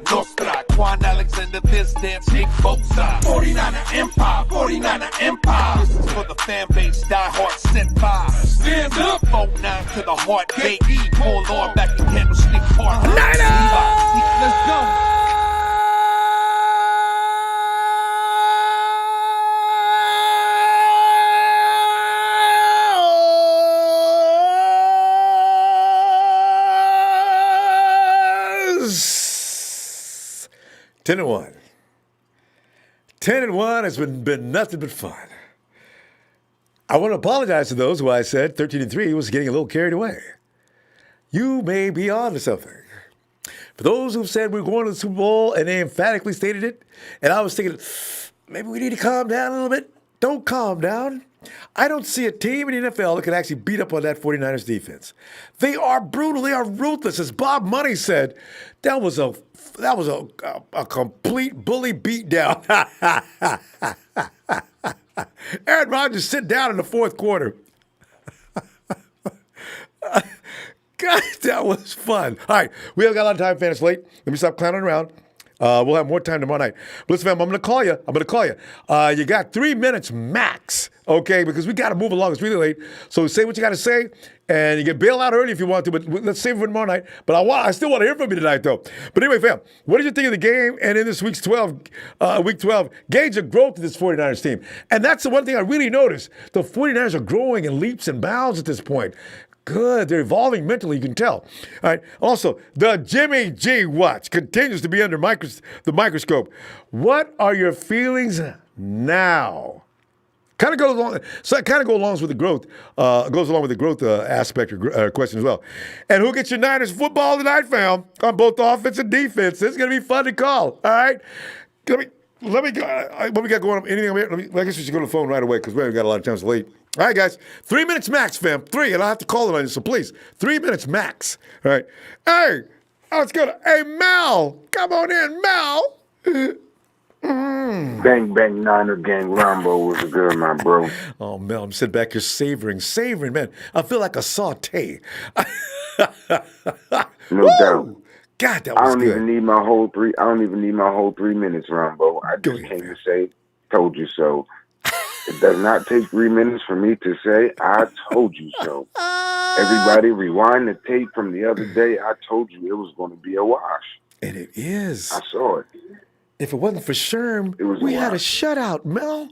Cosa Nostra. Quan Alexander, this dance, shake both sides. 49er Empire, 49er Empire. This is for the fan base, die hard, set by. Stand up, 4-9 to the heart, baby. Pull on back in Candlestick Park. Let's go. Ten and 1. 10-1 has been nothing but fun. I want to apologize to those who I said 13-3 was getting a little carried away. You may be on to something. For those who've said we're going to the Super Bowl and they emphatically stated it, and I was thinking, maybe we need to calm down a little bit. Don't calm down. I don't see a team in the NFL that can actually beat up on that 49ers defense. They are brutal. They are ruthless. As Bob Money said, that was a complete bully beatdown. Aaron Rodgers sit down in the fourth quarter. God, that was fun. All right, we have got a lot of time, fan. It's late. Let me stop clowning around. We'll have more time tomorrow night. But listen, fam, I'm going to call you. You got 3 minutes max, okay? Because we got to move along. It's really late. So say what you got to say, and you can bail out early if you want to, but let's save it for tomorrow night. But I still want to hear from you tonight, though. But anyway, fam, what did you think of the game and in this week 12, gauge the growth of this 49ers team? And that's the one thing I really noticed. The 49ers are growing in leaps and bounds at this point. Good. They're evolving mentally, you can tell. All right. Also, the Jimmy G watch continues to be under the microscope. What are your feelings now? Kind of goes along with the growth. Goes along with the growth aspect or question as well. And who gets your Niners football tonight, fam? On both offense and defense. It's gonna be fun to call. All right. Let me go. What we got going on? Anything? I guess we should go to the phone right away because we haven't got a lot of time. It's late. All right, guys. 3 minutes max, fam. 3, and I'll have to call it on you, so please. 3 minutes max. All right. Hey, let's go to, hey, Mel. Come on in, Mel. Bang, bang, Niner gang. Ronbo was good, my bro. Oh, Mel, I'm sitting back here savoring, man. I feel like a saute. No doubt. God, that was good. I don't even need my whole 3 minutes, Ronbo. I just came to say, told you so. It does not take 3 minutes for me to say, I told you so. Everybody rewind the tape from the other day. I told you it was going to be a wash. And it is. I saw it. If it wasn't for Sherm, we had a shutout, Mel.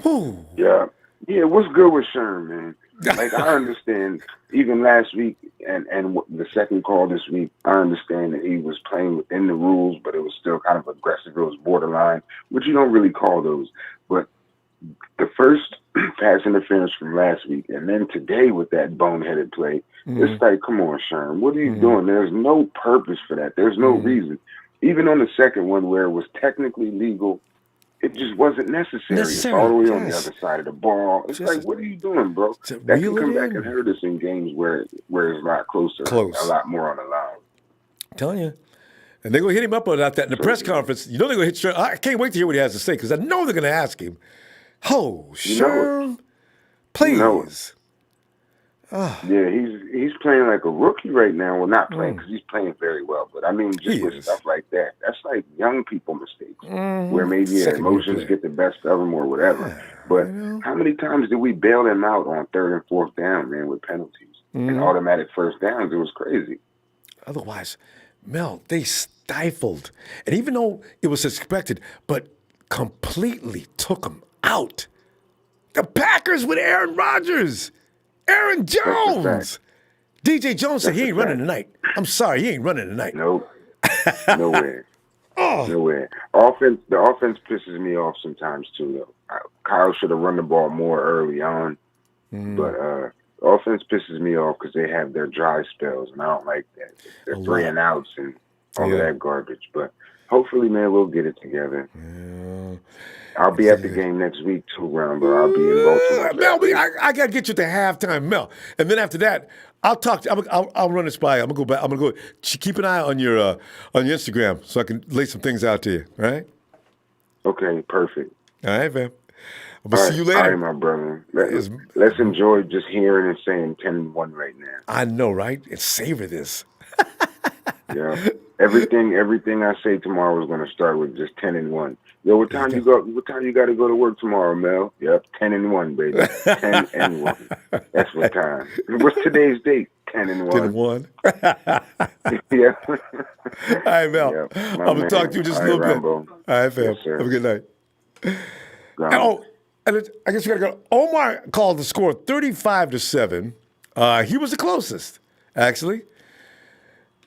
Whew. Yeah. Yeah, what's good with Sherm, man? Like, I understand, even last week and the second call this week, I understand that he was playing within the rules, but it was still kind of aggressive. It was borderline, which you don't really call those. But the first pass interference from last week, and then today with that boneheaded play, it's like, come on, Sherm, what are you doing? There's no purpose for that. There's no reason. Even on the second one where it was technically legal, it just wasn't necessary. It's all the way on the other side of the ball. It's like, what are you doing, bro? That can come back and hurt us in games where it's a lot closer, a lot more on the line. I'm telling you. And they're going to hit him up about that in the press conference. You know they're going to hit Sherm. I can't wait to hear what he has to say because I know they're going to ask him. Oh, Sherm, please. Yeah, he's playing like a rookie right now. Well, not playing because he's playing very well. But I mean, just with stuff like that, that's like young people mistakes where maybe emotions get the best of them or whatever. But how many times did we bail them out on 3rd and 4th down, man, with penalties and automatic first downs? It was crazy. Otherwise, Mel, they stifled. And even though it was expected, but completely took them out. The Packers with Aaron Rodgers. Aaron Jones. DJ Jones said he ain't running tonight. I'm sorry, he ain't running tonight. Nope. Nowhere. Nowhere. The offense pisses me off sometimes too, though. Kyle should have run the ball more early on. But offense pisses me off because they have their dry spells, and I don't like that. They're 3 and outs and all of that garbage. But hopefully, man, we'll get it together. Yeah. I'll be at the game next week too, Ronbo. I'll be in Baltimore. Mel, I got to get you to halftime, Mel. And then after that, I'll talk. I'll run this by you. I'm gonna go back. I'm gonna go keep an eye on your Instagram so I can lay some things out to you. All right? Okay, perfect. All right, man. I'm gonna see you later. All right, my brother. Let's enjoy just hearing and saying 10-1 right now. I know, right? And savor this. Yeah. Everything I say tomorrow is going to start with just 10-1. Yo, what time you go? What time you got to go to work tomorrow, Mel? Yep, 10-1, baby. 10-1. That's what time. What's today's date? 10-1. 10-1. Yeah. All right, Mel. Yep, I'm going to talk to you just a little bit. Ronbo. All right, fam. Yes, sir. Have a good night. Gone. Oh, and I guess you got to go. Omar called the score 35-7. He was the closest, actually.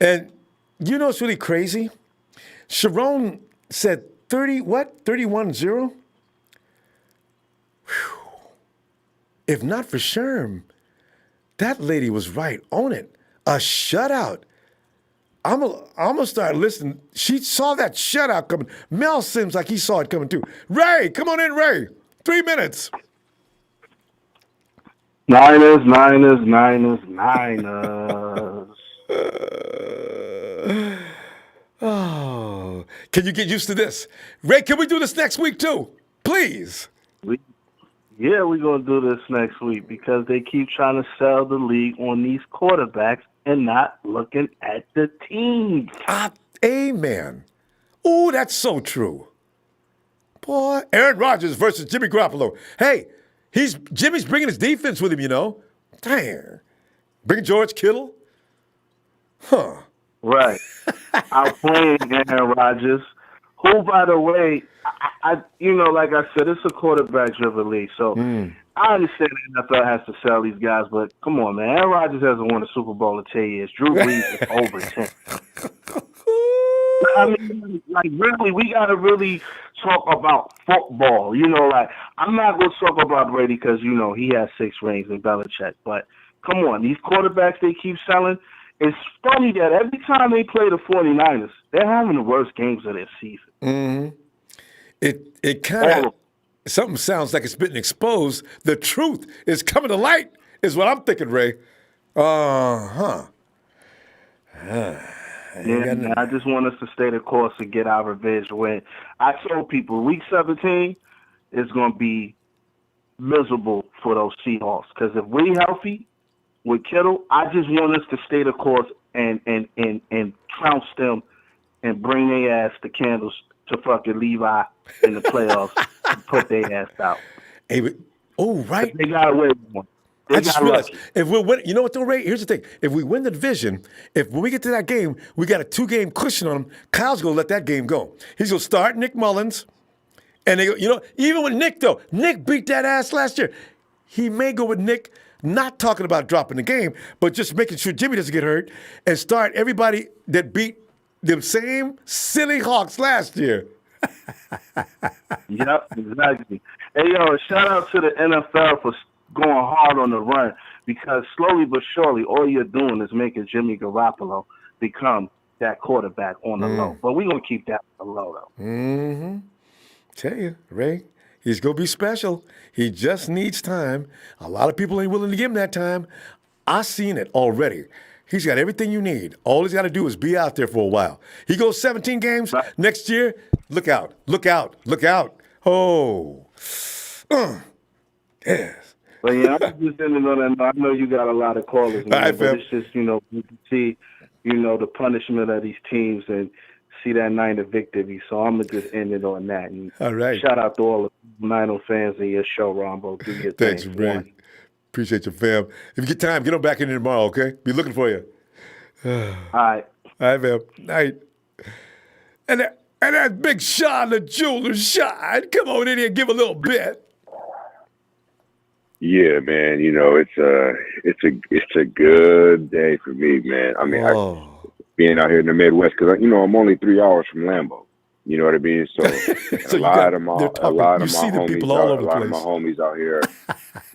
And you know what's really crazy? Sharon said 31-0? If not for Sherm, that lady was right on it. A shutout. I'm gonna start listening. She saw that shutout coming. Mel seems like he saw it coming too. Ray, come on in, Ray. 3 minutes. Niners. Oh, can you get used to this? Ray, can we do this next week too? Please. We're going to do this next week because they keep trying to sell the league on these quarterbacks and not looking at the teams. Amen. Oh, that's so true. Boy, Aaron Rodgers versus Jimmy Garoppolo. Hey, Jimmy's bringing his defense with him, you know. Damn. Bring George Kittle. Huh. Right. Outplaying Aaron Rodgers, who, by the way, I like I said, it's a quarterback-driven league. So I understand the NFL has to sell these guys, but come on, man. Aaron Rodgers hasn't won a Super Bowl in 10 years. Drew Brees is over 10. I mean, like, really, we got to really talk about football. I'm not going to talk about Brady because, he has 6 rings in Belichick. But come on, these quarterbacks they keep selling, it's funny that every time they play the 49ers, they're having the worst games of their season. Mm-hmm. It kind of, something sounds like it's been exposed. The truth is coming to light, is what I'm thinking, Ray. Yeah, I just want us to stay the course and get our revenge win. I told people week 17 is going to be miserable for those Seahawks because if we're healthy with Kittle, I just want us to stay the course and trounce them and bring their ass the candles to fucking Levi in the playoffs and put their ass out. Hey, right. They got away with one. I just realized if we win, you know what though, Ray? Here's the thing: if we win the division, when we get to that game, we got a 2-game cushion on him. Kyle's gonna let that game go. He's gonna start Nick Mullins, and even with Nick though, Nick beat that ass last year. He may go with Nick, not talking about dropping the game, but just making sure Jimmy doesn't get hurt, and start everybody that beat them same silly Hawks last year. Yep, exactly. Hey, shout out to the NFL for going hard on the run because slowly but surely, all you're doing is making Jimmy Garoppolo become that quarterback on the low. But we're going to keep that on the low, though. Mm-hmm. Tell you, Ray, he's going to be special. He just needs time. A lot of people ain't willing to give him that time. I've seen it already. He's got everything you need. All he's got to do is be out there for a while. He goes 17 games next year. Look out. Look out. Look out. Oh. Yes. But yeah, I'm just ending on that. I know you got a lot of callers, man, but it's just, you can see, the punishment of these teams and see that Niner victory. So I'm going to just end it on that. And all right. Shout out to all the Niner fans in your show, Ronbo. Do your Thanks, thing. Ray. Appreciate you, fam. If you get time, get on back in here tomorrow, okay? Be looking for you. All right. All right, fam. Night. And that big Sean the jeweler, Sean. Come on in here and give a little bit. Yeah, man. It's a good day for me, man. I mean, being out here in the Midwest because I'm only 3 hours from Lambeau. You know what I mean? So, so a lot of my homies out here.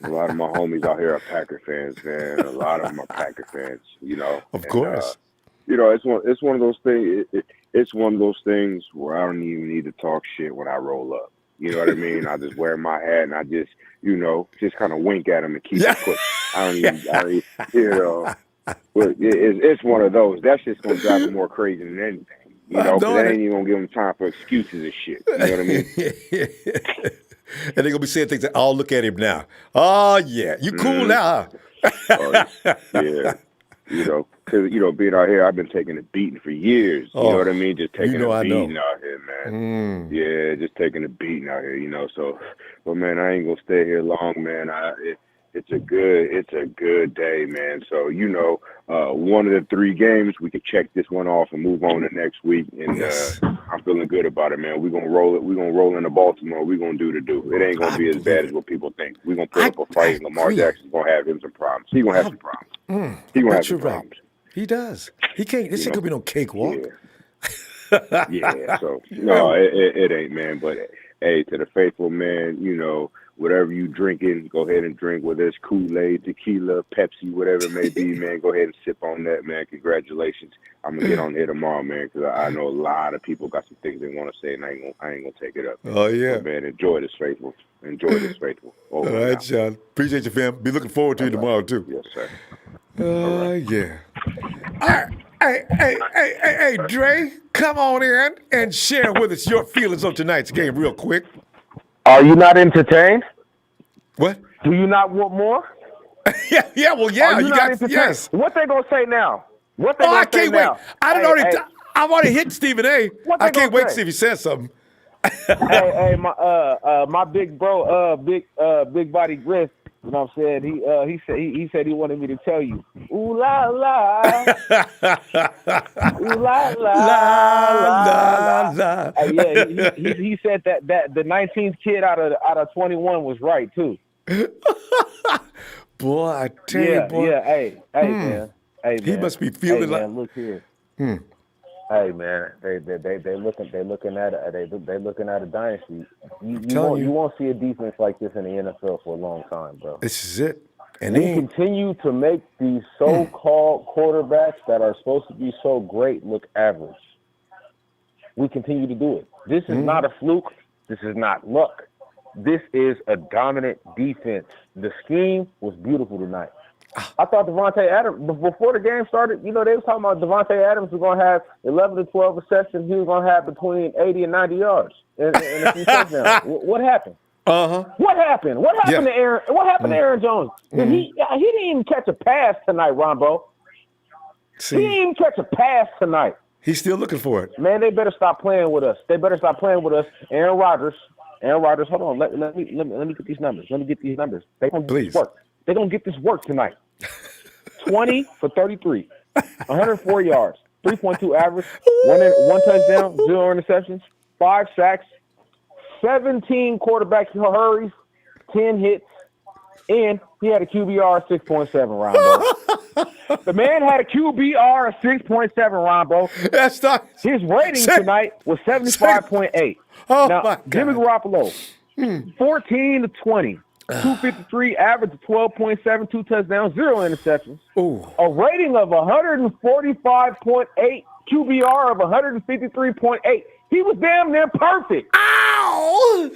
A lot of my homies out here are Packer fans, man. A lot of them are Packer fans. Of course. It's one of those things. It's one of those things where I don't even need to talk shit when I roll up. You know what I mean? I just wear my hat and I just, just kind of wink at them and keep it pushing. But it's one of those. That's just gonna drive them more crazy than anything. Because they ain't even gonna give them time for excuses and shit. You know what I mean? And they're gonna be saying things like, "Oh, look at him now. Oh yeah, you cool now, huh?" Yeah. You know, because, you know, being out here, I've been taking a beating for years. You know what I mean? Just taking a beating out here, man. Yeah, just taking a beating out here, you know. So, but, man, I ain't going to stay here long, man. It's a good day, man. So, you know, one of the 3 games, we can check this one off and move on to next week. And I'm feeling good about it, man. We're going to roll it. We're going to roll into Baltimore. We're going to do. It ain't going to be as bad as what people think. We're going to put up a fight. Lamar Jackson's going to have him some problems. He's going to have some problems. He's going to have some problems. He does. He can't. This shit could be no cakewalk. Yeah. So, no, it ain't, man. But, hey, to the faithful, man, you know, whatever you drinking, go ahead and drink, whether it's Kool-Aid, tequila, Pepsi, whatever it may be, man. Go ahead and sip on that, man. Congratulations. I'm going to get on here tomorrow, man, because I know a lot of people got some things they want to say, and I ain't going to take it up. Man. Oh, yeah. So, man, enjoy this, faithful. All right, Sean. Appreciate you, fam. Be looking forward to you tomorrow, too. Yes, sir. Yeah. All right. Hey, Dre, come on in and share with us your feelings on tonight's game real quick. Are you not entertained? What? Do you not want more? yeah. Well, yeah. Are you not entertained? Yes. What they gonna say now? I can't wait. I've already hit Stephen A. I can't wait to see if he says something. My big bro, big body Griff. You know what I'm saying? He said he wanted me to tell you. Ooh la la. Ooh la la. Yeah, he said that the 19th kid out of 21 was right too. Boy, I tell you, boy. Yeah, hey, man. Hey, man. He must be feeling like. Man, look here. Hey, man, they looking at a dynasty. You won't see a defense like this in the NFL for a long time, bro. This is it. And we continue to make these so-called quarterbacks that are supposed to be so great look average. We continue to do it. This is not a fluke. This is not luck. This is a dominant defense. The scheme was beautiful tonight. I thought Devontae Adams, before the game started, you know, they was talking about Devontae Adams was going to have 11 to 12 receptions. He was going to have between 80 and 90 yards and a few touchdowns. What happened? What happened? What happened to Aaron? What happened to Aaron Jones? He didn't even catch a pass tonight, Ronbo. He didn't even catch a pass tonight. He's still looking for it. Man, they better stop playing with us. Aaron Rodgers, hold on. Let me get these numbers. They're going to get this work. They're going to get this work tonight. 20 for 33, 104 yards, 3.2 average, one touchdown, 0 interceptions, 5 sacks, 17 quarterback hurries, 10 hits, and he had a QBR of 6.7, Ronbo. The man had a QBR of 6.7, Ronbo. That's not his rating tonight was 75.8. Oh, now, my God. Jimmy Garoppolo, 14 to 20. 253, average of 12.7, 2 touchdowns, 0 interceptions. Ooh. A rating of 145.8, QBR of 153.8. He was damn near perfect. Ow!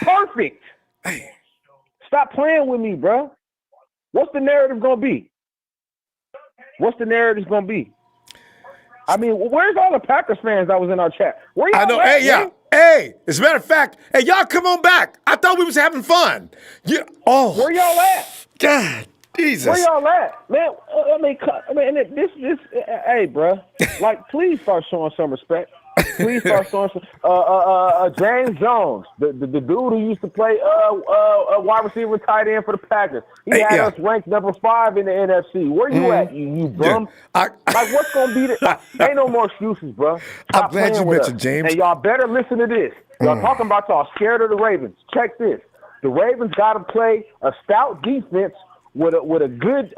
Perfect. Hey. Stop playing with me, bro. What's the narrative going to be? I mean, where's all the Packers fans that was in our chat? Where y'all I know. at, Hey, yeah. man? Hey, as a matter of fact, hey, y'all come on back. I thought we was having fun. Where y'all at? God, Jesus. Where y'all at, man? Hey, bro. Like, please start showing some respect. Please start showing some. James Jones, the dude who used to play wide receiver, tight end for the Packers. He had us ranked number 5 in the NFC. Where you at, you bum? Like, what's gonna be the? Ain't no more excuses, bro. Stop I'm glad you mentioned James. And y'all better listen to this. Y'all talking about y'all scared of the Ravens. Check this. The Ravens got to play a stout defense with a good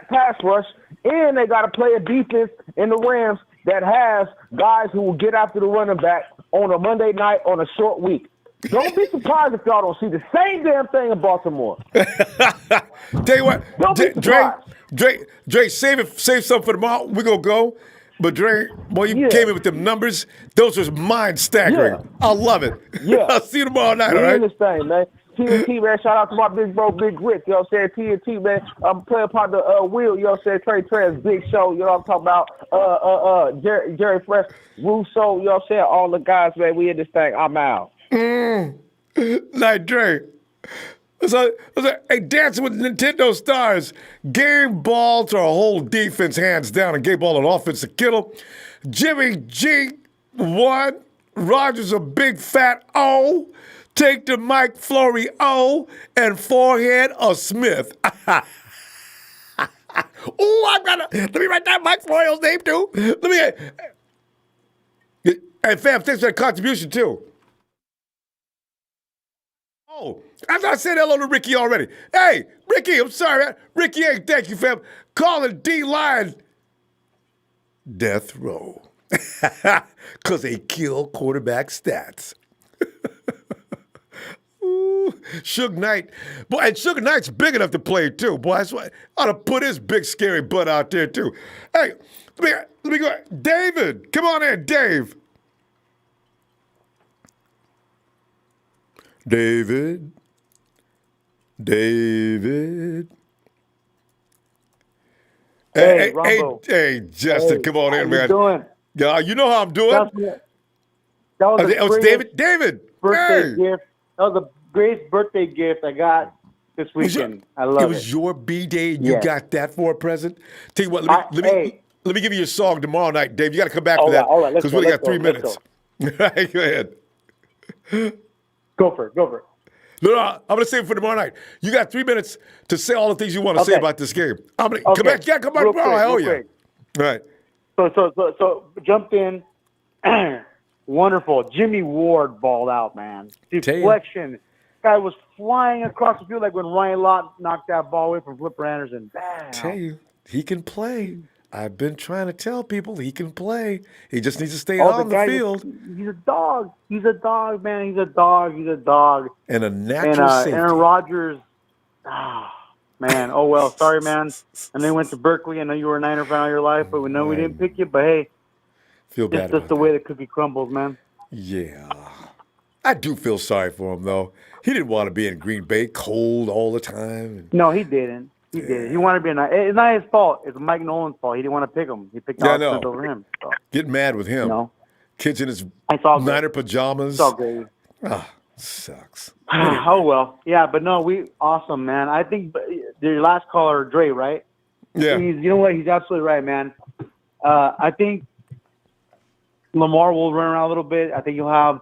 pass rush, and they got to play a defense in the Rams that has guys who will get after the running back on a Monday night on a short week. Don't be surprised if y'all don't see the same damn thing in Baltimore. Tell you what, Don't be surprised. Dre, save something for tomorrow. We're gonna go. But Dre, boy, you came in with them numbers. Those was mind staggering. Yeah. I love it. Yeah. I'll see you tomorrow night, all We right? in this thing, man. TNT, man. Shout out to my big bro, Big Grit. You know what I'm saying? TNT, man. I'm playing part of the Will, you know what I'm saying? Trey's big show. You know what I'm talking about? Jerry Fresh, Russo, you know what I'm saying? All the guys, man. We in this thing. I'm out. Night, Dre. Hey, Dancing with Nintendo Stars. Game ball to a whole defense, hands down, and game ball on offense to Kittle. Jimmy G won. Rodgers a big fat O. Take the Mike Flory O and forehead of Smith. Let me write down Mike Flory's name too. Hey, fam, thanks for that contribution too. Oh, I thought I said hello to Ricky already. Hey, Ricky, I'm sorry, man. Ricky, hey, thank you, fam. Calling D-line death row. Because they kill quarterback stats. Ooh, Suge Knight. Boy, and Suge Knight's big enough to play, too. Boy, that's why I ought to put his big, scary butt out there, too. Hey, let me go. David, come on in, Dave. David. Hey, Ronbo. Hey, Justin, come on in, man. How you doing? Yeah, you know how I'm doing. That was It's David. Birthday gift. That was the greatest birthday gift I got this weekend. I love it. It was your B-Day and you got that for a present? Tell you what, let me give you your song tomorrow night, Dave. You got to come back for that. All right, because we only got 3 minutes. Go ahead. Go for it. No, I'm going to save it for tomorrow night. You got 3 minutes to say all the things you want to say about this game. I'm going to come back. Yeah, come back tomorrow. I owe you. All right. So jumped in. Wonderful. Jimmy Ward balled out, man. Deflection. Guy was flying across the field like when Ryan Lott knocked that ball away from Flipper Anderson. Bam. Tell you, he can play. I've been trying to tell people he can play. He just needs to stay on the field. He's a dog. He's a dog, man. He's a dog. And a natural safety. Aaron Rodgers. Man. Oh, well. Sorry, man. And then went to Berkeley. I know you were a Niner fan all your life, but we know we didn't pick you. But, hey, feel bad it's just the way the cookie crumbles, man. Yeah. I do feel sorry for him, though. He didn't want to be in Green Bay cold all the time. No, he didn't. He did. He wanted to be it's not his fault. It's Mike Nolan's fault. He didn't want to pick him. He picked Alex Smith over him. So. Get mad with him. Kids in his Niner pajamas. It's all great. Sucks. Oh, well. Yeah, but no, awesome, man. I think your last caller, Dre, right? Yeah. You know what? He's absolutely right, man. I think Lamar will run around a little bit. I think you'll have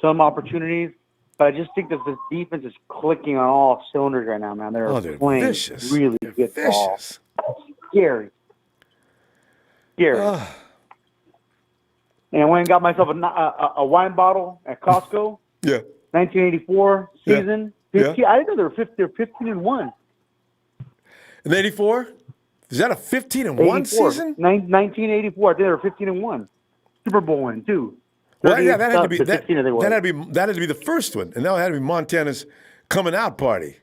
some opportunities. But I just think that the defense is clicking on all cylinders right now, man. They're playing vicious. Really good ball. Scary. And I went and got myself a wine bottle at Costco. Yeah. 1984 season. Yeah. 15, I didn't know they're 15-1. In 84? Is that a 15-1 season? 1984. I think they were 15-1. Super Bowl win, too. Well, yeah, that had to be the first one, and that had to be Montana's coming out party.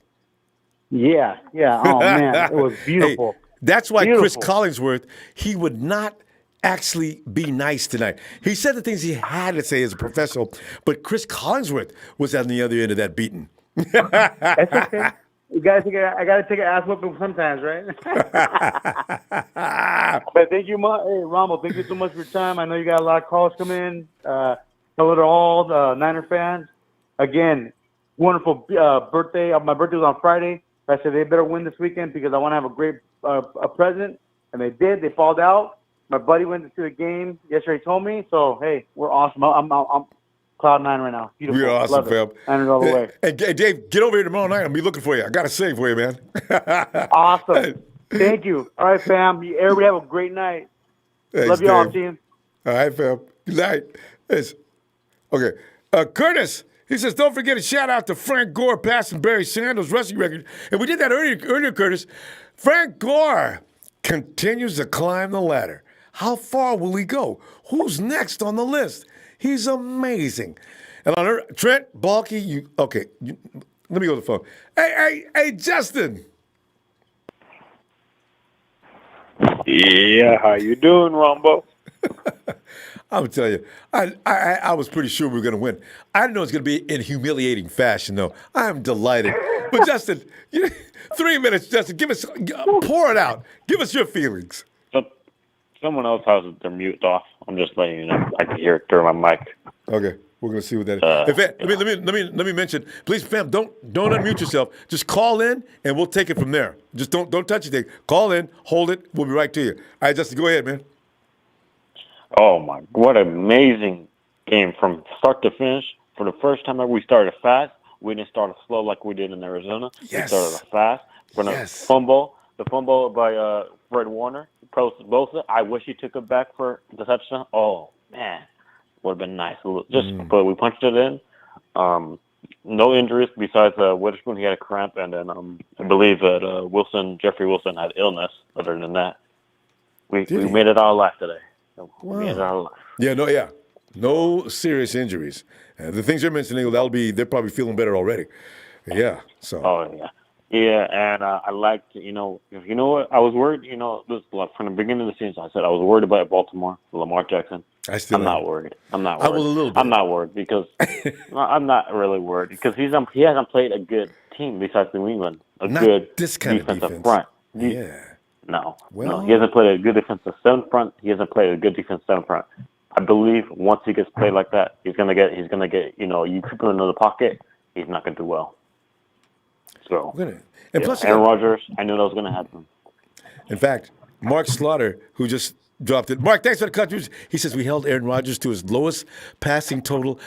Yeah. Oh man, it was beautiful. Hey, that's why Chris Collinsworth, he would not actually be nice tonight. He said the things he had to say as a professional, but Chris Collinsworth was on the other end of that beating. That's okay. I gotta take an ass whooping sometimes, right? But thank you, hey Ronbo, thank you so much for your time. I know you got a lot of calls coming in. Hello to all the Niner fans. Again, wonderful birthday. My birthday was on Friday. I said they better win this weekend because I want to have a great a present, and they did. They fouled out. My buddy went to the game yesterday. He told me. So hey, we're awesome. I'm Cloud 9 right now. Beautiful. You're awesome, fam. Niners all the way. Hey, Dave, get over here tomorrow night. I'll be looking for you. I got to sing for you, man. Awesome. Thank you. All right, fam. Everybody have a great night. Thanks, love you all, Dave. team. All right, fam. Good night. Okay. Curtis, he says, don't forget a shout-out to Frank Gore passing Barry Sanders' rushing record. And we did that earlier, Curtis. Frank Gore continues to climb the ladder. How far will he go? Who's next on the list? He's amazing. And on Trent, Balky, let me go to the phone. Hey, Justin. Yeah, how you doing, Ronbo? I'm gonna tell you, I was pretty sure we were gonna win. I didn't know it was gonna be in humiliating fashion, though. I am delighted. But Justin, 3 minutes, Justin. Pour it out. Give us your feelings. Someone else has their mute off. I'm just letting you know. I can hear it through my mic. Okay. We're gonna see what that is. In fact, let me mention, please, fam, don't unmute yourself. Just call in and we'll take it from there. Just don't touch anything. Call in, hold it. We'll be right to you. All right, Justin, go ahead, man. Oh my! What an amazing game from start to finish. For the first time ever, we started fast. We didn't start slow like we did in Arizona. Yes. We started fast. For the fumble by Fred Warner, Bosa. I wish he took it back for the touchdown. Oh man, would have been nice. But we punched it in. No injuries besides Witherspoon. He had a cramp, and then I believe that Jeffrey Wilson had illness. Other than that, we made it our life today. We made it our life. Yeah, no serious injuries. The things you're mentioning, they're probably feeling better already. Yeah. So. Oh yeah. Yeah, and I liked, what, I was worried, this from the beginning of the season, I said I was worried about Baltimore, Lamar Jackson. I'm not worried. I was a little bit. I'm not worried because I'm not really worried because he hasn't played a good team besides New England, good this kind defensive of defense. front. No, he hasn't played a good defensive seven front. He hasn't played a good defensive seven front. I believe once he gets played like that, he's gonna get, you keep him in the pocket, he's not gonna do well. So, and plus, Aaron Rodgers, I knew that was going to happen. In fact, Mark Slaughter, who just dropped it. Mark, thanks for the contribution. He says we held Aaron Rodgers to his lowest passing total,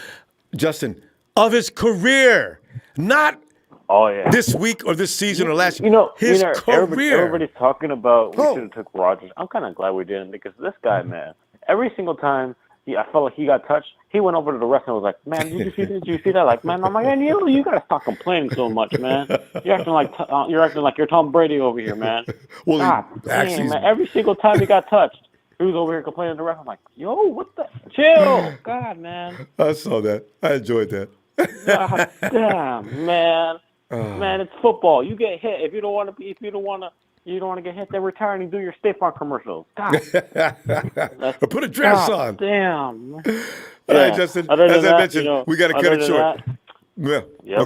Justin, of his career. Not this week or this season or last year. His career. Everybody's talking about we should have took Rodgers. I'm kind of glad we didn't because this guy, man, every single time I felt like he got touched, he went over to the ref and was like, "Man, did you see that?" Like, man, I'm like, "Man, you gotta stop complaining so much, man. You're acting like you're Tom Brady over here, man." Well, man, every single time he got touched, he was over here complaining to the ref. I'm like, "Yo, what the? Chill, God, man." I saw that. I enjoyed that. God damn, man. Man, it's football. You get hit if you don't want to get hit, then retire and do your State Farm commercials. God. Or put a dress on. Damn. All right, Justin. As I mentioned, we got to cut it short. Go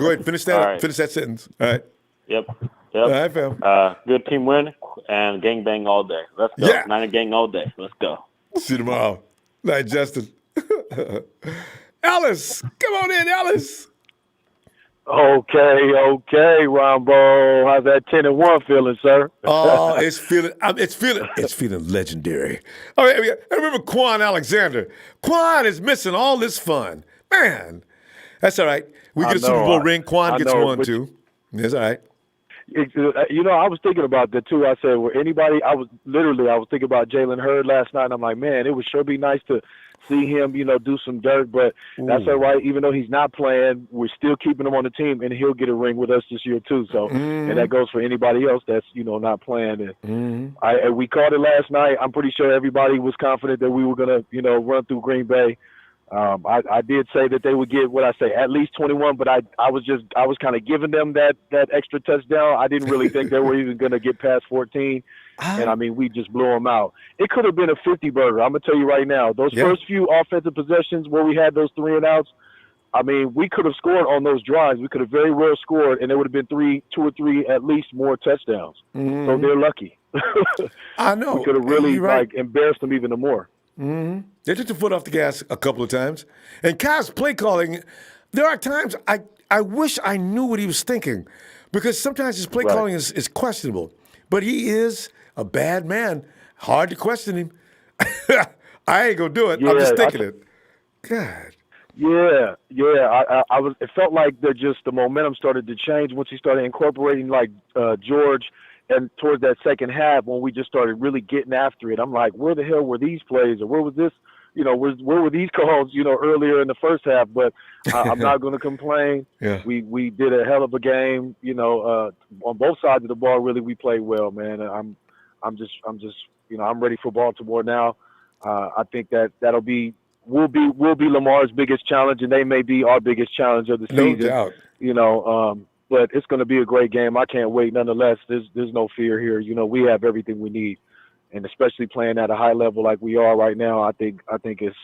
ahead. Finish that. Right. Finish that sentence. All right. Yep. All right, fam. Good team win and gang bang all day. Let's go. Yeah. Niner gang all day. Let's go. See you tomorrow. All right, Justin. Alice, come on in, Alice. Okay, Ronbo. How's that 10-1 feeling, sir? Oh, it's feeling legendary. All right, I remember Quan Alexander. Quan is missing all this fun. Man, that's all right. We get a Super Bowl ring. Quan gets one, too. That's all right. I was thinking about that, too. I said, I was thinking about Jalen Hurd last night, and I'm like, man, it would sure be nice to see him, do some dirt, but that's all right. Even though he's not playing, we're still keeping him on the team, and he'll get a ring with us this year too. So, and that goes for anybody else that's not playing. And we called it last night. I'm pretty sure everybody was confident that we were gonna, run through Green Bay. I did say that they would get at least 21, but I was kind of giving them that extra touchdown. I didn't really think they were even gonna get past 14. And, I mean, we just blew them out. It could have been a 50-burger. I'm going to tell you right now. Those first few offensive possessions where we had those 3-and-outs, I mean, we could have scored on those drives. We could have very well scored, and there would have been 2 or 3 at least more touchdowns. So they're lucky. I know. We could have really, embarrassed them even more. They took the foot off the gas a couple of times. And Kyle's play calling, there are times I wish I knew what he was thinking because sometimes his play calling is questionable. But he is a bad man. Hard to question him. I ain't gonna do it. I'm just thinking it. God. Yeah. I was. It felt like the momentum started to change once he started incorporating George, and towards that second half when we just started really getting after it. I'm like, where the hell were these plays, or where was this? Where were these calls? Earlier in the first half. But I'm not going to complain. We did a hell of a game. On both sides of the ball. Really, we played well, man. I'm just I'm ready for Baltimore now. I think we'll be Lamar's biggest challenge, and they may be our biggest challenge of the season. No doubt. But it's going to be a great game. I can't wait. Nonetheless, there's no fear here. We have everything we need, and especially playing at a high level like we are right now, I think it's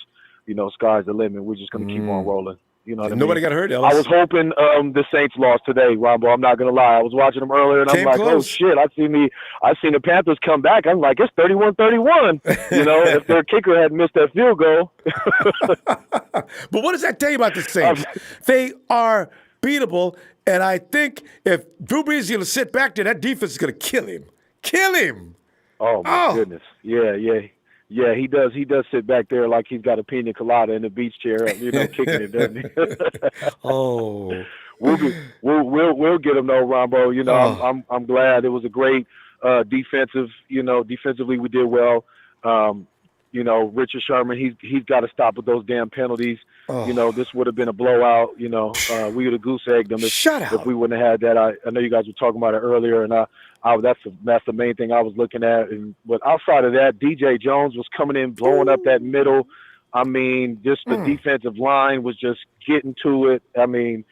sky's the limit. We're just going to keep on rolling. Nobody got hurt, Ellis. I was hoping the Saints lost today, Ronbo. I'm not gonna lie. I was watching them earlier, and I'm like, close. Oh shit! I seen the Panthers come back. I'm like, it's 31-31. If their kicker had missed that field goal. But what does that tell you about the Saints? They are beatable, and I think if Drew Brees is going to sit back there, that defense is going to kill him. Kill him. Oh my goodness. Yeah. He does. He does sit back there like he's got a pina colada in the beach chair, kicking it, doesn't he? Oh. We'll get him though, Ronbo. I'm glad. It was a great defensive. Defensively we did well. Richard Sherman, he's got to stop with those damn penalties. This would have been a blowout. We would have goose egged them if we wouldn't have had that. I know you guys were talking about it earlier, and that's the main thing I was looking at. But outside of that, DJ Jones was coming in, blowing up that middle. I mean, just the defensive line was just getting to it. I mean,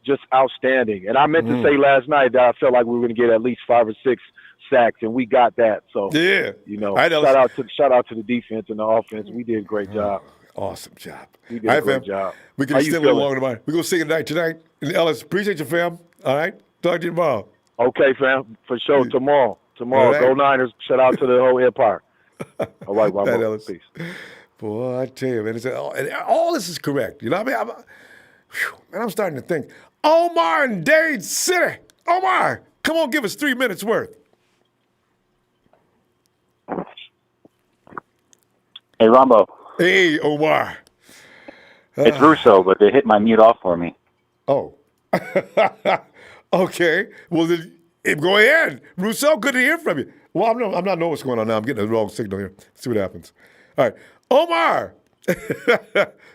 just outstanding. And I meant to say last night that I felt like we were going to get at least 5 or 6 sacks, and we got that. So shout out to the defense and the offense. We did a great job. Awesome job. We did a great job. We can extend a little longer tomorrow. We're going to sing it tonight. And Ellis, appreciate you, fam. All right? Talk to you tomorrow. Okay, fam. For sure. Tomorrow. Right. Go Niners. Shout out to the whole empire. All right, Rob. Peace. Boy, I tell you, man. And all this is correct. You know what I mean? I'm starting to think. Omar in Dade City. Omar, come on, give us 3 minutes worth. Hey, Ronbo. Hey, Omar. It's Russo, but they hit my mute off for me. Oh. Okay. Well, then, go ahead. Russo, good to hear from you. Well, I'm not knowing what's going on now. I'm getting the wrong signal here. See what happens. All right. Omar.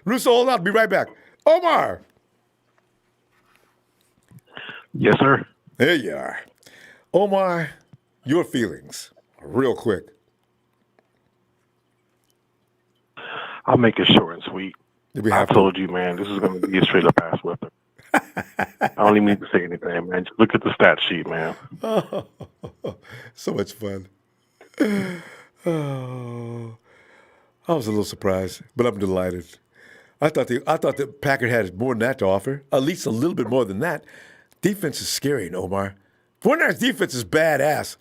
Russo, hold on. Be right back. Omar. Yes, sir. There you are. Omar, your feelings, real quick. I'll make it short and sweet. I told you, man, this is going to be a straight-up ass whipping. I don't even need to say anything, man. Just look at the stat sheet, man. Oh, so much fun. Oh, I was a little surprised, but I'm delighted. I thought the Packers had more than that to offer, at least a little bit more than that. Defense is scary, Omar. 49ers defense is badass.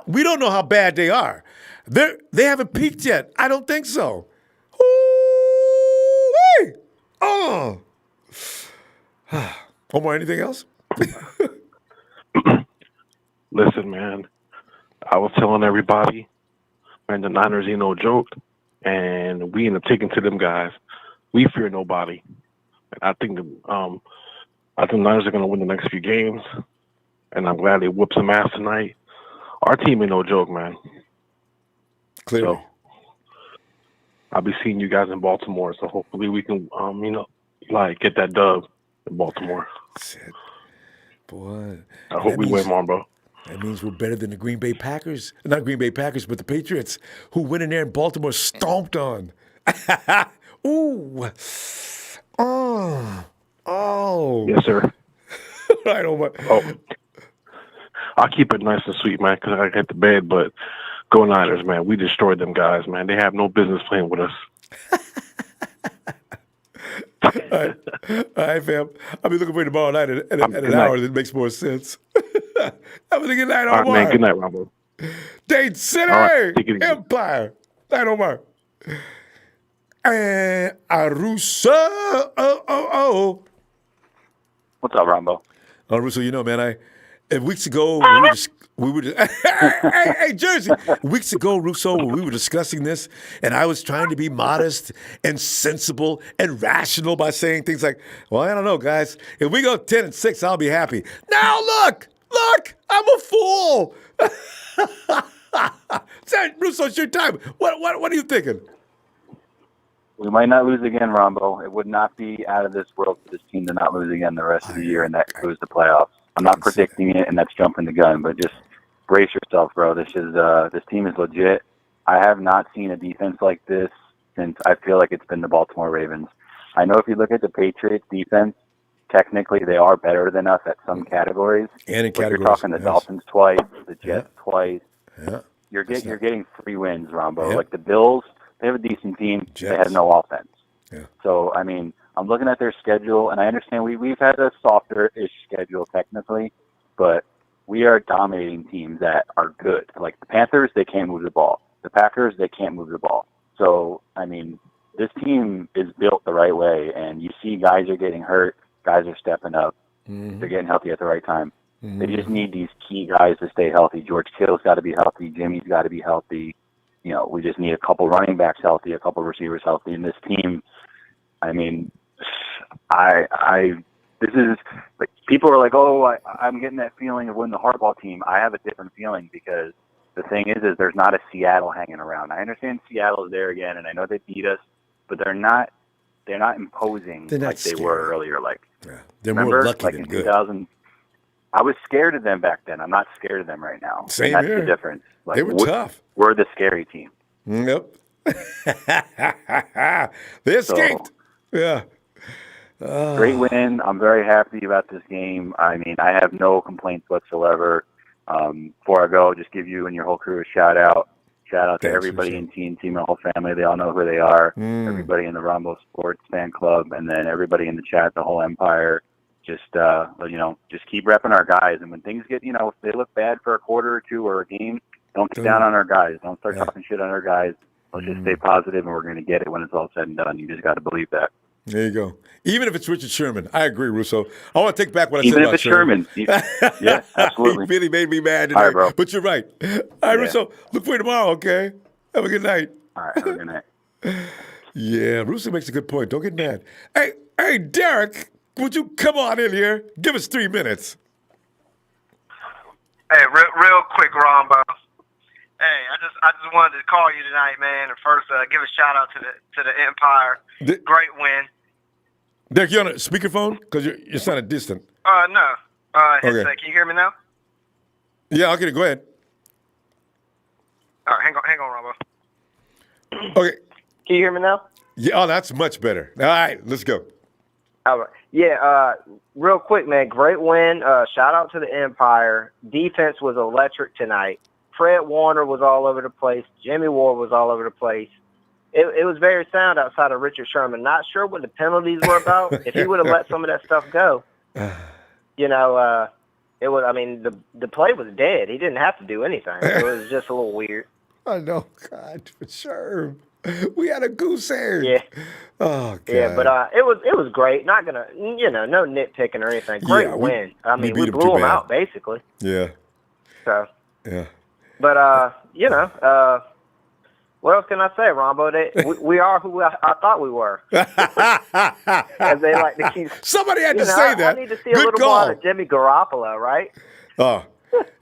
We don't know how bad they are. They haven't peaked yet. I don't think so. Ooh-wee! Oh. Omar, anything else? Listen, man, I was telling everybody, man, the Niners ain't no joke, and we end up taking to them guys. We fear nobody. I think the Niners are going to win the next few games, and I'm glad they whooped some ass tonight. Our team ain't no joke, man. Clearly. So, I'll be seeing you guys in Baltimore, so hopefully we can, get that dub in Baltimore. That's it. Boy. I hope we win, bro. That means we're better than the Green Bay Packers. Not Green Bay Packers, but the Patriots, who went in there and Baltimore stomped on. Ooh. Oh. Yes, sir. Right, Omar. Oh. I'll keep it nice and sweet, man, because I get to bed, but go Niners, man. We destroyed them guys, man. They have no business playing with us. All right, fam. I'll be looking for you tomorrow night at an hour that makes more sense. Have a good night, Omar. All right, man. Good night, Ronbo. Dade City, right, Empire. Night, Omar. And Arusa. What's up, Ronbo? Russo, man, weeks ago, we were hey, Jersey. Weeks ago, Russo, when we were discussing this, and I was trying to be modest and sensible and rational by saying things like, well, I don't know, guys. If we go 10-6, I'll be happy. Now look, I'm a fool. Russo, it's your time. What are you thinking? We might not lose again, Ronbo. It would not be out of this world for this team to not lose again the rest of the year, and that goes to playoffs. I'm not predicting it, and that's jumping the gun, but just brace yourself, bro. This team is legit. I have not seen a defense like this since I feel like it's been the Baltimore Ravens. I know if you look at the Patriots defense, technically they are better than us at some categories. And in categories, you're talking the Dolphins twice, the Jets twice. Yeah. You're getting 3 wins, Ronbo. Yep. Like the Bills, they have a decent team. Jets. They have no offense. Yeah. So, I mean, I'm looking at their schedule, and I understand we've had a softer-ish schedule technically, but we are dominating teams that are good. Like the Panthers, they can't move the ball. The Packers, they can't move the ball. So, I mean, this team is built the right way, and you see guys are getting hurt, guys are stepping up, they're getting healthy at the right time. They just need these key guys to stay healthy. George Kittle's got to be healthy. Jimmy's got to be healthy. You know, we just need a couple running backs healthy, a couple receivers healthy. And this team, I mean, this is like people are like, oh, I'm getting that feeling of winning the hardball team. I have a different feeling because the thing is there's not a Seattle hanging around. I understand Seattle is there again, and I know they beat us, but they're not imposing like they were earlier. Like, they're more lucky like than in good. 2000. I was scared of them back then. I'm not scared of them right now. Same That's here. the difference. Like, They were tough. We're the scary team. Nope. They escaped. Yeah. Great win. I'm very happy about this game. I mean, I have no complaints whatsoever. Before I go, just give you and your whole crew a shout out. Shout out to everybody in TNT, my whole family. They all know who they are. Everybody in the Ronbo Sports fan club, and then everybody in the chat, the whole empire. Just just keep repping our guys. And when things get, if they look bad for a quarter or two or a game, don't get down on our guys. Don't start talking shit on our guys. Let's just stay positive, and we're going to get it when it's all said and done. You just got to believe that. There you go. Even if it's Richard Sherman, I agree, Russo. I want to take back what I said Even about if it's Sherman. Yeah, absolutely. He really made me mad tonight. All right, bro. But you're right. All right, Russo, look for you tomorrow, okay? Have a good night. All right, have a good night. Yeah, Russo makes a good point. Don't get mad. Hey, Derek, would you come on in here? Give us 3 minutes. Hey, real quick, Ronbo. Hey, I just wanted to call you tonight, man, and first give a shout out to the Empire. Great win. Derek, you on a speakerphone? Because you sounded distant. No. Headset. Okay. Can you hear me now? Yeah, okay, go ahead. All right, hang on, Ronbo. Okay. Can you hear me now? Yeah, that's much better. All right, let's go. All right. Yeah, real quick, man, great win. Shout out to the Empire. Defense was electric tonight. Fred Warner was all over the place. Jimmy Ward was all over the place. It was very sound outside of Richard Sherman. Not sure what the penalties were about. If he would have let some of that stuff go, it would. I mean, the play was dead. He didn't have to do anything. It was just a little weird. I know, God, for sure. We had a goose hair. Yeah. Oh, God. Yeah, but it was great. Not gonna, no nitpicking or anything. Great win. I mean, we blew them out basically. Yeah. So. Yeah. But what else can I say, Ronbo? We are who I thought we were. As they like to keep. Somebody had to say that. I need to see a little more of Jimmy Garoppolo, right? Oh.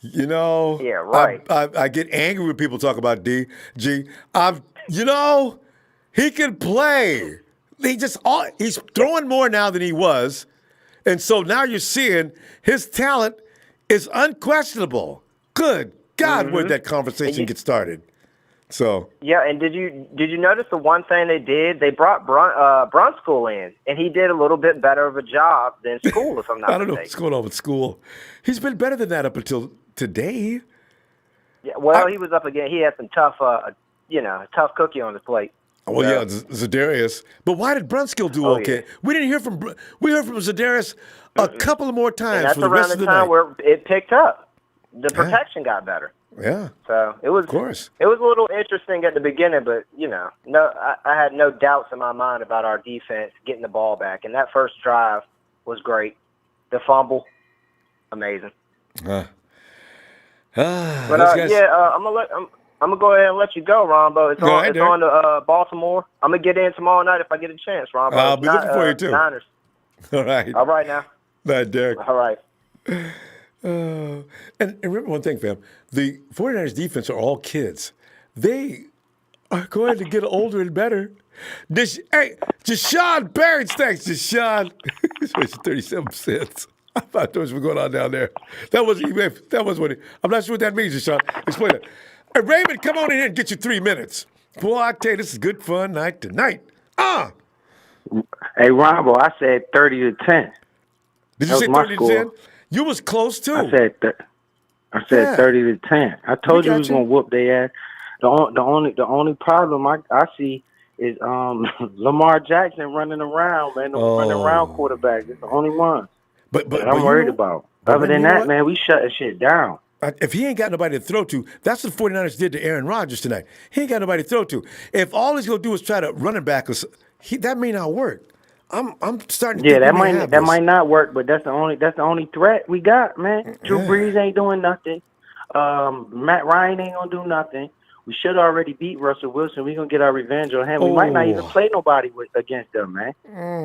Yeah, right. I get angry when people talk about DG. He can play. He's throwing more now than he was. And so now you're seeing his talent is unquestionable. Good God, where'd that conversation get started? So yeah, and did you notice the one thing they did? They brought Brunskill in, and he did a little bit better of a job than School, if I'm not I don't know mistaken. what's going on with School. He's been better than that up until today. Yeah, well, he was up again. He had some tough cookie on his plate. Well, yeah, Za'Darius. But why did Brunskill do okay? Yeah. We didn't hear from Za'Darius a couple of more times. And that's for the around rest of the the time night. where it picked up. The protection got better. Yeah. So it was. Of course. It was a little interesting at the beginning, but I had no doubts in my mind about our defense getting the ball back, and that first drive was great. The fumble, amazing. But I'm gonna go ahead and let you go, Ronbo. It's on to Baltimore. I'm gonna get in tomorrow night if I get a chance, Ronbo. I'll be looking for you too. Niners. All right. All right now. Bye, Derek. All right. And remember one thing, fam. The 49ers defense are all kids. They are going to get older and better. Deshaun Barrett, thanks, Deshaun. It's 37 cents. I thought those were going on down there. That was what I'm not sure what that means, Deshaun. Explain it. Hey, Raymond, come on in here and get you 3 minutes. Boy, I tell you, this is good fun night tonight. Hey, Ronbo, I said 30 to 10. Did you say 30 to 10? You was close, too. I said 30 to 10. I told you we was going to whoop their ass. The only problem I see is Lamar Jackson running around, man. Running around quarterback. It's the only one. But I'm worried about. Other than that, man, we shut that shit down. If he ain't got nobody to throw to, that's what the 49ers did to Aaron Rodgers tonight. He ain't got nobody to throw to. If all he's going to do is try to running back, that may not work. I'm starting to think that might not work, but that's the only threat we got, man. Drew Brees ain't doing nothing. Matt Ryan ain't gonna do nothing. We should already beat Russell Wilson. We're gonna get our revenge on him. We might not even play nobody against them, man.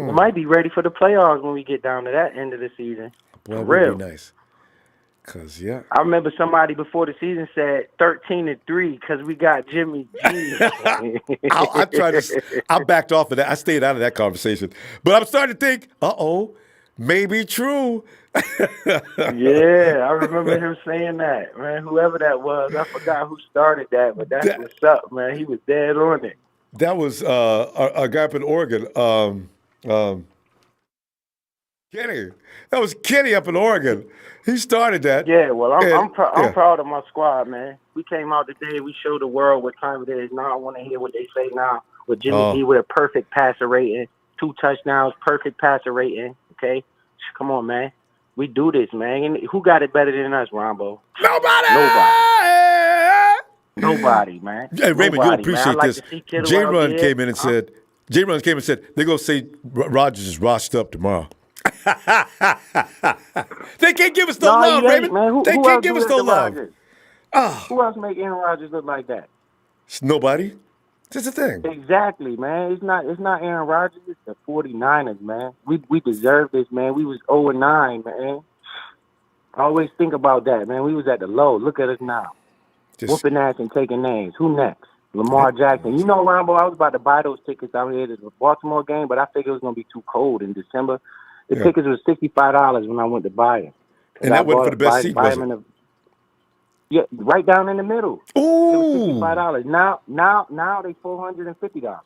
We might be ready for the playoffs when we get down to that end of the season. Boy, for real. Would be nice. I remember somebody before the season said 13-3 because we got Jimmy G. I backed off of that. I stayed out of that conversation. But I'm starting to think, maybe true. Yeah, I remember him saying that, man. Whoever that was, I forgot who started that, but that's what's up, man. He was dead on it. That was a guy up in Oregon. Kenny. That was Kenny up in Oregon. He started that. Yeah, well, I'm proud of my squad, man. We came out today. We showed the world what time it is. Now I want to hear what they say now. With Jimmy G with a perfect passer rating, 2 touchdowns, perfect passer rating. Okay, come on, man. We do this, man. And who got it better than us, Ronbo? Nobody, man. Hey, Raymond, you'll appreciate this. J-Run came in and said, they're going to say Rodgers is washed up tomorrow. They can't give us no love, Raymond. Man. They can't give us no love. Who else make Aaron Rodgers look like that? It's nobody. That's the thing. Exactly, man. It's not Aaron Rodgers. It's the 49ers, man. We deserve this, man. We was 0-9, man. I always think about that, man. We was at the low. Look at us now. Whooping ass and taking names. Who next? Lamar Jackson. You know, Ronbo, I was about to buy those tickets out here to the Baltimore game, but I figured it was going to be too cold in December. The tickets was $65 when I went to buy them. And that wasn't for the best seat, was it? Yeah, right down in the middle. Ooh. It was $65. Now they $450.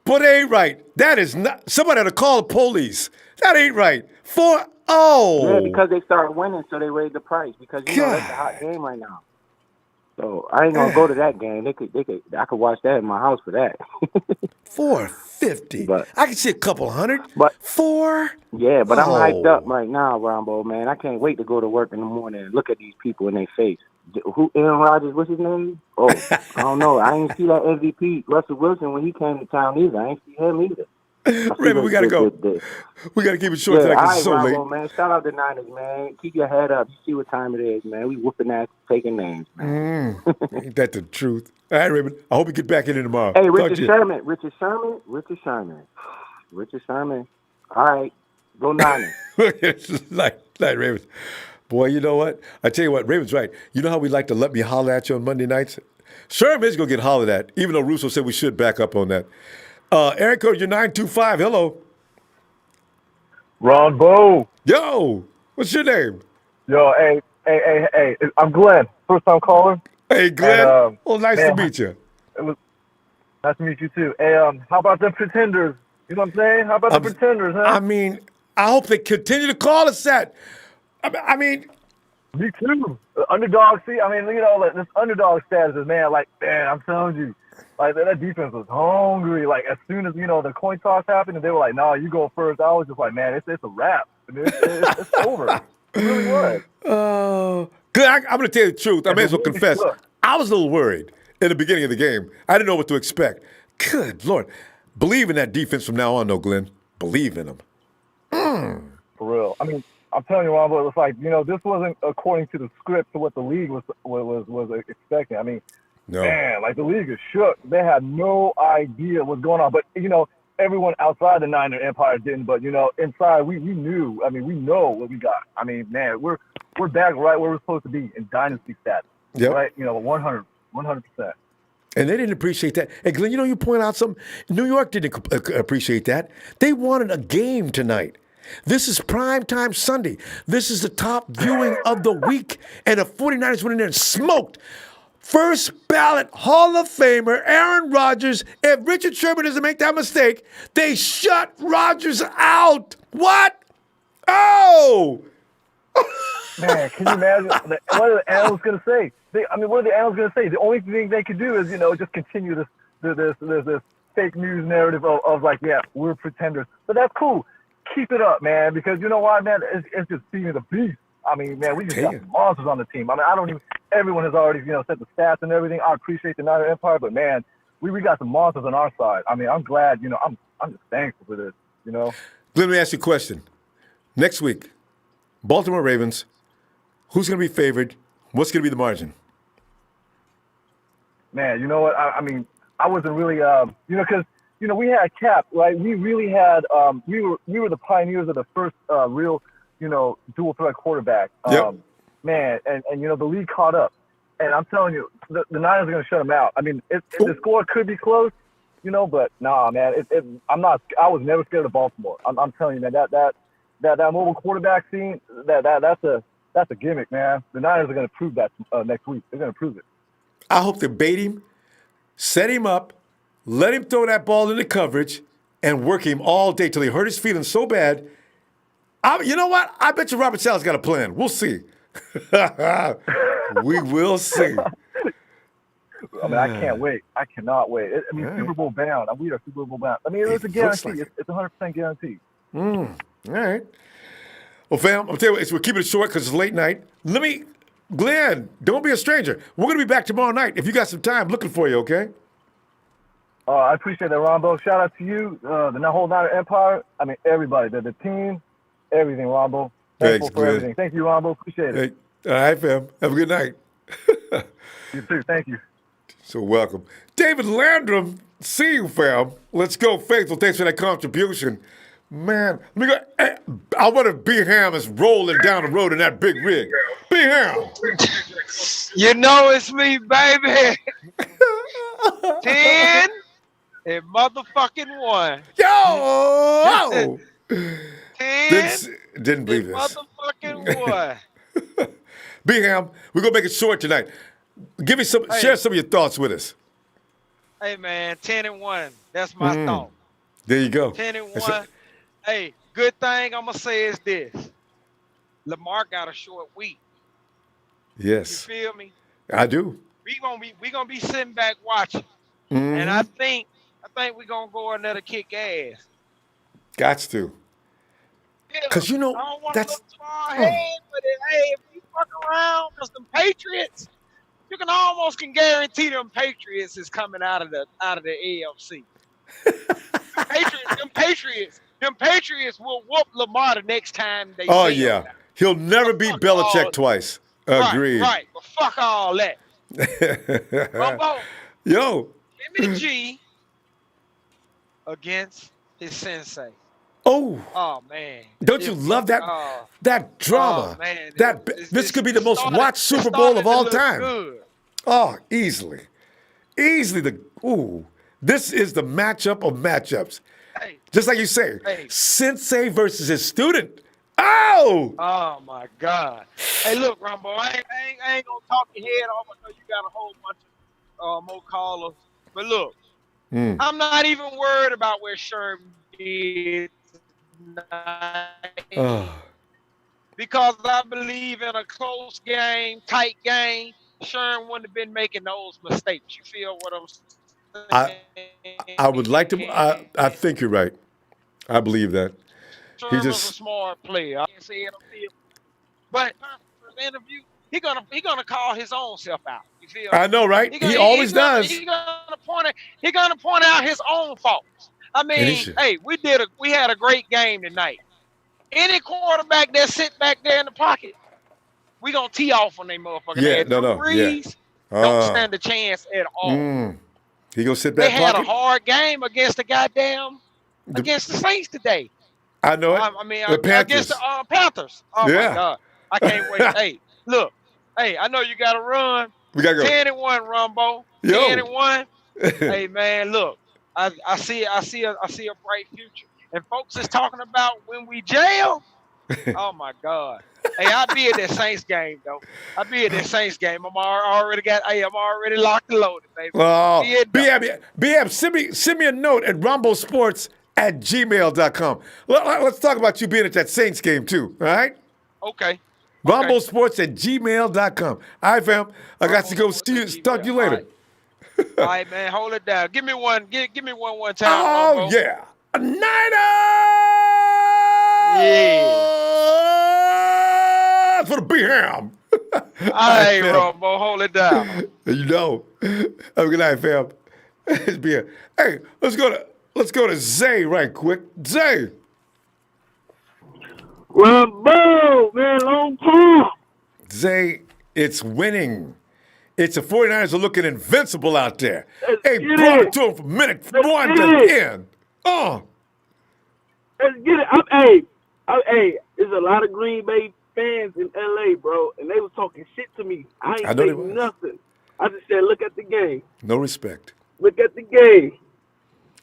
But it ain't right. That is not. Somebody had to call the police. That ain't right. Yeah, because they started winning, so they raised the price. Because that's a hot game right now. So I ain't gonna go to that game. I could watch that in my house for that. $450. But I can see a couple hundred. But $4. Yeah, but I'm hyped up right now, Ronbo, man. I can't wait to go to work in the morning and look at these people in their face. Who? Aaron Rodgers? What's his name? Oh, I don't know. I ain't see that MVP Russell Wilson when he came to town either. I ain't see him either. Raymond, we gotta go. We gotta keep it short tonight because it's so late. Man. Shout out to Niners, man. Keep your head up. You see what time it is, man. We whooping ass, taking names, man. Ain't that the truth? All right, Raymond. I hope you get back in here tomorrow. Hey, Richard Sherman. All right, go Niners. Night, Raymond. Boy, you know what? I tell you what, Raymond's right. You know how we like to let me holler at you on Monday nights? Sherman is gonna get hollered at, even though Russo said we should back up on that. Aaron Code, you're 925. Hello. Ronbo. Yo, what's your name? Yo, hey. I'm Glenn. First time caller. Hey, Glenn. Nice to meet you. Nice to meet you too. Hey, how about the Pretenders? You know what I'm saying? How about the Pretenders, huh? I mean, I hope they continue to call us that. I mean, me too. Underdog. See, I mean, like this underdog status is, man. Like, man, I'm telling you. Like, that defense was hungry. Like, as soon as, the coin toss happened and they were like, no, you go first, I was just like, man, it's a wrap. I mean, it's over. It really was. Good. I'm going to tell you the truth. I may as well confess. I was a little worried in the beginning of the game. I didn't know what to expect. Good Lord. Believe in that defense from now on, though, Glenn. Believe in them. For real. I mean, I'm telling you, Ronbo, it was like, this wasn't according to the script to what the league was expecting. I mean, man, like the league is shook. They had no idea what's going on. But, everyone outside the Niner Empire didn't. But, inside we knew. I mean, we know what we got. I mean, man, we're back right where we're supposed to be in dynasty status. Yep. Right? 100%. And they didn't appreciate that. And Glenn, you point out something. New York didn't appreciate that. They wanted a game tonight. This is Primetime Sunday. This is the top viewing of the week. And the 49ers went in there and smoked. First ballot Hall of Famer Aaron Rodgers. If Richard Sherman doesn't make that mistake, they shut Rodgers out. What? Oh! Man, can you imagine? What are the analysts going to say? What are the analysts going to say? The only thing they can do is, just continue this fake news narrative of like, yeah, we're pretenders. But that's cool. Keep it up, man, because you know why, man? It's just feeding the beast. I mean, man, we just got some monsters on the team. I mean, I don't even. Everyone has already, set the stats and everything. I appreciate the Niner Empire, but man, we got some monsters on our side. I mean, I'm glad. I'm just thankful for this. Let me ask you a question. Next week, Baltimore Ravens. Who's going to be favored? What's going to be the margin? Man, you know what? I mean, I wasn't really, because we had Cap, right? We really had, we were the pioneers of the first real, dual threat quarterback. Yep. Man, and the league caught up. And I'm telling you, the Niners are going to shut them out. I mean, the score could be close, but nah, man, I was never scared of Baltimore. I'm telling you, man, that mobile quarterback scene, that's a gimmick, man. The Niners are going to prove that next week. They're going to prove it. I hope they bait him, set him up, let him throw that ball into coverage, and work him all day till he hurt his feelings so bad. You know what? I bet you Robert Sala's got a plan. We'll see. We will see. I mean, I can't wait. I cannot wait. Super Bowl bound. We are Super Bowl bound. I mean, it's a guarantee. Like it's 100% guarantee. All right. Well, fam, I'll tell you what, we're keeping it short because it's late night. Glenn, don't be a stranger. We're going to be back tomorrow night. If you got some time, looking for you, okay? I appreciate that, Ronbo. Shout out to you, the whole Niner Empire. I mean, everybody, the team, everything, Ronbo. Thankful for everything. Thank you, Ronbo. Appreciate it. Hey, all right, fam. Have a good night. You too. Thank you. So welcome. David Landrum, see you, fam. Let's go, Faithful. Thanks for that contribution. Man, let me go. Hey, I wonder if B-Ham is rolling down the road in that big rig. B-Ham. You know it's me, baby. 10 and motherfucking 1. Yo! 10 didn't believe this. Motherfucking 1. B-Ham, we're going to make it short tonight. Give me some. Share some of your thoughts with us. Hey, man, 10 and 1. That's my thought. There you go. 10 and 1. Hey, good thing I'm gonna say is this: Lamar got a short week. Yes. You feel me? I do. We gonna be sitting back watching, and I think we're gonna go in there to kick ass. Gots to. Cause I don't want to look far ahead, but if we fuck around with some Patriots, you can guarantee them Patriots is coming out of the AFC. Them Patriots will whoop Lamar the next time they. Oh yeah, he'll never beat Belichick twice. Agreed. Right, but fuck all that. Ronbo, yo, Jimmy G against his sensei. Oh man! Don't you love that that drama? Oh, man. This could be the most watched Super Bowl of all time. Good. Oh, easily. This is the matchup of matchups. Hey, just like you say, sensei versus his student. Oh! Oh my God! Hey, look, Ronbo, I ain't gonna talk your head off. I know you got a whole bunch of more callers, but look, I'm not even worried about where Sherman is tonight because I believe in a close game, tight game. Sherman wouldn't have been making those mistakes. You feel what I'm saying? I would like to. I think you're right. I believe that. Sherman's a smart player. I can't say it on field, but for the interview, he gonna call his own self out. You feel? I know, right? He always does. He gonna point out his own faults. I mean, hey, we had a great game tonight. Any quarterback that sit back there in the pocket, we gonna tee off on they motherfucking ass. Breeze don't stand a chance at all. He gonna sit back. They had a hard game against against the Saints today. I know it. I mean, the against the Panthers. Oh my God, I can't wait. Hey, look, I know you got to run. We gotta go. 10 and 1, Ronbo. 10 and 1. Hey man, look, I see a bright future. And folks is talking about when we jail. Oh my God. Hey, I'll be at that Saints game though. I'm already locked and loaded, baby. Oh, BM, send me a note at rombosports@gmail.com. Let's talk about you being at that Saints game too. All right. Okay. rombosports@gmail.com. All right, fam. I got to go. Talk to you later. All right, man. Hold it down. Give me one. Give me one time. Oh Ronbo. yeah. Niners! Yeah. Shots for the B-Ham. Hey, Ronbo, hold it down. You know. Have a good night, fam. It's B-Ham. Hey, let's go to Zay right quick. Zay. Ronbo, man, long time. Zay, it's winning. It's the 49ers are looking invincible out there. Hey, brought it to him from minute 1 to end. Let's get it. Hey, there's a lot of Green Bay fans in LA, bro, and they was talking shit to me. I ain't saying nothing. I just said, look at the game. No respect. Look at the game.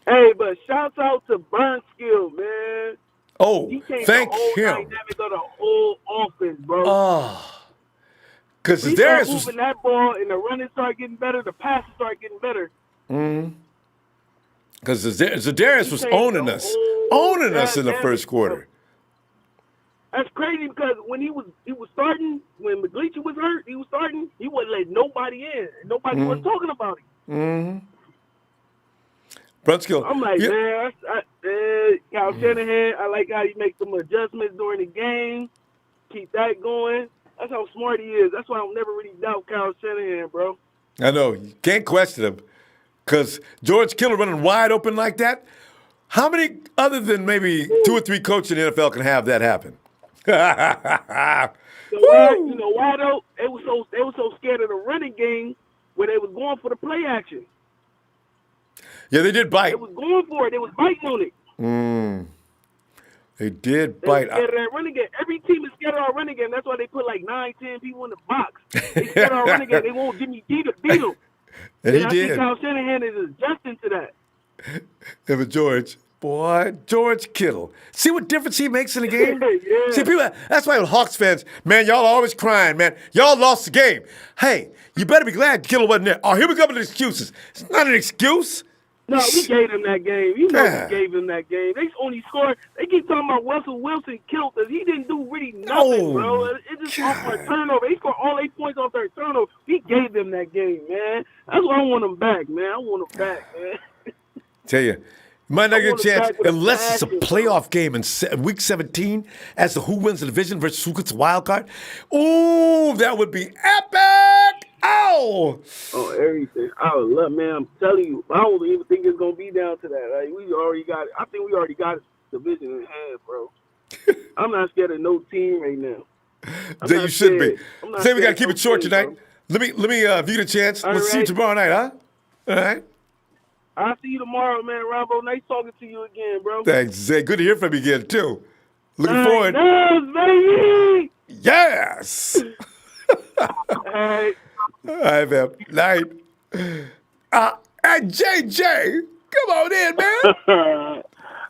Hey, but shouts out to Burnskill, man. Oh, he changed thank the whole him. dynamic of the whole offense, bro. Because we Darius start moving that ball, and the running start getting better, the passes start getting better. Because Zadarius was owning us in the first quarter. That's crazy because when he was starting, when McGleechy was hurt, he wasn't letting nobody in. Nobody was talking about him. Brunskill. I'm like, man, Kyle Shanahan, I like how he makes some adjustments during the game. Keep that going. That's how smart he is. That's why I don't never really doubt Kyle Shanahan, bro. I know. You can't question him. Because George Kittle running wide open like that, how many other than maybe 2 or 3 coaches in the NFL can have that happen? You know why though? They were so scared of the running game where they was going for the play action. Yeah, they did bite. They was going for it. They was biting on it. They did They bite. was scared of that running game. Every team is scared of our running game. That's why they put like 9, 10 people in the box. They scared of our running game. They won't Jimmy beat them. And he I did. think Kyle Shanahan is adjusting to that. Yeah, but George Kittle. See what difference he makes in the game? Yeah. See, people. That's why with Hawks fans, man, y'all are always crying, man. Y'all lost the game. Hey, you better be glad Kittle wasn't there. Oh, here we go with the excuses. It's not an excuse. No, we gave him that game. You know we gave him that game. They only scored. They keep talking about Russell Wilson killed us. He didn't do really nothing, bro. It just off a turnover. He scored all 8 points off their turnover. We gave them that game, man. That's why I want him back, man. I want him back, man. Tell you, might not get a chance unless it's a playoff game in week 17 as to who wins the division versus who gets the wild card. Ooh, that would be epic! Oh, everything. I would love, man. I'm telling you, I don't even think it's gonna be down to that. Like, we already got it. I think we already got the division in hand, bro. I'm not scared of no team right now. Then you should be. Say we gotta keep it short tonight. Bro. Let me if you get a chance, let's see you tomorrow night, huh? All right. I'll see you tomorrow, man. Ronbo, nice talking to you again, bro. Thanks, Zay. Good to hear from you again, too. Looking forward. Yes, baby! Yes! Hey. All right, man. Night. And JJ, come on in, man.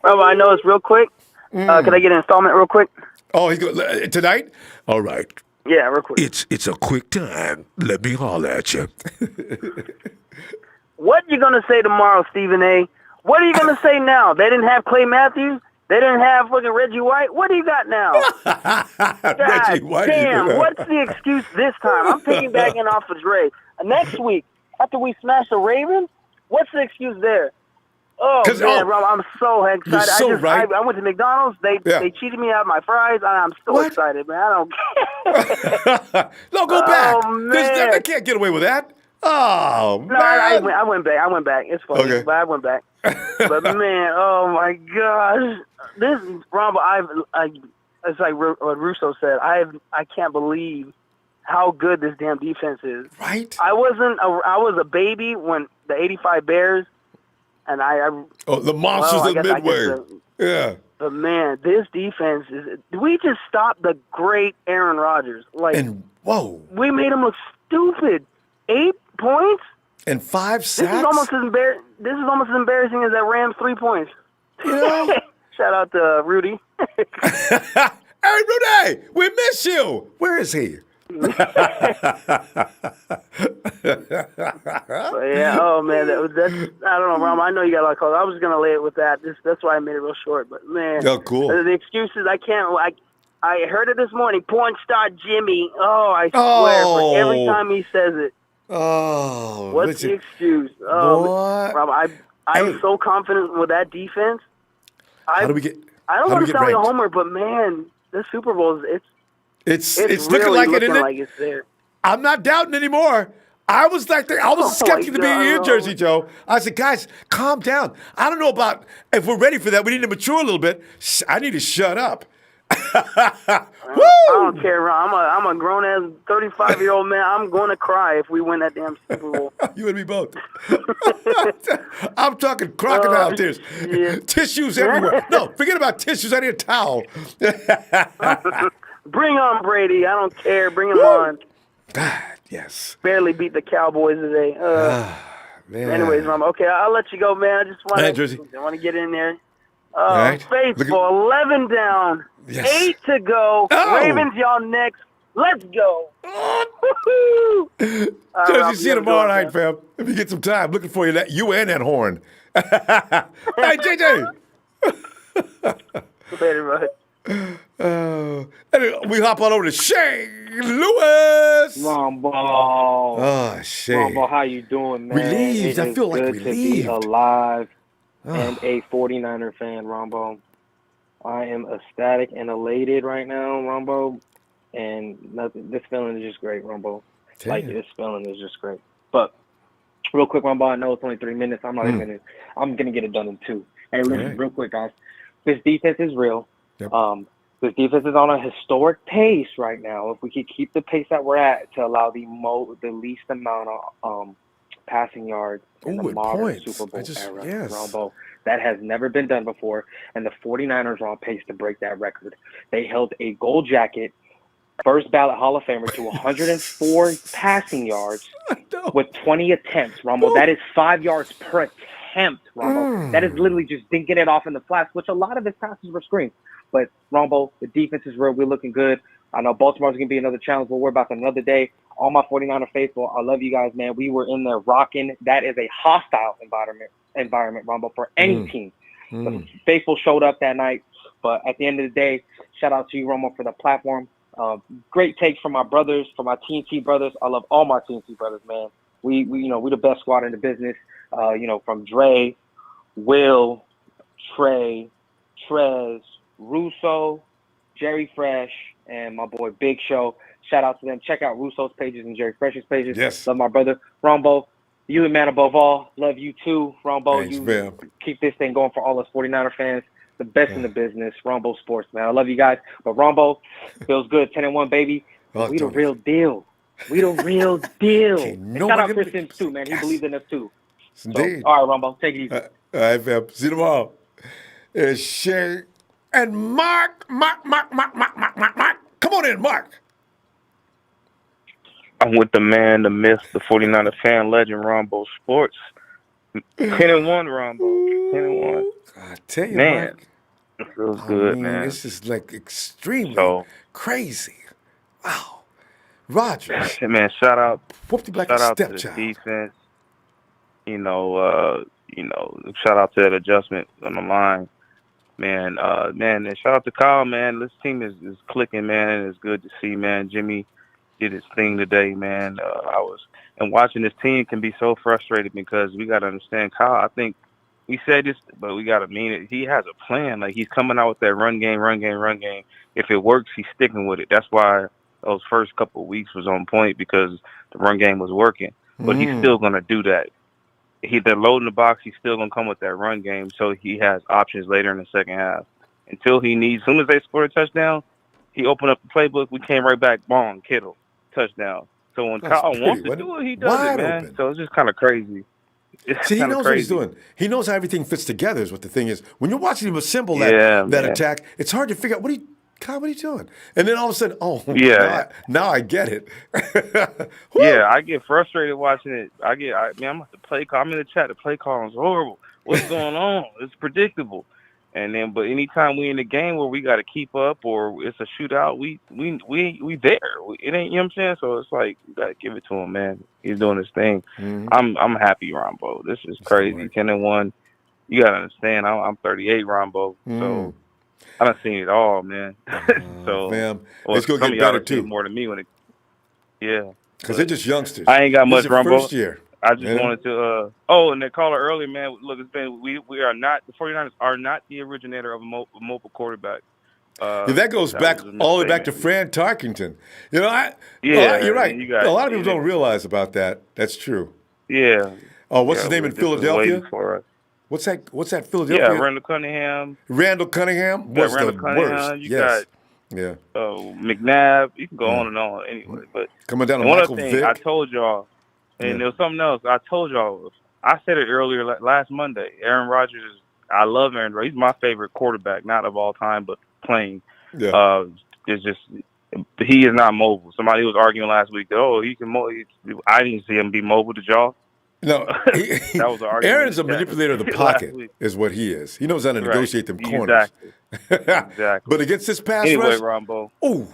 Ronbo, I know it's real quick. Can I get an installment real quick? Oh, he's going tonight? All right. Yeah, real quick. It's a quick time. Let me holler at you. What you gonna say tomorrow, Stephen A? What are you gonna say now? They didn't have Clay Matthews. They didn't have fucking Reggie White. What do you got now? Reggie White. Damn, what's the excuse this time? I'm piggybacking off of Dre. Next week, after we smash the Ravens, what's the excuse there? Oh, man, Rob, I'm so excited. You're so right. I went to McDonald's. They cheated me out of my fries, and I'm so excited, man. I don't care. No, go back. Oh, man. They can't get away with that. Oh, no, man. I went back. It's funny, Okay. but I went back. But, man, oh, my gosh. This, Ronbo, it's like what Russo said. I can't believe how good this damn defense is. Right? I was a baby when the 85 Bears, and the monsters of Midway. Yeah. But, man, this defense we just stopped the great Aaron Rodgers. We made him look stupid. 8 points? And 5 sacks? This is almost as embarrassing as that Rams 3 points. Yeah. Shout out to Rudy. Hey, Rudy, we miss you. Where is he? Yeah, oh man, that's I don't know, Rom. I know you got a lot of calls. I was gonna lay it with that. That's why I made it real short. But man, oh, cool. The excuses I can't. I heard it this morning. Porn star Jimmy. Oh, I swear, for every time he says it. Oh, what's the excuse? Oh, Rob, I'm so confident with that defense. How do we get? I don't want to sound like a homer, but man, this Super Bowl It's really looking like it, isn't it? like it's there. I'm not doubting anymore. I was a skeptic to be in Jersey, Joe. I said, guys, calm down. I don't know about if we're ready for that. We need to mature a little bit. I need to shut up. I don't care. I'm a grown ass 35-year-old man. I'm going to cry if we win that damn Super Bowl. You and me both. I'm talking crocodile tears. Yeah. Tissues everywhere. No, forget about tissues. I need a towel. Bring on Brady. I don't care. Bring him on. God, yes. Barely beat the Cowboys today. Man. Anyways, okay, I'll let you go, man. I just want to get in there. Right. Faithful, 11 down, Yes. 8 to go. Oh. Ravens, y'all next. Let's go. Jersey, see you tomorrow night, fam. If you get some time, looking for you and that horn. Hey, JJ. Later, bud. Anyway, we hop on over to Shane Lewis. Ronbo. Oh, Shane. Ronbo, how you doing, man? Relieved. I feel like good relieved. to be alive Oh. and a 49er fan, Ronbo. I am ecstatic and elated right now, Ronbo. And this feeling is just great, Ronbo. Like, this feeling is just great. But real quick, Ronbo, I know it's only 3 minutes. I'm going to get it done in 2. Hey, listen, real quick, guys. This defense is real. Yep. This defense is on a historic pace right now. If we could keep the pace that we're at to allow the least amount of passing yards in the modern Super Bowl era, Ronbo, that has never been done before, and the 49ers are on pace to break that record. They held a gold jacket, first ballot Hall of Famer to 104 passing yards with 20 attempts, Ronbo. That is 5 yards per attempt, Ronbo. That is literally just dinking it off in the flats, which a lot of his passes were screens. But, Ronbo, the defense is real. We're looking good. I know Baltimore's going to be another challenge, but we're about to another day. All my 49er faithful, I love you guys, man. We were in there rocking. That is a hostile environment, Ronbo, for any team. The faithful showed up that night. But at the end of the day, shout out to you, Ronbo, for the platform. Great takes from my brothers, from my TNT brothers. I love all my TNT brothers, man. We the best squad in the business. From Dre, Will, Trey, Trez, Russo, Jerry Fresh, and my boy Big Show. Shout out to them. Check out Russo's pages and Jerry Fresh's pages. Yes. Love my brother. Rombo, you the man above all. Love you too, Rombo. Thanks, you fam. keep this thing going for all us 49er fans. The best in the business. Rombo Sports, man. I love you guys. But Rombo, feels good. 10-1, baby. We the real deal. We the real deal. And shout out Chris Sims too, man. He believes in us too. Indeed. So, all right, Rombo. Take it easy. All right, fam. See you tomorrow. It's Shane and Mark. Come on in, Mark. I'm with the man, the myth, the 49er fan legend, Ronbo Sports. 10-1, Ronbo. 10-1. I tell you, man, Mark, it feels good, man. This is like extremely crazy. Wow. Rodgers. Man, shout out like shout out to the stepchild. defense. Shout out to that adjustment on the line. Man, and shout out to Kyle, man. This team is clicking, man, and it's good to see, man. Jimmy did his thing today, man. And watching this team can be so frustrating because we got to understand, Kyle, I think we said this, but we got to mean it. He has a plan. Like, he's coming out with that run game. If it works, he's sticking with it. That's why those first couple of weeks was on point, because the run game was working. But he's still going to do that. They're loading the box. He's still going to come with that run game, so he has options later in the second half. Until he needs, as soon as they score a touchdown, he opened up the playbook. We came right back, bong, Kittle, touchdown. So when Kyle wants to do it, he does it, man. Open. So it's just kind of crazy. See, he knows what he's doing. He knows how everything fits together is what the thing is. When you're watching him assemble that attack, it's hard to figure out, Kyle, what are you doing? And then all of a sudden, now I get it. Yeah, I get frustrated watching it. I'm at the play call. I'm in the chat. The play call is horrible. What's going on? It's predictable. And then, but anytime we in the game where we got to keep up or it's a shootout, we there. It ain't, you know what I'm saying? So it's like, you got to give it to him, man. He's doing his thing. I'm happy, Ronbo. This is crazy. 10-1. You got to understand, I'm 38, Ronbo. So I done seen it all, man. So it's going to get better too. More than me when it, because they're just youngsters. I ain't got much, Ronbo. First year. I just wanted to, and the caller earlier, man, look, it's been, we are not, the 49ers are not the originator of a mobile quarterback. that goes back all the way back to Fran Tarkington. You're right. A lot of people don't realize about that. That's true. Yeah. Oh, what's his name in Philadelphia? What's that Philadelphia? Yeah, Randall Cunningham. Randall Cunningham was the worst. You got McNabb. You can go on and on anyway. But coming down to one Michael other thing Vick. I told y'all, and there was something else I told y'all. I said it earlier last Monday. Aaron Rodgers. I love Aaron Rodgers. He's my favorite quarterback, not of all time, but playing. Yeah. It's just he is not mobile. Somebody was arguing last week that he can mobile. I didn't see him be mobile. Did y'all? No, that was an argument. Aaron's a manipulator of the pocket, is what he is. He knows how to negotiate them corners. Exactly. But against this pass rush, Ronbo. Ooh,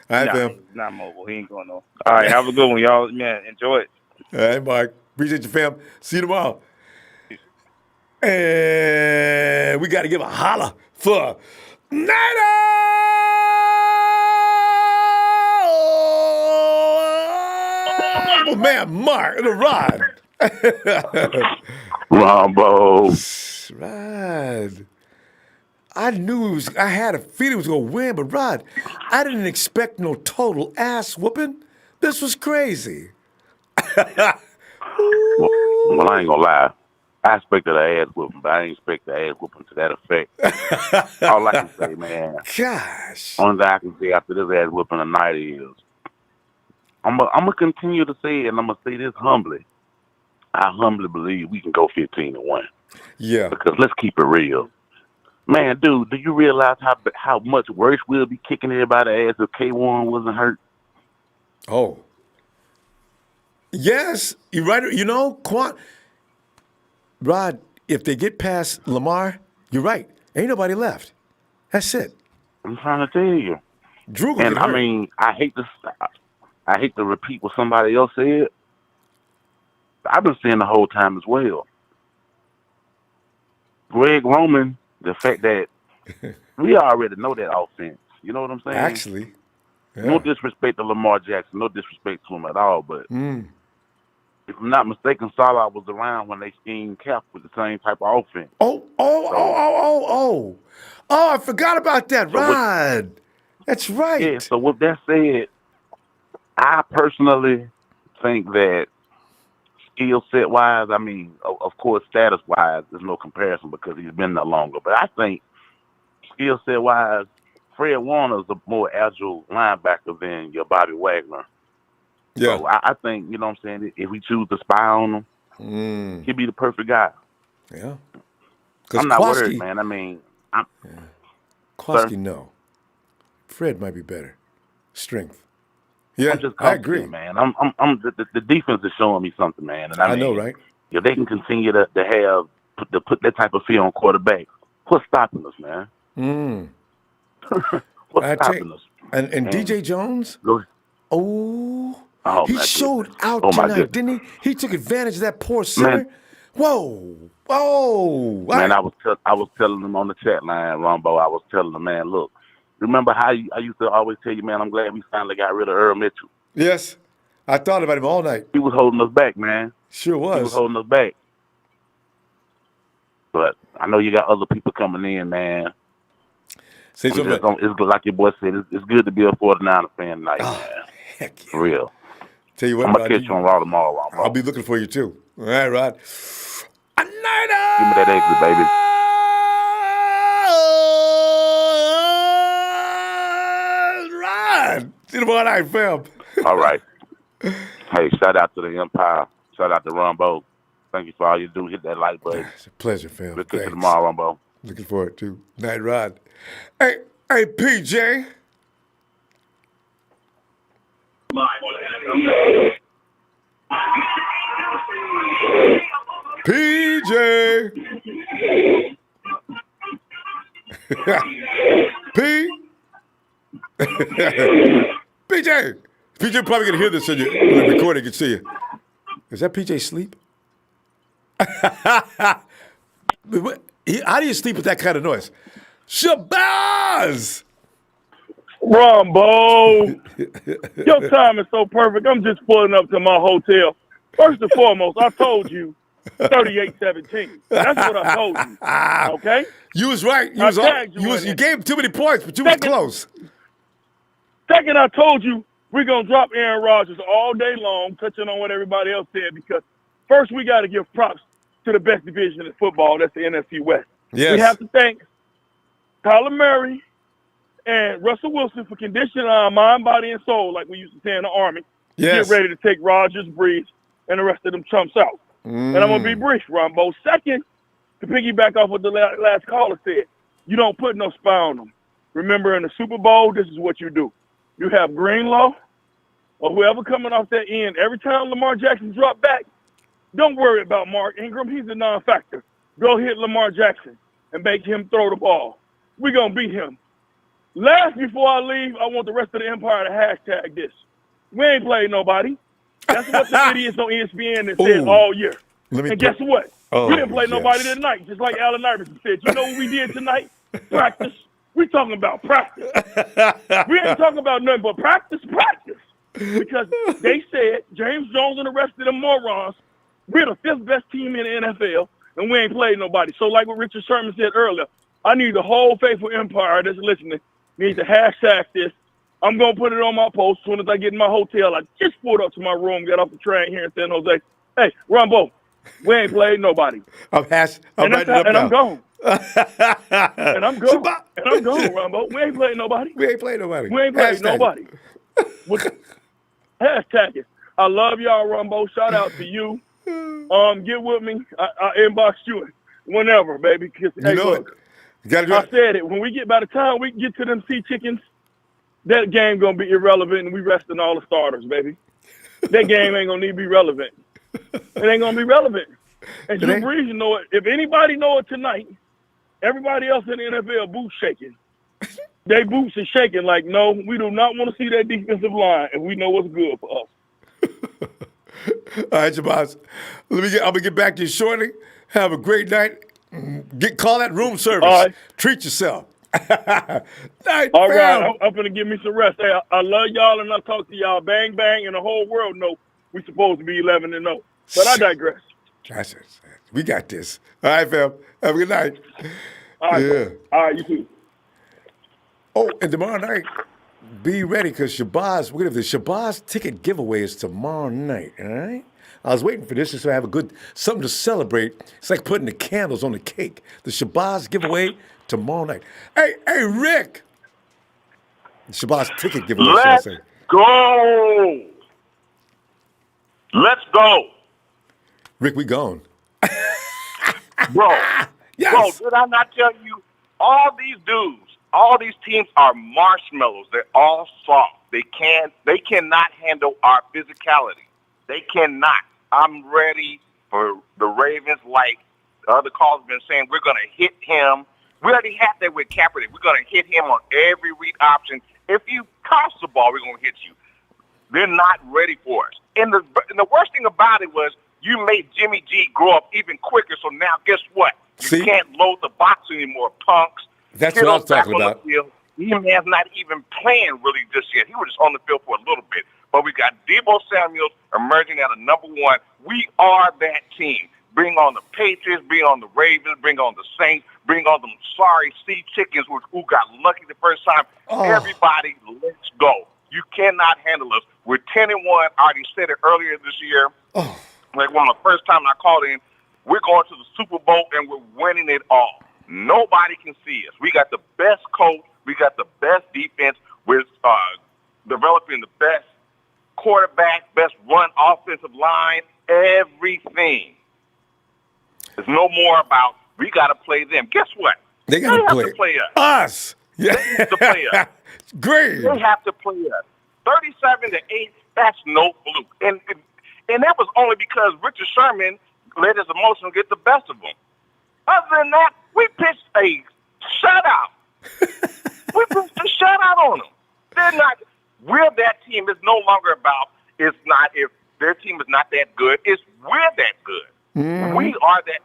He's not mobile. He ain't going no. All right, have a good one, y'all. Man, enjoy it. All right, Mark. Appreciate you, fam. See you tomorrow. And we got to give a holler for Niner! Oh, man, Mark, the Rod. Ronbo. Rod. I had a feeling he was going to win, but Rod, I didn't expect no total ass whooping. This was crazy. Well, I ain't going to lie. I expected an ass whooping, but I didn't expect the ass whooping to that effect. All I can say, man. Gosh. Only thing I can say after this ass whooping tonight is, I'm going to continue to say it, and I'm going to say this humbly. I humbly believe we can go 15-1. Yeah. Because let's keep it real. Man, dude, do you realize how much worse we'll be kicking everybody's ass if K1 wasn't hurt? Oh. Yes, you're right. You know, Rod, if they get past Lamar, you're right. Ain't nobody left. That's it. I'm trying to tell you. Drew and I mean, I hate to repeat what somebody else said. I've been saying the whole time as well. Greg Roman, the fact that we already know that offense. You know what I'm saying? Actually. Yeah. No disrespect to Lamar Jackson. No disrespect to him at all. But if I'm not mistaken, Salah was around when they schemed Cap with the same type of offense. Oh, I forgot about that, Rod. That's right. Yeah, so with that said, I personally think that skill set wise, I mean, of course, status wise, there's no comparison because he's been there longer. But I think skill set wise, Fred Warner is a more agile linebacker than your Bobby Wagner. Yeah. So I think, you know what I'm saying, if we choose to spy on him, he'd be the perfect guy. Yeah. I'm not worried, man. I mean, Klosky, no. Fred might be better. Strength. Yeah, I'm just I agree, man. The defense is showing me something, man. And I mean, know, right? If they can continue to put that type of feel on quarterback, what's stopping us, man? What's stopping us? And DJ Jones? He showed out tonight, didn't he? He took advantage of that poor center. Man. Whoa. Man, I was telling them on the chat line, Ronbo, I was telling them, man, look, remember how I used to always tell you, man, I'm glad we finally got rid of Earl Mitchell. Yes. I thought about him all night. He was holding us back, man. Sure was. He was holding us back. But I know you got other people coming in, man. Say something. It's like your boy said, it's good to be a 49er fan tonight, man. Heck yeah. For real. Tell you what, I'm going to catch you on Raw tomorrow, Ronbo. I'll be looking for you, too. All right, Rod. Give me that exit, baby. Rod. See you tomorrow night, fam. All right. Hey, shout out to the Empire. Shout out to Ronbo. Thank you for all you do. Hit that like button. It's a pleasure, fam. We'll catch you tomorrow, Ronbo. Looking forward to Night Rod. Hey, PJ. PJ. PJ. PJ probably gonna hear this in the recording. Can see you. Is that PJ sleep? How do you sleep with that kind of noise? Shabazz! Ronbo! Your time is so perfect. I'm just pulling up to my hotel. First and foremost, I told you 38-17. That's what I told you. Okay? You was right. You gave too many points, but you was close. Second, I told you we're going to drop Aaron Rodgers all day long, touching on what everybody else said, because first we got to give props to the best division in football. That's the NFC West. Yes. We have to thank Kyler Murray and Russell Wilson for conditioning our mind, body, and soul, like we used to say in the Army. Yes. Get ready to take Rodgers, Breeze, and the rest of them chumps out. And I'm going to be brief, Ronbo. Second, to piggyback off what the last caller said, you don't put no spy on them. Remember, in the Super Bowl, this is what you do. You have Greenlaw or whoever coming off that end. Every time Lamar Jackson drop back, don't worry about Mark Ingram. He's a non-factor. Go hit Lamar Jackson and make him throw the ball. We're going to beat him. Last, before I leave, I want the rest of the Empire to hashtag this. We ain't played nobody. That's what the idiots on ESPN have said all year. And guess what? We didn't play nobody tonight, just like Allen Iverson said. You know what we did tonight? Practice. We talking about practice. We ain't talking about nothing but practice. Because they said, James Jones and the rest of them morons, we're the fifth best team in the NFL, and we ain't played nobody. So like what Richard Sherman said earlier, I need the whole faithful empire that's listening needs to hashtag this. I'm going to put it on my post as soon as I get in my hotel. I just pulled up to my room, got off the train here in San Jose. Hey, Ronbo, we ain't played nobody. I'm writing it up and now. I'm gone. And I'm gone, Ronbo. We ain't played nobody. We ain't played nobody. We ain't played nobody. Hashtag it. I love y'all, Ronbo. Shout out to you. Get with me. I inbox you whenever, baby. Hey, look, I said it. By the time we get to them sea chickens, that game going to be irrelevant, and we resting all the starters, baby. That game ain't going to need to be relevant. It ain't going to be relevant. And Drew Brees, you know it. If anybody know it tonight, everybody else in the NFL boots shaking. They boots are shaking like, no, we do not want to see that defensive line, and we know what's good for us. All right, Shabazz. I'm gonna get back to you shortly. Have a great night. Call that room service. All right. Treat yourself. All right, I'm gonna give me some rest. Hey, I love y'all, and I'll talk to y'all. Bang bang, and the whole world know we supposed to be 11-0. But I digress. That's it. We got this. All right, fam. Have a good night. All right, yeah. All right, you too. Oh, and tomorrow night, be ready because Shabazz, we're gonna have the Shabazz ticket giveaway is tomorrow night. All right. I was waiting for this so I have something to celebrate. It's like putting the candles on the cake. The Shabazz giveaway tomorrow night. Hey, Rick. The Shabazz ticket giveaway. Let's go. Let's go. Rick, we gone. Bro. Yes. Bro, did I not tell you, all these dudes, all these teams are marshmallows. They're all soft. They cannot handle our physicality. They cannot. I'm ready for the Ravens, like the other callers have been saying, we're going to hit him. We already had that with Kaepernick. We're going to hit him on every read option. If you toss the ball, we're going to hit you. They're not ready for us. And the worst thing about it was you made Jimmy G grow up even quicker. So now guess what? You can't load the box anymore, punks. That's Kittle's what I was talking back on about. the field. He man's not even playing really just yet. He was just on the field for a little bit. But we got Deebo Samuel emerging at a number one. We are that team. Bring on the Patriots, bring on the Ravens, bring on the Saints, bring on them sorry sea chickens who got lucky the first time. Everybody, let's go. You cannot handle us. We're 10-1. I already said it earlier this year. Like one of the first time I called in, we're going to the Super Bowl and we're winning it all. Nobody can see us. We got the best coach. We got the best defense. We're developing the best quarterback, best run offensive line, everything. It's no more about we got to play them. Guess what? They got to play us. Yeah. They have to play us. Great. They have to play us. 37-8, that's no fluke. And that was only because Richard Sherman let his emotions get the best of him. Other than that, we pitched a shutout. We pitched a shutout on them. They're not. We're that team. It's no longer about. It's not if their team is not that good. It's we're that good. Mm-hmm. We are that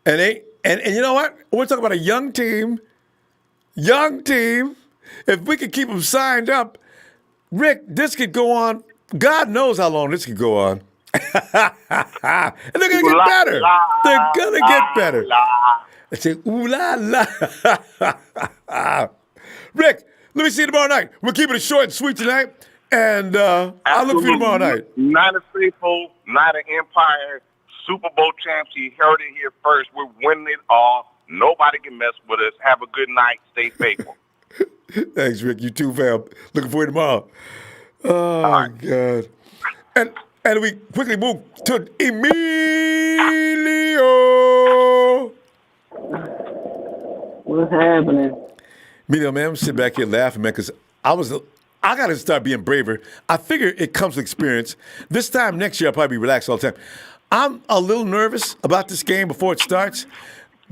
team. And you know what? We're talking about a young team. Young team. If we could keep them signed up, Rick, this could go on. God knows how long this could go on. And they're going to get better. They're going to get better. They say, ooh la la. Rick, let me see you tomorrow night. We're keeping it short and sweet tonight. And I'll look for you tomorrow night. Niner faithful, Niner Empire, Super Bowl champs. You heard it here first. We're winning it all. Nobody can mess with us. Have a good night. Stay faithful. Thanks, Rick. You too, fam. Looking for you tomorrow. Oh, God. And we quickly move to Emilio. What's happening? Emilio, man, I'm sitting back here laughing, man, because I got to start being braver. I figure it comes with experience. This time next year, I'll probably be relaxed all the time. I'm a little nervous about this game before it starts.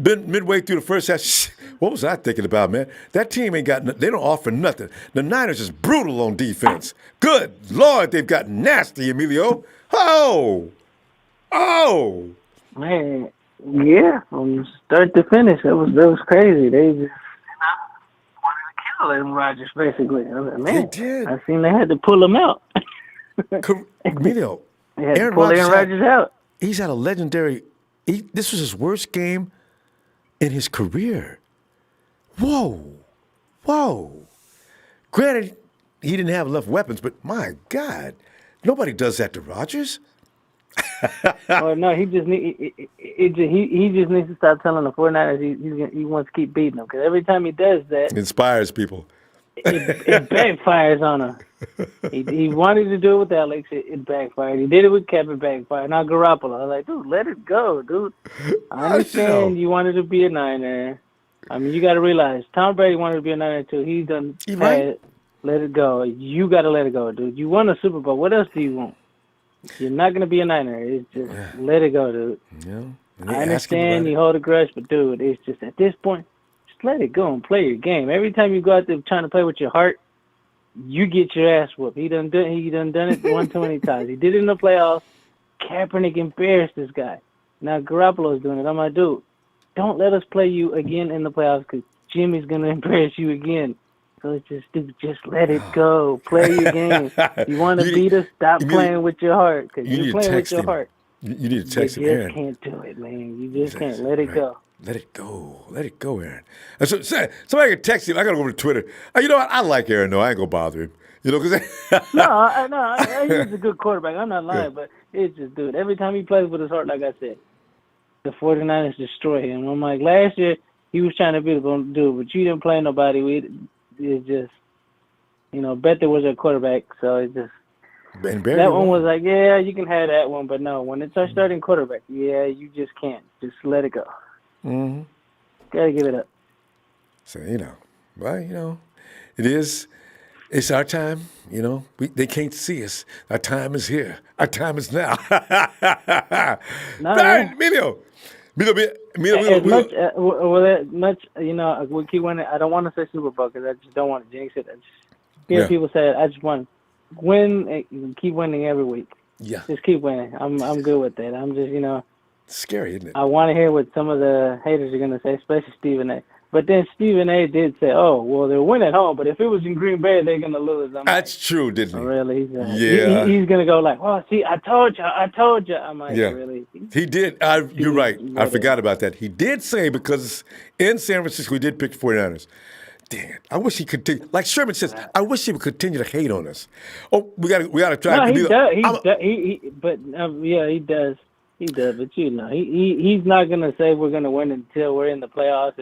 Been midway through the first half. What was I thinking about, man? That team ain't got, they don't offer nothing. The Niners is brutal on defense. Good Lord, they've got nasty, Emilio. Oh! Man, yeah, from start to finish, that was crazy. They just wanted to kill them Rodgers, basically. I was like, man, they did. I seen they had to pull him out. Emilio, they had to pull Aaron Rodgers out. He's had a legendary. This was his worst game in his career. Whoa. Granted, he didn't have enough weapons, but my God, nobody does that to Rodgers. Oh no, he just needs to stop telling the 49ers he wants to keep beating them, because every time he does that, it inspires people. It backfires on him. He wanted to do it with Alex. It backfired. He did it with Kevin. Backfired. Now Garoppolo. I was like, dude, let it go, dude. I understand you wanted to be a Niner. I mean, you got to realize Tom Brady wanted to be a Niner too. He's done. Right. Let it go. You got to let it go, dude. You won a Super Bowl. What else do you want? You're not going to be a Niner. It's just let it go, dude. Yeah. I understand you hold a grudge, but dude, it's just at this point, just let it go and play your game. Every time you go out there trying to play with your heart, you get your ass whooped. He done done it one too many times. He did it in the playoffs. Kaepernick embarrassed this guy. Now Garoppolo's doing it. I'm like, dude, don't let us play you again in the playoffs, because Jimmy's going to embarrass you again. So it's just let it go. Play your game. You want to beat us? Stop playing with your heart, because you're playing with your heart. You need to text him, Aaron. Aaron. You just can't do it, man. You just can't. Let it go. Let it go. Let it go, Aaron. And so, somebody can text him. I got to go over to Twitter. You know what? I like Aaron, though. I ain't going to bother him. You know, because No, he's a good quarterback. I'm not lying, but it's just, dude, every time he plays with his heart, like I said, the 49ers destroy him. I'm like, last year, he was trying to be the dude, but you didn't play nobody. It's just, Bether was a quarterback, so it's just, that one was like, yeah, you can have that one, but no, when it starts starting quarterback, you just can't. Just let it go. Mm-hmm. Gotta give it up. So, it is. It's our time, they can't see us. Our time is here. Our time is now. Emilio. We keep winning. I don't want to say Super Bowl because I just don't want to jinx it. I just hear people say it. I just want to win and keep winning every week. Yeah. Just keep winning. I'm good with that. I'm just, It's scary, isn't it? I want to hear what some of the haters are going to say, especially Stephen A. But then Stephen A. did say, oh, well, they'll win at home, but if it was in Green Bay, they're going to lose. That's true, didn't he? Really? Yeah. He's going to go like, well, see, I told you. I'm like, really? He did. You're right. I forgot about that. He did say, because in San Francisco, we did pick the 49ers. Damn, I wish he continued. Like Sherman says, I wish he would continue to hate on us. Oh, we got to try. No, he does. He does, but he's not gonna say we're gonna win until we're in the playoffs.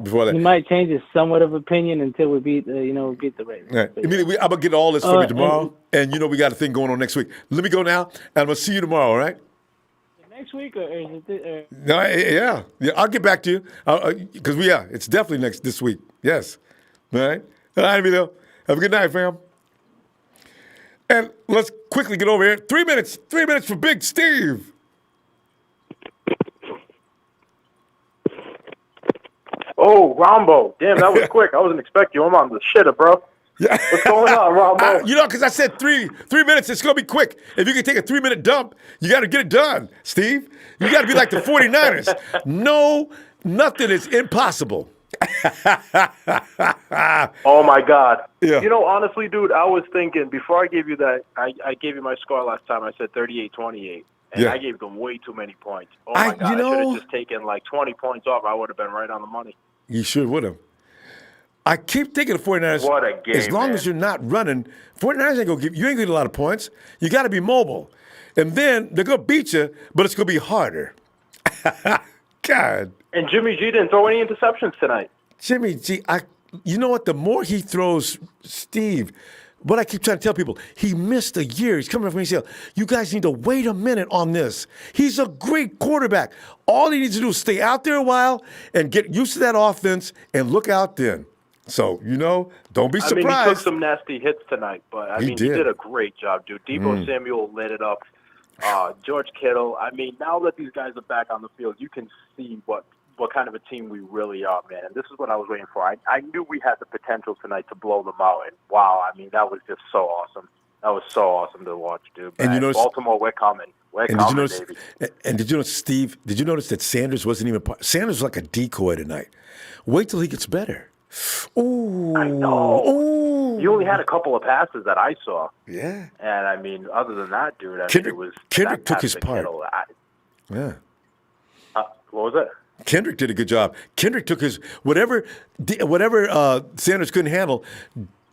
Before that, he might change his somewhat of opinion until we beat the Ravens. Right. I'm gonna get all this from you tomorrow, and we got a thing going on next week. Let me go now, and I'm gonna see you tomorrow. All right? Next week or is it? No, yeah. I'll get back to you because it's definitely this week. Yes. All right, Emilio. Have a good night, fam. And let's quickly get over here. 3 minutes. 3 minutes for Big Steve. Oh, Ronbo. Damn, that was quick. I wasn't expecting you. I'm on the shitter, bro. Yeah. What's going on, Ronbo? Because I said 3 minutes. It's going to be quick. If you can take a 3-minute dump, you got to get it done, Steve. You got to be like the 49ers. No, nothing is impossible. Oh my God. Yeah. You know, honestly, dude, I was thinking before I gave you that, I gave you my score last time. I said 38-28, and Yeah. I gave them way too many points. Oh my God. I should have just taken like 20 points off. I would have been right on the money. You sure would have. I keep thinking the 49ers, What a game, as long man. as you're not running, 49ers ain't going to give you ain't going to get a lot of points. You got to be mobile. And then they're going to beat you, but it's going to be harder. God. And Jimmy G didn't throw any interceptions tonight. Jimmy G, you know what? The more he throws, Steve, what I keep trying to tell people, he missed a year. He's coming from ACL. You guys need to wait a minute on this. He's a great quarterback. All he needs to do is stay out there a while and get used to that offense and look out then. So, don't be surprised. I mean, he took some nasty hits tonight, but he did a great job, dude. Deebo Samuel lit it up. George Kittle. I mean, now that these guys are back on the field, you can see what kind of a team we really are, man. And this is what I was waiting for. I knew we had the potential tonight to blow them out. And, wow, I mean, that was just so awesome. That was so awesome to watch, dude. And man, Baltimore, we're coming. We're coming, baby. And did you notice, Steve, did you notice that Sanders wasn't even part? Sanders was like a decoy tonight. Wait till he gets better. Ooh. I know. Ooh. You only had a couple of passes that I saw. Yeah. And, I mean, other than that, dude, Kendrick took his part. Yeah. What was it? Kendrick did a good job. Kendrick took his whatever Sanders couldn't handle.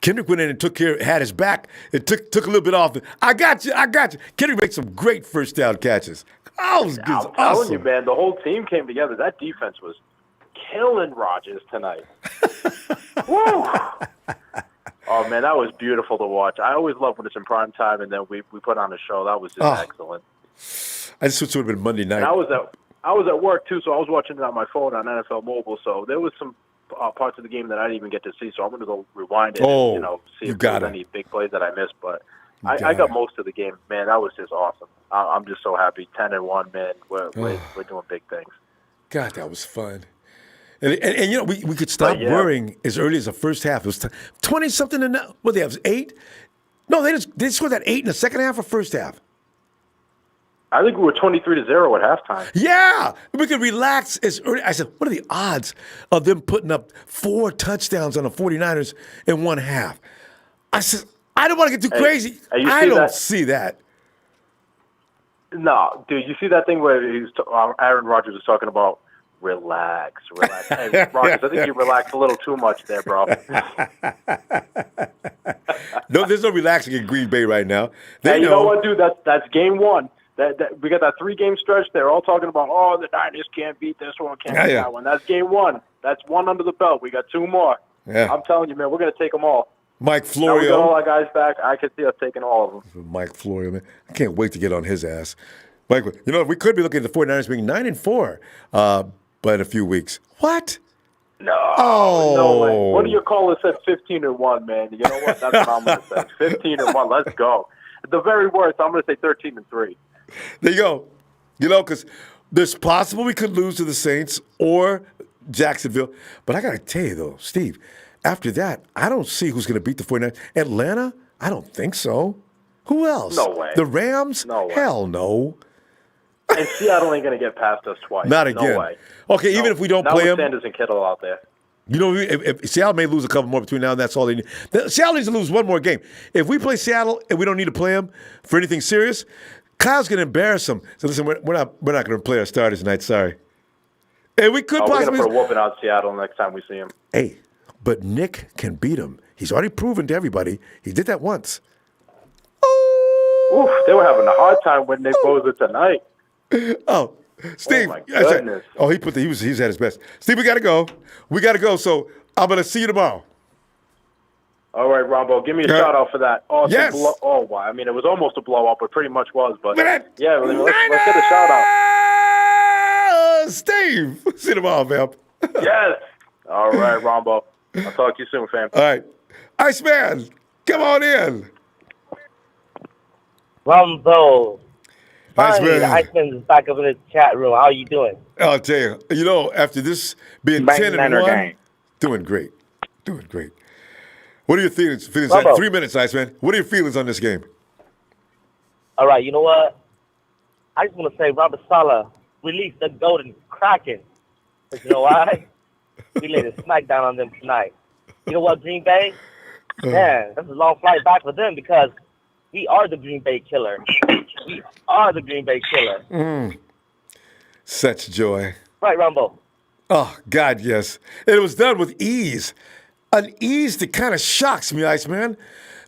Kendrick went in and had his back. It took a little bit off. I got you. Kendrick made some great first down catches. I'm telling you, man, the whole team came together. That defense was killing Rodgers tonight. Woo! Oh, man, that was beautiful to watch. I always love when it's in prime time and then we put on a show. That was just excellent. I just wish it would have been Monday night. And I was at work, too, so I was watching it on my phone on NFL Mobile. So there was some parts of the game that I didn't even get to see. So I'm going to go rewind it and see if there's any big plays that I missed. But I got most of the game. Man, that was just awesome. I'm just so happy. 10-1, man. We're doing big things. God, that was fun. And we could stop worrying as early as the first half. It was 20-something to now. What, they have 8? No, they scored that 8 in the second half or first half? I think we were 23-0 at halftime. Yeah, we could relax as early. I said, what are the odds of them putting up 4 touchdowns on the 49ers in one half? I said, I don't want to get too crazy. I don't see that. No, dude, you see that thing where Aaron Rodgers was talking about relax. Hey, Rodgers, I think you relaxed a little too much there, bro. No, there's no relaxing in Green Bay right now. Hey, you know what, dude? That's game one. That we got that 3-game stretch. They're all talking about, the Niners can't beat this one, can't beat that one. That's game one. That's one under the belt. We got 2 more. Yeah. I'm telling you, man, we're going to take them all. Mike Florio. Now we got all our guys back. I can see us taking all of them. Mike Florio, man. I can't wait to get on his ass. Mike, we could be looking at the 49ers being 9-4 but in a few weeks. What? No way. What do you call this at 15-1, man? You know what? That's what I'm going to say. 15-1. Let's go. At the very worst, I'm going to say 13-3. There you go. Because there's possible we could lose to the Saints or Jacksonville. But I got to tell you, though, Steve, after that, I don't see who's going to beat the 49ers. Atlanta? I don't think so. Who else? No way. The Rams? No way. Hell no. And Seattle ain't going to get past us twice. Not again. No way. Okay, even if we don't play them. Sanders and Kittle out there. If Seattle may lose a couple more between now and that's all they need. Seattle needs to lose one more game. If we play Seattle and we don't need to play them for anything serious, Kyle's going to embarrass them. So listen, we're not going to play our starters tonight. Sorry. And we could possibly. We're going to put a whooping out Seattle next time we see him. Hey, but Nick can beat him. He's already proven to everybody. He did that once. Oof, they were having a hard time when Nick Bosa tonight. Oh, Steve. Oh, my goodness. He's at his best. Steve, we got to go. So I'm going to see you tomorrow. All right, Ronbo, give me a shout-out for that. Awesome. Yes. Wow. I mean, it was almost a blowout, but pretty much was. But let's get a shout-out. Steve, see you tomorrow, man. Yes. All right, Ronbo. I'll talk to you soon, fam. All right. Iceman, come on in. Ronbo. Iceman. Iceman's back up in the chat room. How are you doing? I'll tell you, after this being 10-1, doing great. What are your feelings? 3 minutes, Iceman. What are your feelings on this game? All right, you know what? I just want to say Robert Saleh released the golden Kraken. But you know why? We laid a smackdown on them tonight. You know what, Green Bay? Man, that's a long flight back for them because we are the Green Bay killer. We are the Green Bay killer. Such joy. Right, Ronbo? Oh, God, yes. And it was done with ease. An ease that kind of shocks me, Iceman.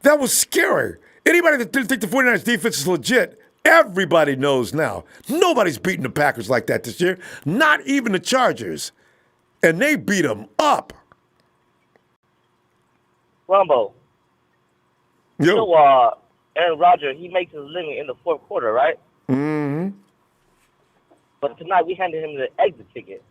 That was scary. Anybody that didn't think the 49ers defense is legit, everybody knows now. Nobody's beating the Packers like that this year, not even the Chargers. And they beat them up. Ronbo. You know, Aaron Rodgers, he makes his living in the fourth quarter, right? Mm-hmm. But tonight we handed him the exit ticket.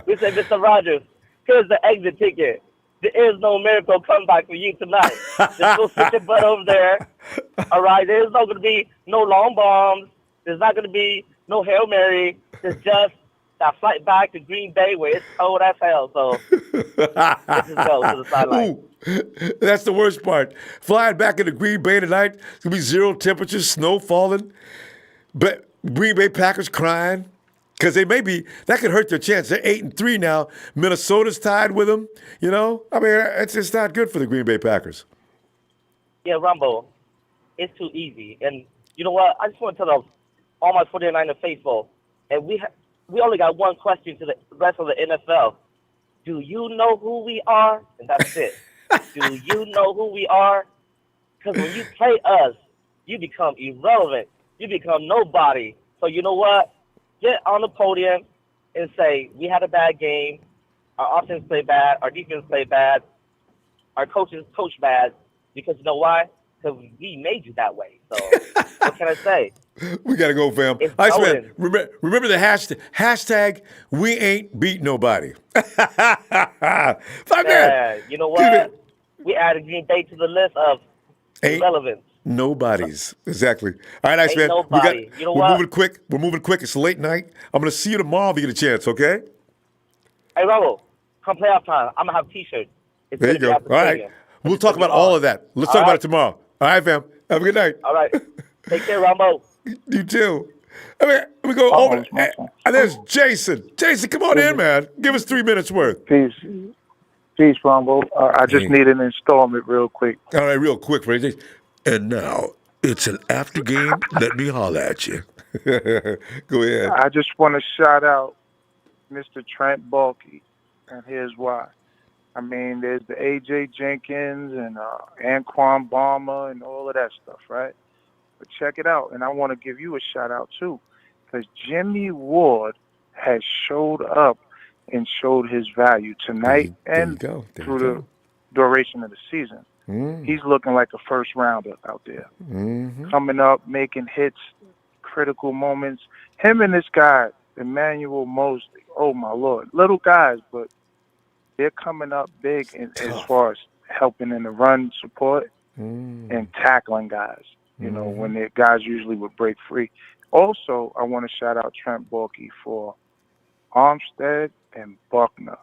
We said, Mr. Rodgers, here's the exit ticket. There is no miracle comeback for you tonight. Just go sit your butt over there. All right? There's not going to be no long bombs. There's not going to be no Hail Mary. There's just that flight back to Green Bay where it's cold as hell. So let's just go to the sideline. That's the worst part. Flying back into Green Bay tonight, it's going to be 0 temperature, snow falling. But Green Bay Packers crying because that could hurt their chance. They're 8-3 now. Minnesota's tied with them. You know, I mean, it's not good for the Green Bay Packers. Yeah, Ronbo, it's too easy. And you know what? I just want to tell all my 49er faithful, and we only got one question to the rest of the NFL. Do you know who we are? And that's it. Do you know who we are? Because when you play us, you become irrelevant. You become nobody. So you know what? Get on the podium and say, we had a bad game. Our offense played bad. Our defense played bad. Our coaches coached bad. Because you know why? Because we made you that way. So what can I say? We got to go, fam. Iceman, remember the hashtag we ain't beat nobody. You know what? We added Green Bay to the list of irrelevance. Nobody's. Exactly. All right, Iceman. We're moving quick. We're moving quick. It's late night. I'm going to see you tomorrow if you get a chance, okay? Hey, Ronbo, come playoff time. I'm going to have T-shirts. There you go. All right. We'll talk about all of that. Let's talk about it tomorrow. All right, fam. Have a good night. All right. Take care, Ronbo. You too. I mean, we go over. And there's Jason. Jason, come on in, man. Give us 3 minutes worth. Peace, Ronbo. I just need an installment real quick. All right, real quick, Jason. And now it's an after game. Let me holler at you. Go ahead. I just want to shout out Mr. Trent Baalke, and here's why. I mean, there's the A.J. Jenkins and Anquan Balmer and all of that stuff, right? But check it out, and I want to give you a shout-out, too, because Jimmy Ward has showed up and showed his value tonight and through the duration of the season. He's looking like a first-rounder out there. Coming up, making hits, critical moments. Him and this guy, Emmanuel Mosley, oh, my Lord. Little guys, but they're coming up big as far as helping in the run support and tackling guys, you know, when the guys usually would break free. Also, I want to shout out Trent Baalke for Armstead and Buckner.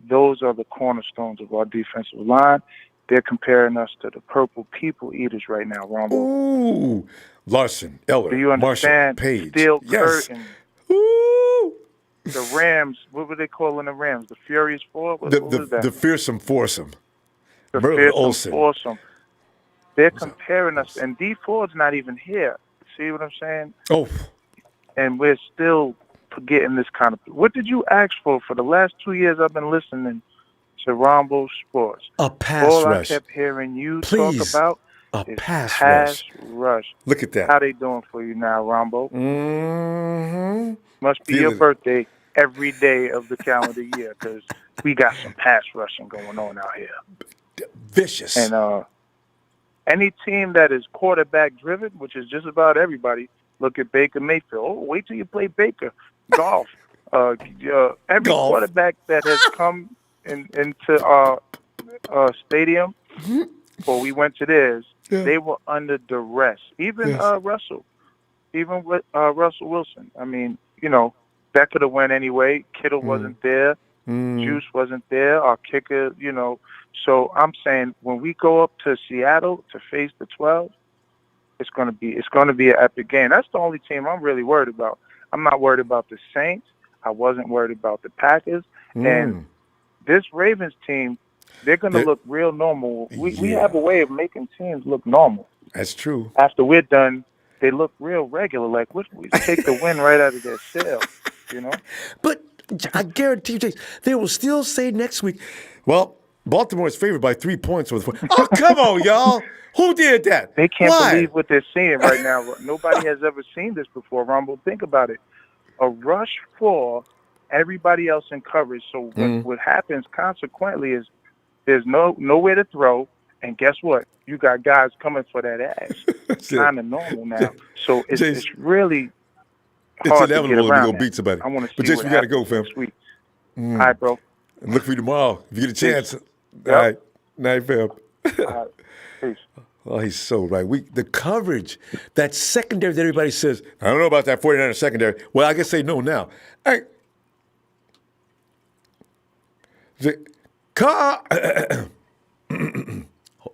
Those are the cornerstones of our defensive line. They're comparing us to the purple people eaters right now, Ronbo. Ooh, Larson, Eller, do you understand? Marshall, Page. Steel yes. curtain. Ooh. The Rams, what were they calling the Rams? The Furious Four? What was that? The Fearsome Foursome. The Fearsome Foursome. They're comparing us, and D Ford's not even here. See what I'm saying? Oh. And we're still getting this kind of... What did you ask for the last 2 years I've been listening to Ronbo Sports? A pass rush. All rush. I kept hearing you talk about is pass rush. Look at that. How they doing for you now, Ronbo? Must be your birthday every day of the calendar year because we got some pass rushing going on out here. Vicious. And any team that is quarterback driven, which is just about everybody, look at Baker Mayfield. Oh, wait till you play Baker. Golf. Every quarterback that has come into our stadium, or we went to theirs, they were under duress. Even Russell. Even with Russell Wilson. I mean, you know, that could have went anyway. Kittle wasn't there. Juice wasn't there. Our kicker, you know. So I'm saying when we go up to Seattle to face the 12, it's gonna be an epic game. That's the only team I'm really worried about. I'm not worried about the Saints. I wasn't worried about the Packers. And this Ravens team, they're going to look real normal. We have a way of making teams look normal. That's true. After we're done, they look real regular. Like, we take the wind right out of their sails, you know? But I guarantee you, Jace, they will still say next week, well, Baltimore is favored by 3 points. Oh, come on, y'all. Who did that? They can't believe what they're seeing right now. Nobody has ever seen this before, Ronbo. Think about it. A rush for everybody else in coverage. So what happens consequently is there's nowhere to throw. And guess what? You got guys coming for that ass. It's kind of normal now. So it's really hard to get inevitable around to go beat somebody. I want to see but Jace, we got to go, fam. All right, bro. And look for you tomorrow if you get a chance. Yep. All right. Night, fam. All right. Peace. Oh, he's so right. The coverage, that secondary that everybody says, I don't know about that 49er secondary. Well, I guess they know now. Hey.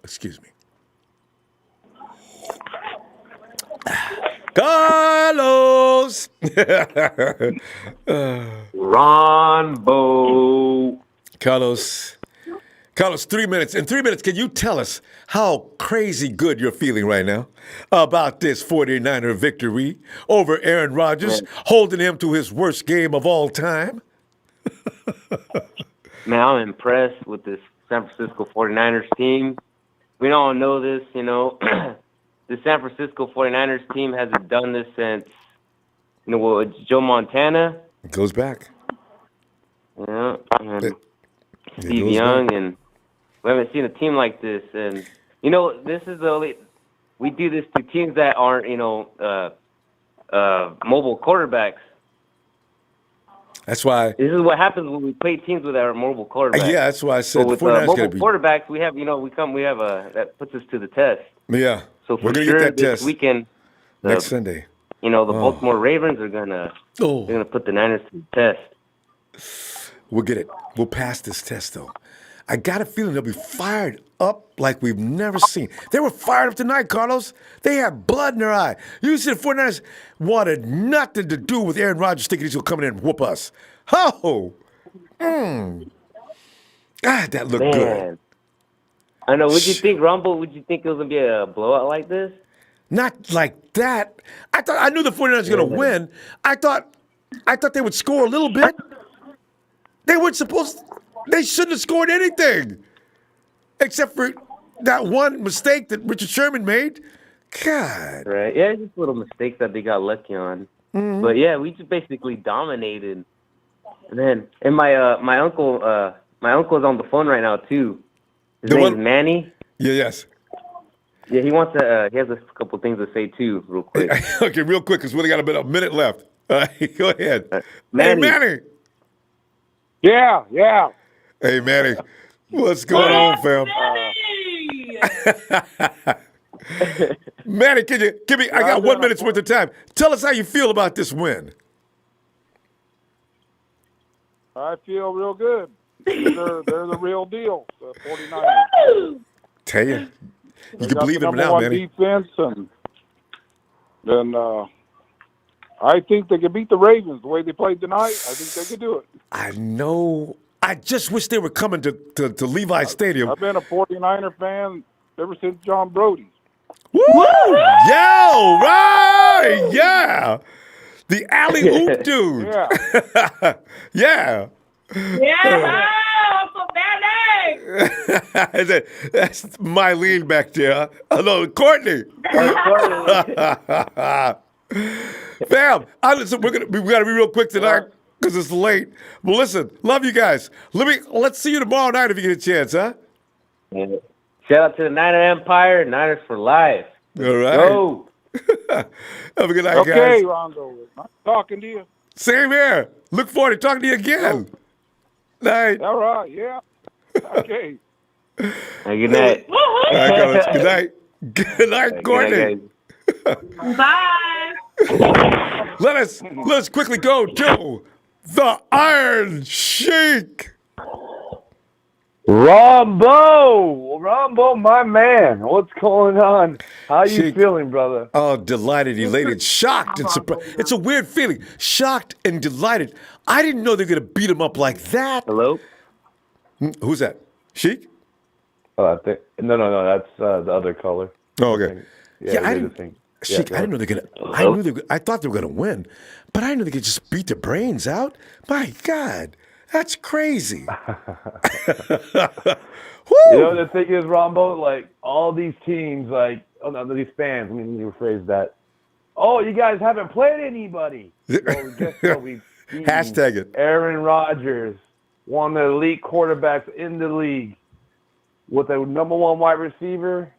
Excuse me. Carlos. Ronbo. Carlos, 3 minutes. In 3 minutes, can you tell us how crazy good you're feeling right now about this 49er victory over Aaron Rodgers, holding him to his worst game of all time? Man, I'm impressed with this San Francisco 49ers team. We all know this, you know. The San Francisco 49ers team hasn't done this since, Joe Montana. It goes back. Yeah, and Steve Young, and we haven't seen a team like this. And, this is we do this to teams that aren't, mobile quarterbacks. That's why. This is what happens when we play teams with our mobile quarterbacks. Yeah, that's why I said with mobile quarterbacks, we have, that puts us to the test. Yeah. So for we're gonna sure get that this test weekend, next Sunday. The Baltimore Ravens are gonna put the Niners to the test. We'll get it. We'll pass this test though. I got a feeling they'll be fired up like we've never seen. They were fired up tonight, Carlos. They had blood in their eye. You see the 49ers wanted nothing to do with Aaron Rodgers thinking he's going to come in and whoop us. Oh! That looked good. I know. Would you think, Rumble, would you think it was going to be a blowout like this? Not like that. I knew the 49ers were going to win. I thought they would score a little bit. They weren't supposed to. They shouldn't have scored anything except for that one mistake that Richard Sherman made. God. Right. Yeah, just little mistakes that they got lucky on. Mm-hmm. But yeah, we just basically dominated. And my uncle's on the phone right now too. His name's Manny. Yeah. Yes. Yeah, he wants to. He has a couple things to say too, real quick. Okay, real quick, because we only got about a minute left. All right, go ahead. Manny. Hey, Manny. Yeah. Hey, Manny, what's going on, fam? Manny, can you give me? I got 1 minute's worth of time. Tell us how you feel about this win. I feel real good. They're the real deal, the 49ers. Tell you, you can believe in them now, Manny. Defense, and I think they could beat the Ravens the way they played tonight. I think they could do it. I know. I just wish they were coming to Levi Stadium. I've been a 49er fan ever since John Brody. Woo! Yo, right! Yeah, the alley-oop dude. Yeah. Yeah. Yeah, Uncle Benny. That's Mylene back there. Hello, Courtney. Fam, we got to be real quick tonight because it's late. Well, listen, love you guys. Let's see you tomorrow night if you get a chance, huh? Yeah. Shout out to the Niner Empire, Niners for life. All right. Go. Have a good night, guys. Okay, Rondo. Nice talking to you. Same here. Look forward to talking to you again. Night. All right, yeah. Okay. Good night. All right, Carlos. Good night. Good night, Courtney. Bye. Let's quickly go to the Iron Sheik. Ronbo, my man, what's going on? How you feeling, brother? Oh, delighted, elated, shocked, and surprised. It's a weird feeling. Shocked and delighted. I didn't know they were going to beat him up like that. Hello? Who's that? Sheik? I think no. That's the other caller. Oh, okay. Yeah, I didn't. Sheik, I didn't know they're gonna. I thought they were gonna win, but I didn't know they could just beat the brains out. My God, that's crazy. You know, the thing is, Ronbo, like all these teams, like these fans. Let me rephrase that. Oh, you guys haven't played anybody. Well, guess what? We Hashtag it. Aaron Rodgers, one of the elite quarterbacks in the league, with a #1 wide receiver.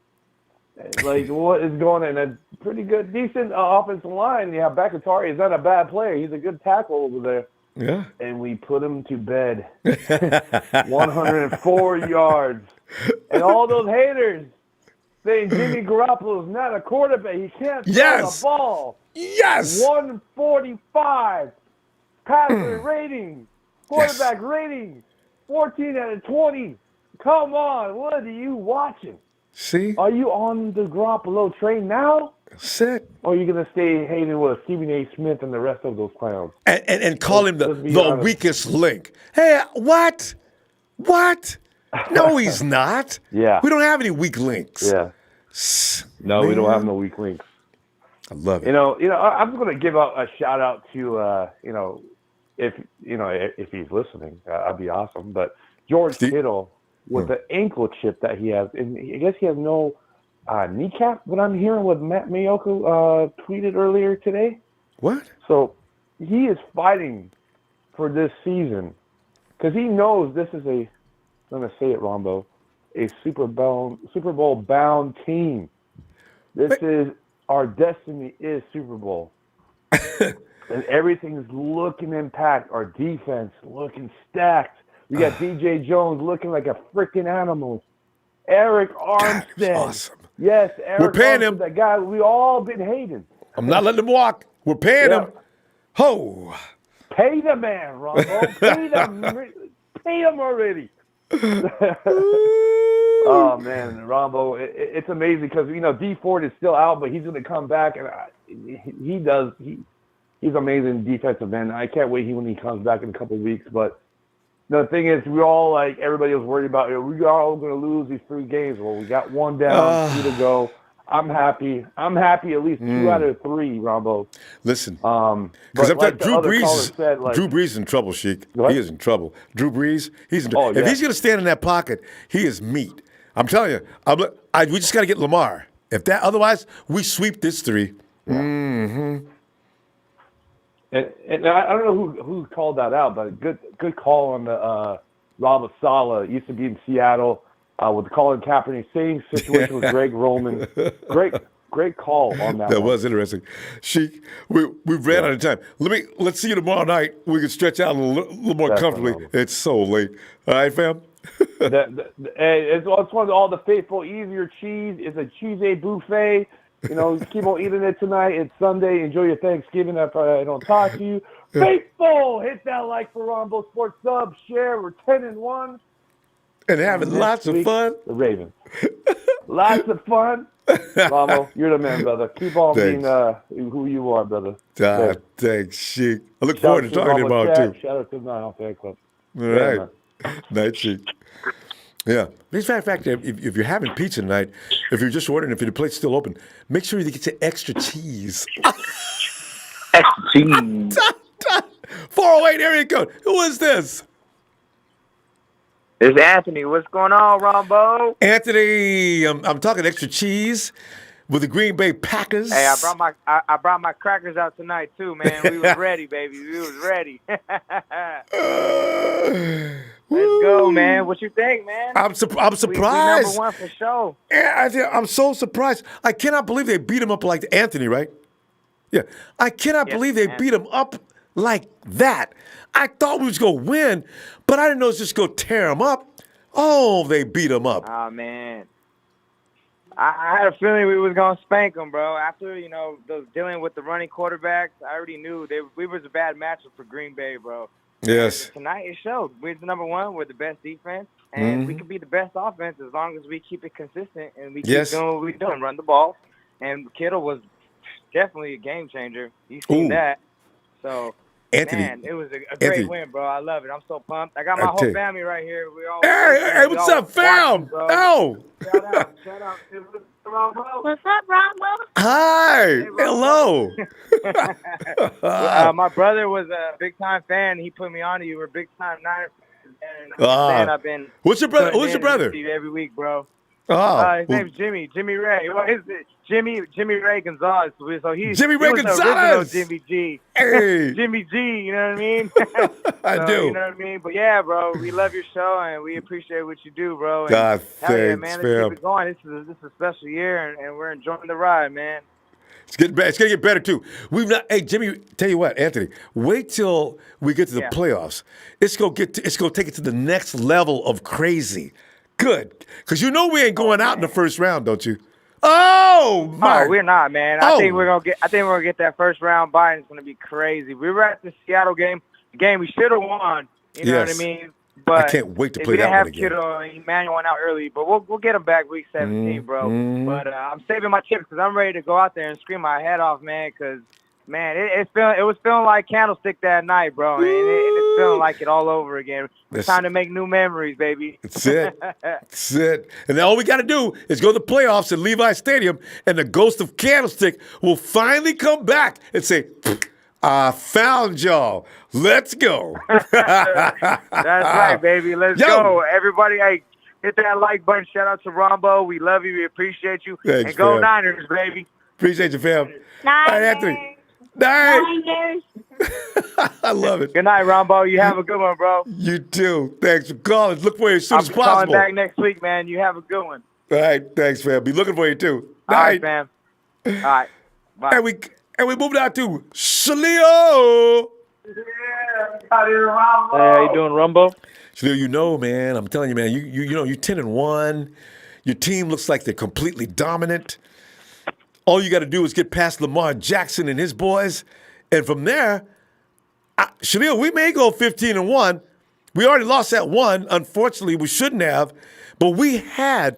Like, what is going on? A pretty good, decent offensive line. You have Bakatari. He's not a bad player. He's a good tackle over there. Yeah. And we put him to bed. 104 yards. And all those haters saying Jimmy Garoppolo is not a quarterback. He can't throw the ball. Yes. 145 passer rating. Quarterback rating. 14 out of 20. Come on. What are you watching? See? Are you on the Garoppolo train now? Sit. Or are you going to stay hating with Stephen A. Smith and the rest of those clowns? And call him the weakest link. Hey, what? What? No, he's not. Yeah. We don't have any weak links. Yeah. No, we don't have no weak links. I love it. You know, I'm going to give a shout out to, if he's listening, that'd be awesome. But George Kittle with the ankle chip that he has, and I guess he has no kneecap. What I'm hearing, what Matt Mayoko tweeted earlier today. What? So he is fighting for this season because he knows this is I'm going to say it, Ronbo, a Super Bowl bound team. This is our destiny is Super Bowl. And everything's looking intact. Our defense looking stacked. We got DJ Jones looking like a freaking animal. Eric Armstead. Awesome. Yes, Eric We're paying Armstead, him. that guy we all been hating. I'm not letting him walk. We're paying him. Ho. Pay the man, Ronbo. Pay him already. Oh man, Ronbo, it's amazing because D Ford is still out, but he's going to come back, and he's amazing defensive end. I can't wait when he comes back in a couple of weeks. But the thing is, everybody was worried about we are all going to lose these 3 games. Well, we got 1 down, 2 to go. I'm happy. At least 2 out of 3, Ronbo. Listen, because like Drew Brees is in trouble, Sheik. He is in trouble. Drew Brees, he's in trouble. If he's going to stand in that pocket, he is meat. I'm telling you, we just got to get Lamar. Otherwise, we sweep this 3. Yeah. Mm-hmm. And I don't know who called that out, but good call on the Robert Saleh. Used to be in Seattle with Colin Kaepernick. Same situation with Greg Roman. Great call on that. That was interesting. Sheik, we've ran out of time. Let's see you tomorrow night. We can stretch out a little more comfortably. It's so late. All right, fam. It's one of all the faithful. Easier cheese. It's a cheese buffet. Keep on eating it tonight. It's Sunday. Enjoy your Thanksgiving. If I don't talk to you, faithful, hit that like for Ronbo Sports Sub. Share. We're 10-1, and having lots of fun. The Ravens, lots of fun. Ronbo, you're the man, brother. Keep on being who you are, brother. Thanks, Sheik. I look forward to talking to you tomorrow too. Shout out to the Nine Fan Club. All right, night, Sheik. Yeah. As a matter of fact, if you're having pizza tonight, if you're just ordering, if your plate's still open, make sure you get your extra cheese. Extra cheese. 408 area code. Who is this? It's Anthony. What's going on, Ronbo? Anthony, I'm talking extra cheese with the Green Bay Packers. Hey, I brought my crackers out tonight too, man. We was ready, baby. We was ready. Let's go, man. What you think, man? I'm surprised. We #1 for sure. Yeah, I'm so surprised. I cannot believe they beat him up like Anthony, right? Yeah. I cannot believe they beat him up like that. I thought we was going to win, but I didn't know it was just going to tear him up. Oh, they beat him up. Oh, man. I had a feeling we was going to spank them, bro. After, those dealing with the running quarterbacks, I already knew we was a bad matchup for Green Bay, bro. Yes. Tonight it showed. We're the number one. We're the best defense, and we Mhm. can be the best offense as long as we keep it consistent and we keep Yes. doing what we're doing, run the ball. And Kittle was definitely a game changer. You seen Ooh. that. So, Anthony. man, it was a great Anthony. win, bro. I love it. I'm so pumped. I got I my tell whole you. family right here. We all Hey, what's we all up, fam? watching, bro. Oh. Shout out to Ronbo. What's up, Ronbo? Hi. Hello. My brother was a big time fan. He put me on to you. We're big time Niners. And I've been. What's your brother? putting Who's your in brother? every week, bro. Oh. His name's Jimmy Ray. What is it? Jimmy Ray Gonzalez. So he's Jimmy Ray he was Gonzalez. The original Jimmy G. Hey. Jimmy G. You know what I mean? I do. You know what I mean? But yeah, bro, we love your show and we appreciate what you do, bro. And God, hell yeah, thanks, man. fam. Let's keep it going. This is a special year and we're enjoying the ride, man. It's getting better. It's gonna get better too. We've not. Hey, Jimmy, tell you what, Anthony. Wait till we get to the playoffs. It's gonna take it to the next level of crazy. Good, because you know we ain't going out in the first round, don't you? Oh my! Oh, we're not, man. I think we're gonna get that first round bye, and it's gonna be crazy. We were at the Seattle game. The game we should have won. You know what I mean? But I can't wait to play we that didn't one have again. Kittle and Emmanuel went out early, but we'll get him back week 17, bro. But I'm saving my chips because I'm ready to go out there and scream my head off, man. Because man, it was feeling like Candlestick that night, bro, and it's feeling like it all over again. It's time to make new memories, baby. That's it. That's it. And then all we got to do is go to the playoffs at Levi Stadium, and the ghost of Candlestick will finally come back and say, I found y'all. Let's go. That's right, baby. Let's go. Everybody, hey, hit that like button. Shout out to Ronbo. We love you. We appreciate you. Thanks, and go fam. Niners, baby. Appreciate you, fam. All right, Anthony. Night. I love it. Good night, Ronbo. You have a good one, bro. You too. Thanks for calling. Look for you as soon I'll as be possible. calling back next week, man. You have a good one. All right. Thanks, fam. Be looking for you too. All right, fam. All right. Bye. And we moved out to Shalio. Hey, how you doing, Rumbo? Shalio, you know, man, I'm telling you, man, you know, you're 10-1. Your team looks like they're completely dominant. All you got to do is get past Lamar Jackson and his boys. And from there, Shalil, we may go 15-1. We already lost that one. Unfortunately, we shouldn't have. But we had,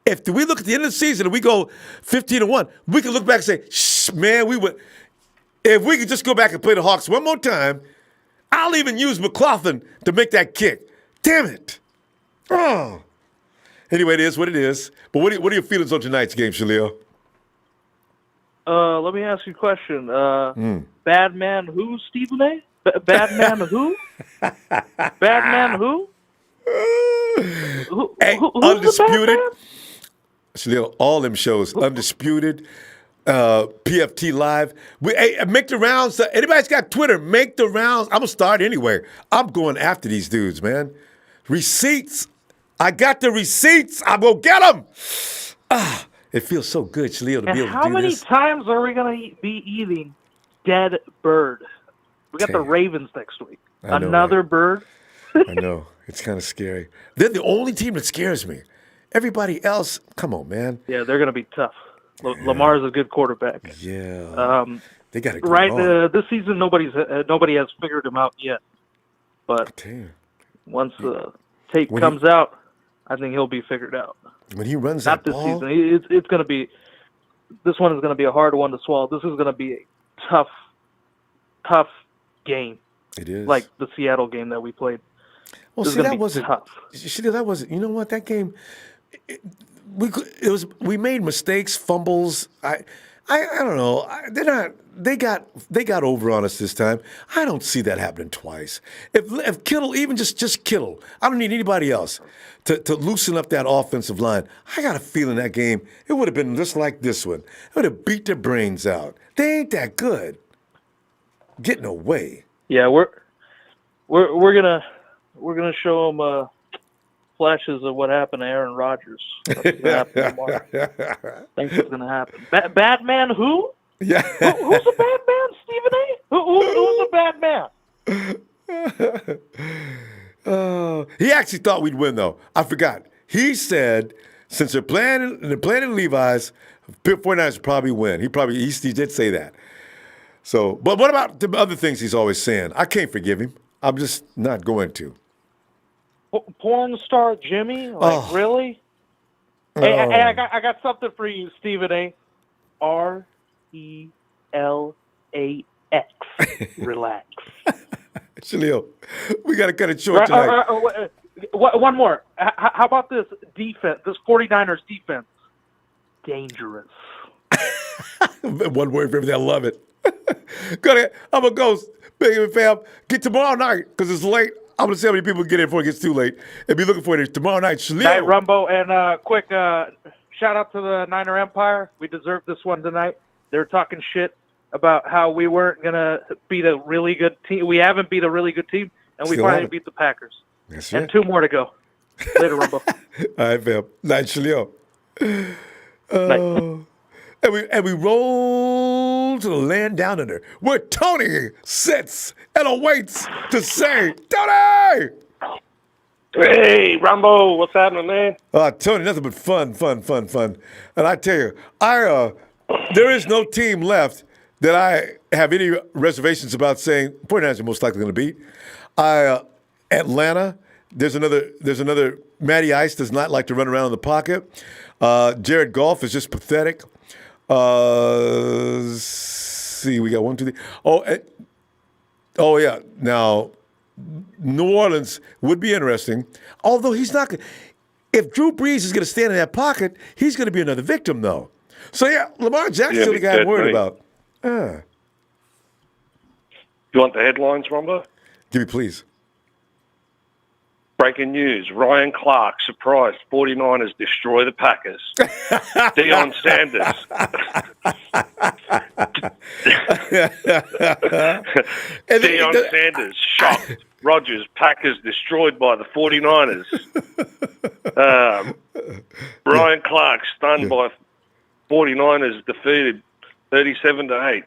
if we look at the end of the season and we go 15-1, we can look back and say, shh, man, we would. If we could just go back and play the Hawks one more time, I'll even use McLaughlin to make that kick. Damn it. Oh. Anyway, it is what it is. But what are your feelings on tonight's game, Shalil? Let me ask you a question. Bad man who, Stephen A? Bad man who? Bad man who? Who's Undisputed. the bad man? Shalil, all them shows, Undisputed, PFT Live. Make the rounds. Anybody's got Twitter, make the rounds. I'm going to start anyway. I'm going after these dudes, man. Receipts. I got the receipts. I'm going to get them. It feels so good, Shalil, to be able to do this. How many times are we going to be eating dead bird? We got the Ravens next week. I know, Another bird? I know. It's kind of scary. They're the only team that scares me. Everybody else, come on, man. Yeah, they're going to be tough. Lamar's a good quarterback. Yeah. They got it right. on. This season, nobody has figured him out yet. But once the tape comes out, I think he'll be figured out. When he runs Not that this ball, season. It's going to be. This one is going to be a hard one to swallow. This is going to be a tough game. It is like the Seattle game that we played. Well, see, that wasn't tough. That wasn't. You know what? That game. We made mistakes, fumbles. I don't know. They got over on us this time. I don't see that happening twice. If Kittle, even just Kittle, I don't need anybody else to loosen up that offensive line. I got a feeling that game it would have been just like this one. It would have beat their brains out. They ain't that good. Getting away. Yeah, we're gonna show them flashes of what happened to Aaron Rodgers. That's what's gonna happen tomorrow. Think it's gonna happen. Bad man who? Yeah. Who's a bad man, Stephen A? Who's a bad man? He actually thought we'd win, though. I forgot. He said since they're playing in Levi's, 49ers will probably win. He did say that. So, but what about the other things he's always saying? I can't forgive him. I'm just not going to. Porn star Jimmy? Like, really? Hey, I got something for you, Stephen A. RELAX. Relax. Shalil, we got to cut it short tonight. One more. How about this defense, this 49ers defense? Dangerous. One word for everything. I love it. Go ahead. I'm a ghost. Big fam. Get tomorrow night because it's late. I'm going to see how many people get in before it gets too late. And be looking for it tomorrow night. Shalil. Night, Rumbo. And quick shout out to the Niner Empire. We deserved this one tonight. They're talking shit about how we weren't going to beat a really good team. We haven't beat a really good team, and we finally beat the Packers. That's and right. 2 more to go. Later, Rumbo. All right, fam. Night, Shalil. And we roll to the land down under where Tony sits and awaits to say, Tony! Hey, Ronbo, what's happening, man? Tony, nothing but fun. And I tell you, there is no team left that I have any reservations about saying 49ers are most likely going to beat. Atlanta, there's another Matty Ice does not like to run around in the pocket. Jared Goff is just pathetic. See, we got 1, 2, 3. Oh yeah. Now, New Orleans would be interesting. Although he's not. If Drew Brees is going to stand in that pocket, he's going to be another victim, though. So yeah, Lamar Jackson's the guy I'm worried about. You want the headlines, Ronbo? Give me, please. Breaking news. Ryan Clark, surprised 49ers destroy the Packers. Deion Sanders. Deion Sanders, shocked. Rodgers, Packers destroyed by the 49ers. Ryan Clark, stunned by 49ers, defeated 37-8.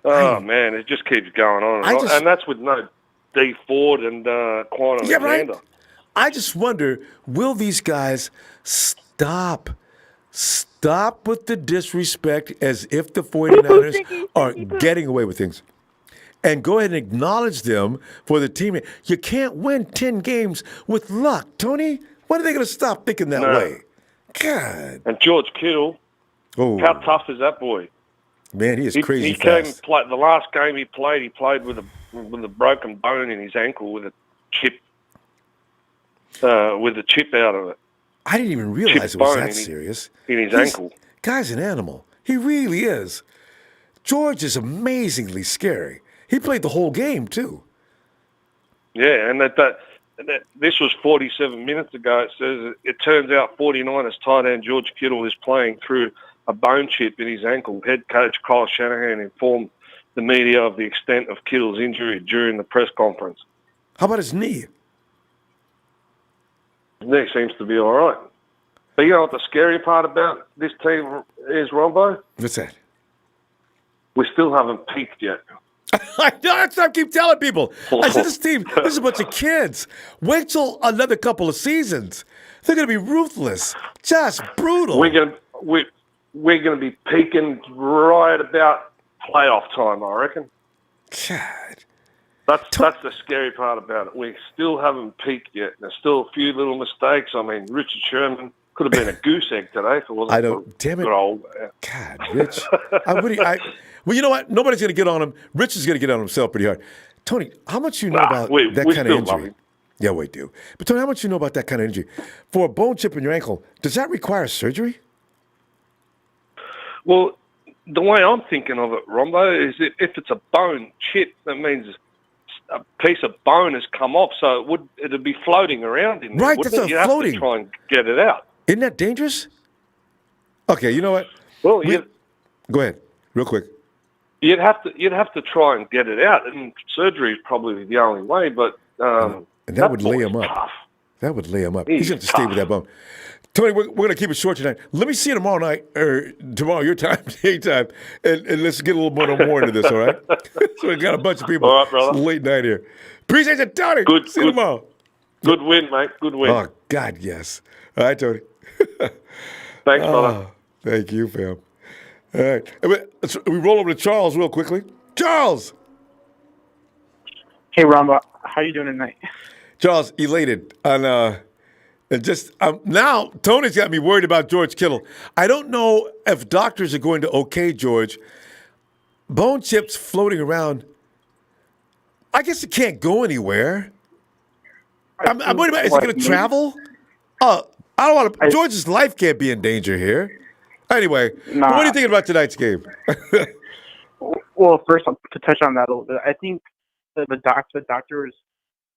Oh, man, it just keeps going on. And that's with no D Ford and Quan Alexander. Right? I just wonder, will these guys stop with the disrespect as if the 49ers are getting away with things? And go ahead and acknowledge them for the team. You can't win 10 games with luck, Tony. When are they going to stop thinking that way? God. And George Kittle, how tough is that boy? Man, he is crazy He fast. came the last game he played with a broken bone in his ankle with a chip out of it. I didn't even realize it was that serious. In his ankle. Guy's an animal. He really is. George is amazingly scary. He played the whole game, too. Yeah, and this was 47 minutes ago. It says it turns out 49ers tight end George Kittle is playing through a bone chip in his ankle. Head coach Kyle Shanahan informed the media of the extent of Kittle's injury during the press conference. How about his knee? His knee seems to be all right. But you know what the scary part about this team is, Ronbo? What's that? We still haven't peaked yet. I know, that's what I keep telling people. I said, this team, this is a bunch of kids. Wait till another couple of seasons. They're going to be ruthless, just brutal. We're going to be peaking right about playoff time, I reckon. God. That's the scary part about it. We still haven't peaked yet. There's still a few little mistakes. I mean, Richard Sherman could have been a goose egg today if it wasn't. I know. Damn it. Good old. God, Rich. Well, you know what? Nobody's going to get on him. Rich is going to get on himself pretty hard. Tony, how much you know about that kind of injury? Yeah, we do. But Tony, how much you know about that kind of injury? For a bone chip in your ankle, does that require surgery? Well, the way I'm thinking of it, Rombo, is if it's a bone chip, that means a piece of bone has come off, so it'd be floating around in there. Right, that's you floating. Have to try and get it out. Isn't that dangerous? Okay, you know what? Well, go ahead, real quick. You'd have to try and get it out, and surgery is probably the only way. But and that would lay him up. Tough. That would lay him up. He's going to stay with that bone. Tony, we're going to keep it short tonight. Let me see you tomorrow night, or tomorrow your time, daytime, and let's get a little more into this, all right? So we got a bunch of people. All right, brother. It's late night here. Appreciate you, Tony. See you tomorrow. Good win, mate. Good win. Oh, God, yes. All right, Tony. Thanks, brother. Thank you, fam. All right. We roll over to Charles real quickly. Charles! Hey, Ronbo, how you doing tonight? Charles, elated. And just now, Tony's got me worried about George Kittle. I don't know if doctors are going to okay George. Bone chips floating around. I guess it can't go anywhere. I'm worried about, is it going to travel? I don't want to. George's life can't be in danger here. Anyway, Nah. what are you thinking about tonight's game? Well, first, to touch on that a little bit, I think the doctors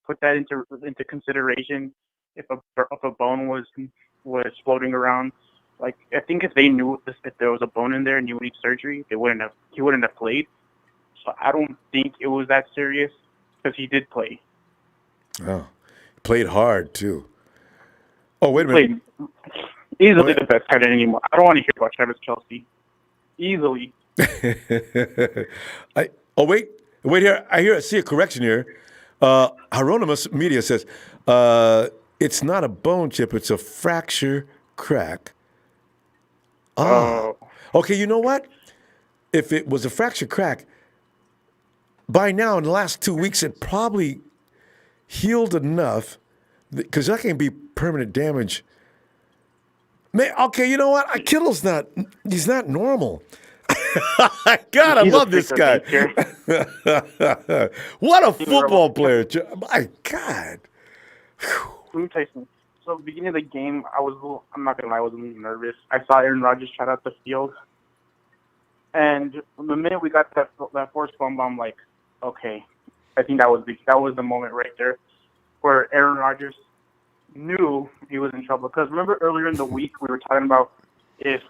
put that into consideration if a bone was floating around. Like, I think if they knew if there was a bone in there and he would need surgery, he wouldn't have played. So I don't think it was that serious because he did play. Oh, played hard too. Oh, wait a minute. Easily the best tight end anymore. I don't want to hear about Travis Kelce. Easily. Wait here. I see a correction here. Hieronymus Media says it's not a bone chip; it's a fracture crack. Oh, okay. You know what? If it was a fracture crack, by now in the last 2 weeks, it probably healed enough because that can be permanent damage. Man, okay, you know what? Kittle's he's not normal. God, I love this guy. What a football player. My God. Let me tell you something. So at the beginning of the game, I'm not going to lie, I was a little nervous. I saw Aaron Rodgers shot out the field. And the minute we got that forced fumble, I'm like, okay. I think that was the moment right there where Aaron Rodgers knew he was in trouble. Because remember earlier in the week we were talking about if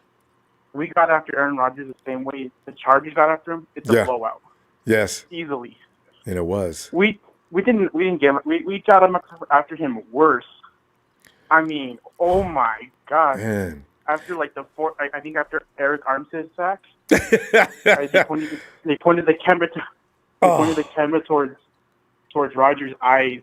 we got after Aaron Rodgers the same way the Chargers got after him, it's a blowout. Yes. Easily. And it was. We didn't get him. We got him after him worse. I mean, oh my God. Man. After like the fourth, I think after Eric Armstead's sack, they pointed the camera towards Rodgers' eyes,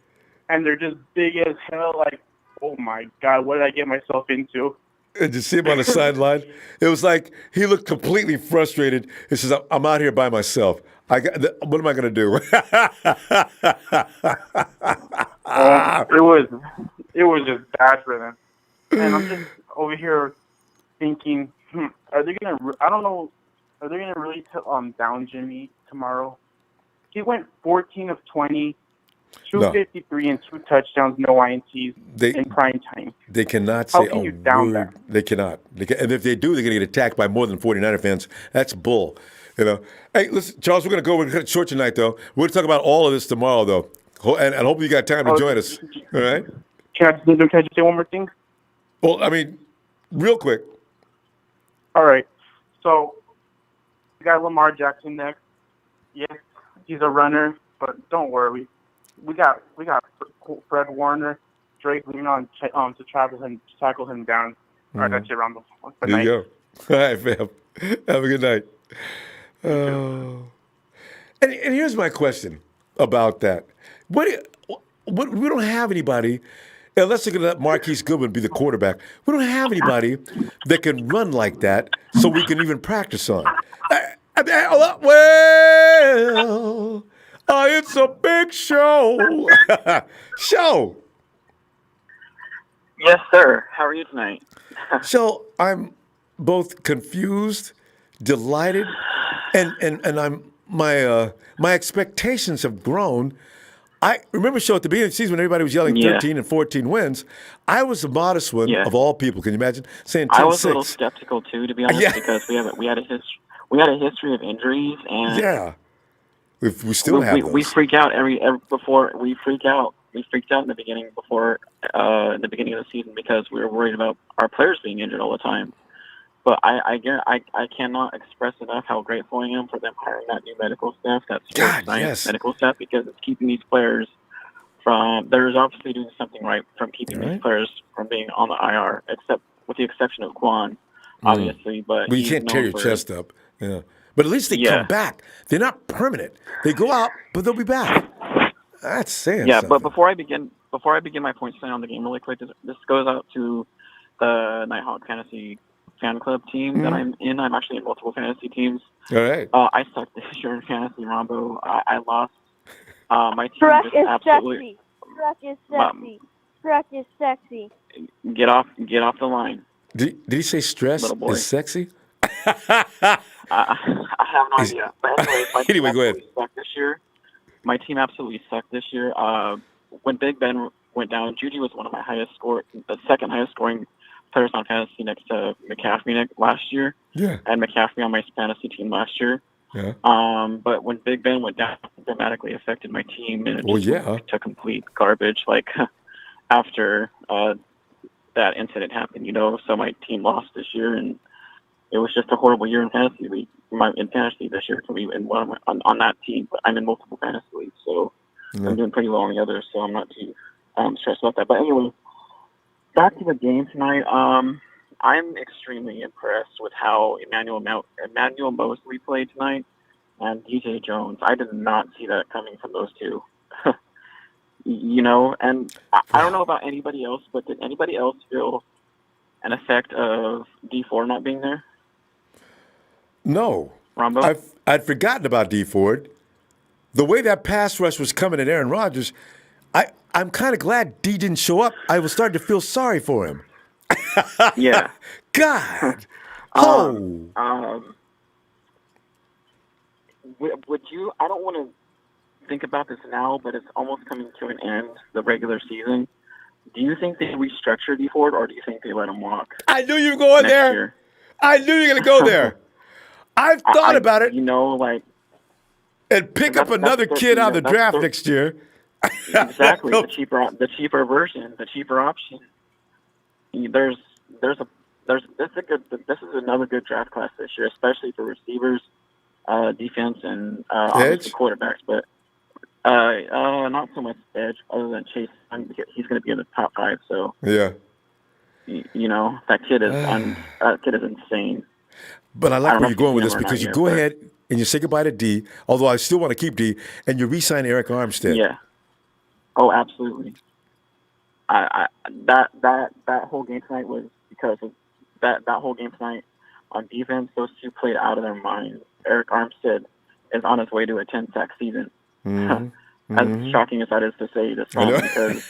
and they're just big as hell. Like, oh my God, what did I get myself into? Did you see him on the sideline? It was like he looked completely frustrated. He says, "I'm out here by myself. What am I going to do?" It was just bad for them. And I'm just over here thinking, are they gonna? I don't know. Are they gonna really down Jimmy tomorrow? He went 14 of 20, 253 and 2 touchdowns, no INTs in prime time. They cannot How say can a you down word. that? They cannot. And if they do, they're going to get attacked by more than 49er fans. That's bull. You know. Hey, listen, Charles, we're going to go. We're going to cut it short tonight, though. We're going to talk about all of this tomorrow, though. And hopefully you got time to join us. All right? Can I just say one more thing? Well, I mean, real quick. All right. So we got Lamar Jackson next. Yes, he's a runner, but don't worry. We got Fred Warner, Drake leaning on to tackle him down. All right, that's it, Ronbo. There you go. All right, fam. Have a good night. And here's my question about that. We don't have anybody, unless they're going to let Marquise Goodwin be the quarterback, we don't have anybody that can run like that so we can even practice on. It's a big show. Show. Yes, sir. How are you tonight? So I'm both confused, delighted, and I'm my expectations have grown. I remember at the beginning of the season when everybody was yelling 13 and 14 wins. I was the modest one of all people. Can you imagine saying 10-6? I was a little skeptical too, to be honest, because we had a history of injuries, and we still have those. We freak out we freaked out in the beginning in the beginning of the season because we were worried about our players being injured all the time. But I cannot express enough how grateful I am for them hiring that new medical staff, that sports science medical staff, because it's keeping these players from. There's obviously doing something right from keeping these players from being on the IR, except with the exception of Quan, obviously. But you can't tear your chest up. Yeah, but at least they come back. They're not permanent. They go out, but they'll be back. That's saying something. But before I begin my points tonight on the game, really quick, this goes out to the Nighthawk Fantasy fan club team that I'm in. I'm actually in multiple fantasy teams. All right. I suck this year in fantasy, Ronbo. I lost My team Shrek just is absolutely sexy. Shrek is sexy. Shrek is sexy. get off the line, Did he say stress little boy. is sexy? I have no idea. But anyways, my team Anyway, go ahead. absolutely sucked this year. My team absolutely sucked this year. When Big Ben went down, Judy was one of my the second highest scoring players on fantasy next to McCaffrey last year. Yeah. And McCaffrey on my fantasy team last year. Yeah. But when Big Ben went down, it dramatically affected my team, and it Well, just yeah. went to complete garbage. Like after that incident happened, so my team lost this year, and it was just a horrible year in fantasy league. In fantasy this year for me, and on that team, but I'm in multiple fantasy leagues, so I'm doing pretty well on the others, so I'm not too stressed about that. But anyway, back to the game tonight. I'm extremely impressed with how Emmanuel Mosley played tonight and DJ Jones. I did not see that coming from those two. And I don't know about anybody else, but did anybody else feel an effect of D4 not being there? No. Ronbo? I'd forgotten about D Ford. The way that pass rush was coming at Aaron Rodgers, I'm kind of glad D didn't show up. I was starting to feel sorry for him. Yeah. God. Would you? I don't want to think about this now, but it's almost coming to an end, the regular season. Do you think they restructure D Ford, or do you think they let him walk? I knew you were going there. Year? I knew you were going to go there. I've thought about it. And pick up another kid out of the draft next year. Exactly. The cheaper version, the cheaper option. This is another good draft class this year, especially for receivers, defense, and obviously quarterbacks. But not so much edge, other than Chase. He's going to be in the top 5. So yeah, that kid is insane. But I like where you're going with this because you go ahead and you say goodbye to D, although I still want to keep D, and you re-sign Eric Armstead. Yeah. Oh, absolutely. That whole game tonight was because of that whole game tonight on defense. Those two played out of their minds. Eric Armstead is on his way to a 10-sack season. Mm-hmm. As shocking as that is to say this time, because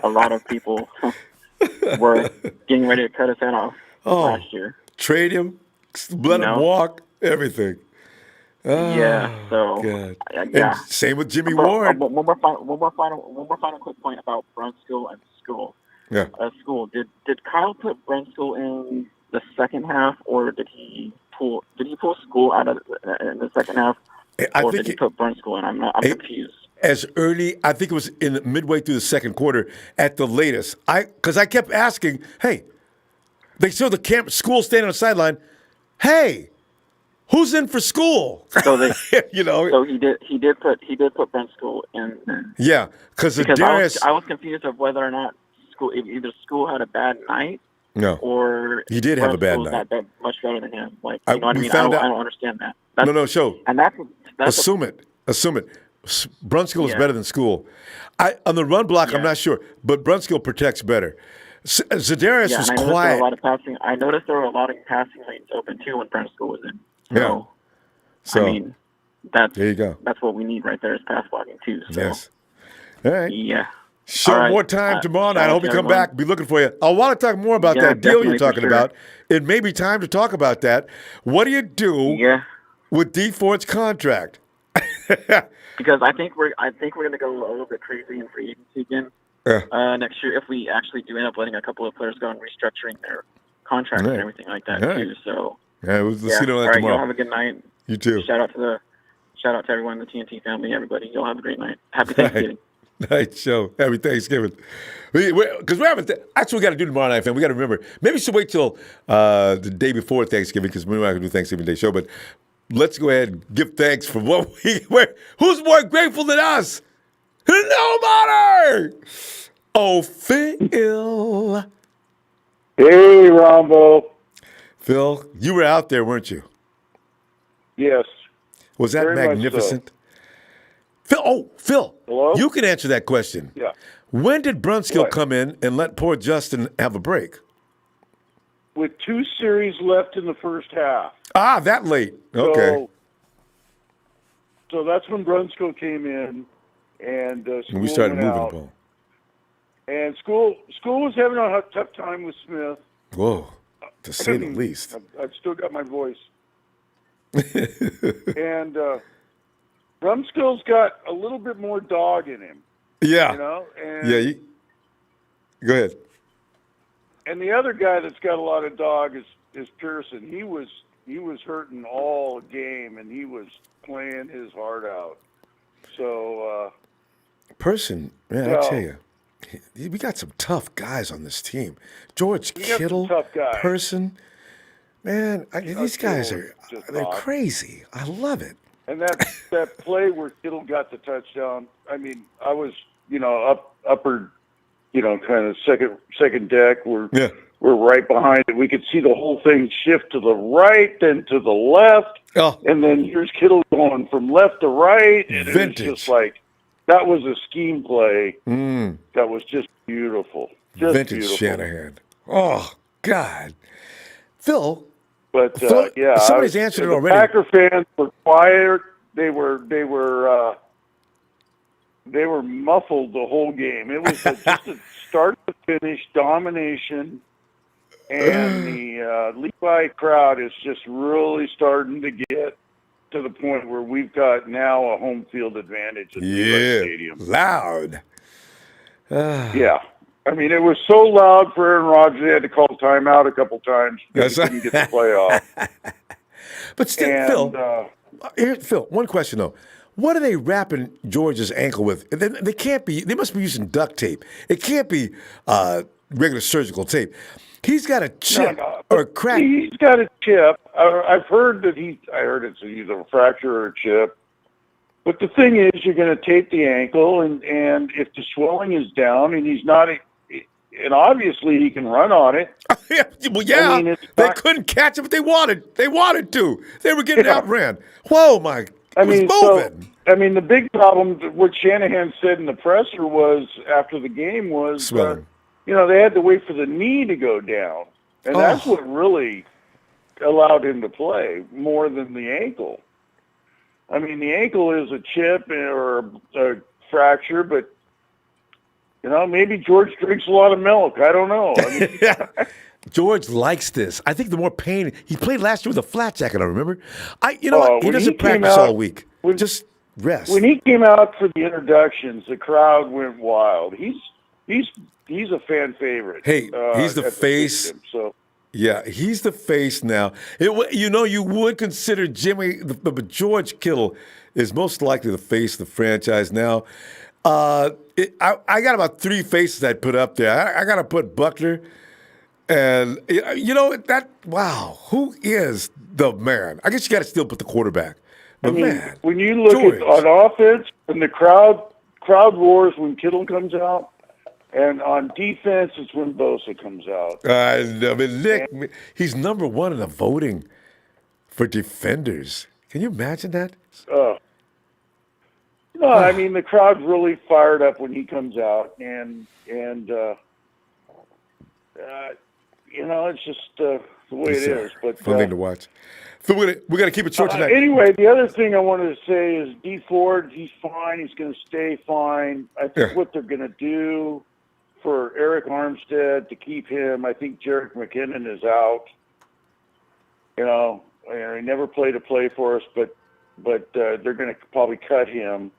a lot of people were getting ready to cut his head off last year. Trade him, let him walk, everything. Yeah. So God. Yeah. And same with Jimmy Ward. One more final quick point about Brunskill and School. Yeah. School. Did Kyle put Brunskill in the second half, or did he pull School out of in the second half, or did he put Brunskill in? I'm confused. As early, I think it was in midway through the second quarter at the latest. Because I kept asking, hey, they show the School standing on the sideline. Hey, who's in for School? So they, So he did put Brunskill in. Yeah, because I was confused of whether or not either School had a bad night. No, or he did have a bad night. Not that much better than him. Like, you know what I mean? I don't understand that. And that's assume it. Brunskill is better than School. On the run block, I'm not sure, but Brunskill protects better. Za'Darius was quiet. I noticed there were a lot of passing lanes open too when Brunskill was in. So, I mean, there you go. That's what we need right there is pass blocking too. So. Yes. All right. Yeah. Show more time tomorrow night. I hope you come back. Be looking for you. I want to talk more about that deal you're talking about. It may be time to talk about that. What do you do with D Ford's contract? Because I think we're going to go a little bit crazy in free agency again next year if we actually do end up letting a couple of players go and restructuring their contracts and everything like that too. So let's see you on that tomorrow. Y'all have a good night. You too. Shout out to everyone in the TNT family, everybody. Y'all have a great night. Happy Thanksgiving. Night show. Happy Thanksgiving. Because we're having that's what we got to do tomorrow night, fam. We got to remember. Maybe we should wait till the day before Thanksgiving because we're not going to do Thanksgiving Day show. But let's go ahead and give thanks for what who's more grateful than us? Nobody! Oh, Phil. Hey, Ronbo. Phil, you were out there, weren't you? Yes. Was that Very magnificent? Phil, hello? You can answer that question. Yeah. When did Brunskill come in and let poor Justin have a break? With 2 series left in the first half. That late. Okay. So that's when Brunskill came in, and we started went moving out. the ball. And school was having a tough time with Smith. Whoa, to say the least. I've still got my voice. And Rumskill's got a little bit more dog in him. Yeah. You know? And, Yeah. Go ahead. And the other guy that's got a lot of dog is Pearson. He was hurting all game, and he was playing his heart out. So Person, man, I tell you, we got some tough guys on this team. George Kittle, Person, man, these guys they're crazy. I love it. And that play where Kittle got the touchdown, I mean, I was, upper, kind of second deck. We're right behind it. We could see the whole thing shift to the right, then to the left. Oh. And then here's Kittle going from left to right. And Vintage. it was just like, that was a scheme play that was just beautiful. Just Vintage beautiful. Shanahan. Oh, God. Phil. But, somebody's answered it the already. Packer fans were quiet. They were muffled the whole game. It was just a start to finish domination, and the Levi crowd is just really starting to get to the point where we've got now a home field advantage at Levi Stadium. Loud. Yeah. I mean, it was so loud for Aaron Rodgers, they had to call timeout a couple times because he couldn't get the playoff. But still, Phil, one question though. What are they wrapping George's ankle with? They can't be. They must be using duct tape. It can't be regular surgical tape. He's got a chip or a crack. He's got a chip. I've heard that I heard it's either a fracture or a chip. But the thing is, you're going to tape the ankle, and if the swelling is down, and he's not, and obviously he can run on it. Well, yeah, I mean, they couldn't catch him if they wanted. They wanted to. They were getting outran. Whoa, my! The big problem, what Shanahan said in the presser was after the game was, swelling. They had to wait for the knee to go down, and that's what really allowed him to play more than the ankle. I mean, the ankle is a chip or a fracture, but maybe George drinks a lot of milk. I don't know. I mean, George likes this. I think the more pain he played last year with a flat jacket. I remember. He doesn't practice all week. Just rest. When he came out for the introductions, the crowd went wild. He's a fan favorite. Hey, he's the face. System, so. Yeah, he's the face now. You would consider Jimmy, but George Kittle is most likely the face of the franchise now. I got about 3 faces I'd put up there. I got to put Buckner, and wow, who is the man? I guess you got to still put the quarterback. But man, when you look at on offense, and the crowd roars when Kittle comes out. And on defense, it's when Bosa comes out. I mean, Nick, he's number 1 in the voting for defenders. Can you imagine that? I mean, the crowd's really fired up when he comes out, and it's just the way it is. But fun thing to watch. So we got to keep it short tonight. Anyway, the other thing I wanted to say is D Ford, he's fine. He's going to stay fine. I think what they're going to do for Eric Armstead to keep him, I think Jerick McKinnon is out. He never played a play for us, but they're going to probably cut him.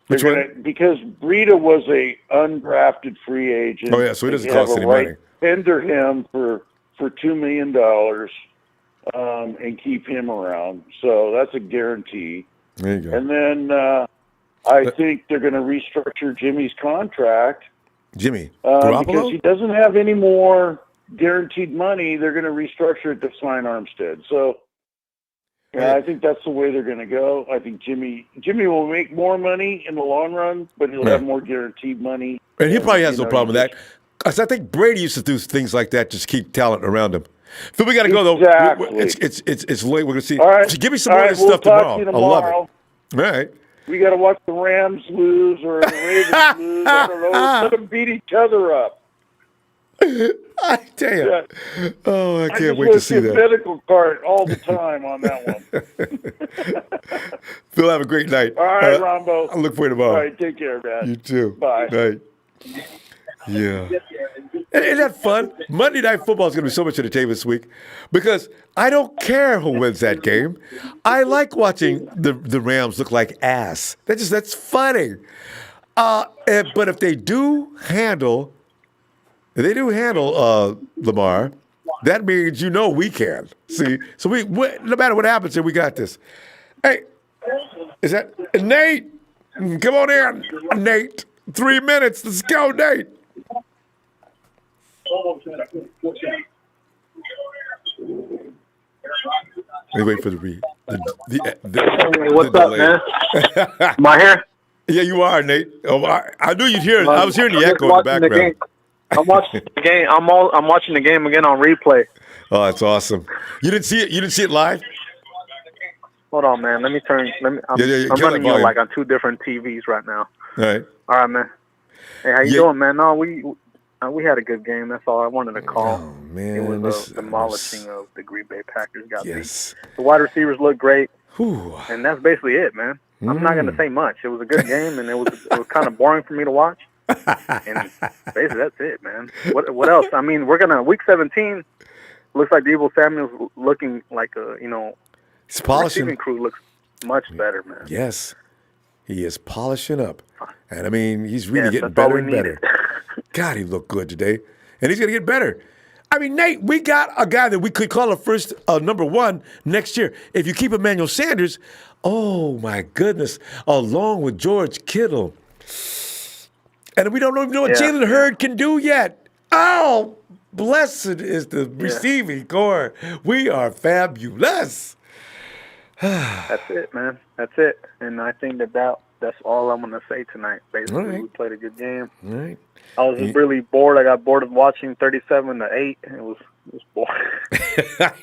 Because Breida was a undrafted free agent. Oh yeah, so he doesn't cost any money. Tender him for $2 million and keep him around. So that's a guarantee. There you go. And then I think they're going to restructure Jimmy's contract. Jimmy because he doesn't have any more guaranteed money. They're going to restructure it to sign Armstead. So I think that's the way they're going to go. I think Jimmy will make more money in the long run, but he'll have more guaranteed money. And he probably has no problem with that. Because I think Brady used to do things like that, just keep talent around him. Phil, we got to go, though. It's late. We're going to see. All right. Give me some more of this stuff tomorrow. I love it. All right. We got to watch the Rams lose or the Ravens lose. I don't know. Let them beat each other up. I tell you. Yeah. Oh, I I can't just wait want to see a that. medical card all the time on that one. Phil, have a great night. All right, Ronbo. I'll look for you tomorrow. All right, take care, man. You too. Bye. Night. Yeah. Isn't that fun? Monday Night Football is going to be so much entertainment this week because I don't care who wins that game. I like watching the Rams look like ass. That's funny. But if they do handle Lamar, that means we can. See? So we no matter what happens here, we got this. Hey, is that Nate? Come on in, Nate. 3 minutes. Let's go, Nate. Let me wait for the read. What's up, man? Am I here? Yeah, you are, Nate. Oh, I knew you'd hear it. I was hearing the echo in the background. I'm watching the game. I'm watching the game again on replay. Oh, that's awesome. You didn't see it? You didn't see it live? Hold on, man. I'm running you like on 2 different TVs right now. All right. All right, man. Hey, how you doing, man? No, we had a good game. That's all I wanted to call. Oh, man. It was a demolishing of the Green Bay Packers. Yes. The wide receivers look great. Whew. And that's basically it, man. I'm not going to say much. It was a good game, and it was kind of boring for me to watch. And basically, that's it, man. What else? I mean, we're gonna week 17. Looks like Deebo Samuel's looking like he's polishing. Receiving crew looks much better, man. Yes, he is polishing up, and I mean, he's really getting better and better. God, he looked good today, and he's gonna get better. I mean, Nate, we got a guy that we could call a first number 1 next year. If you keep Emmanuel Sanders, oh my goodness, along with George Kittle. And we don't even know what Jalen Hurd can do yet. Oh, blessed is the receiving core. We are fabulous. That's it, man. That's it. And I think that's all I'm going to say tonight. Basically, we played a good game. All right. I was really bored. I got bored of watching 37-8. It was boring.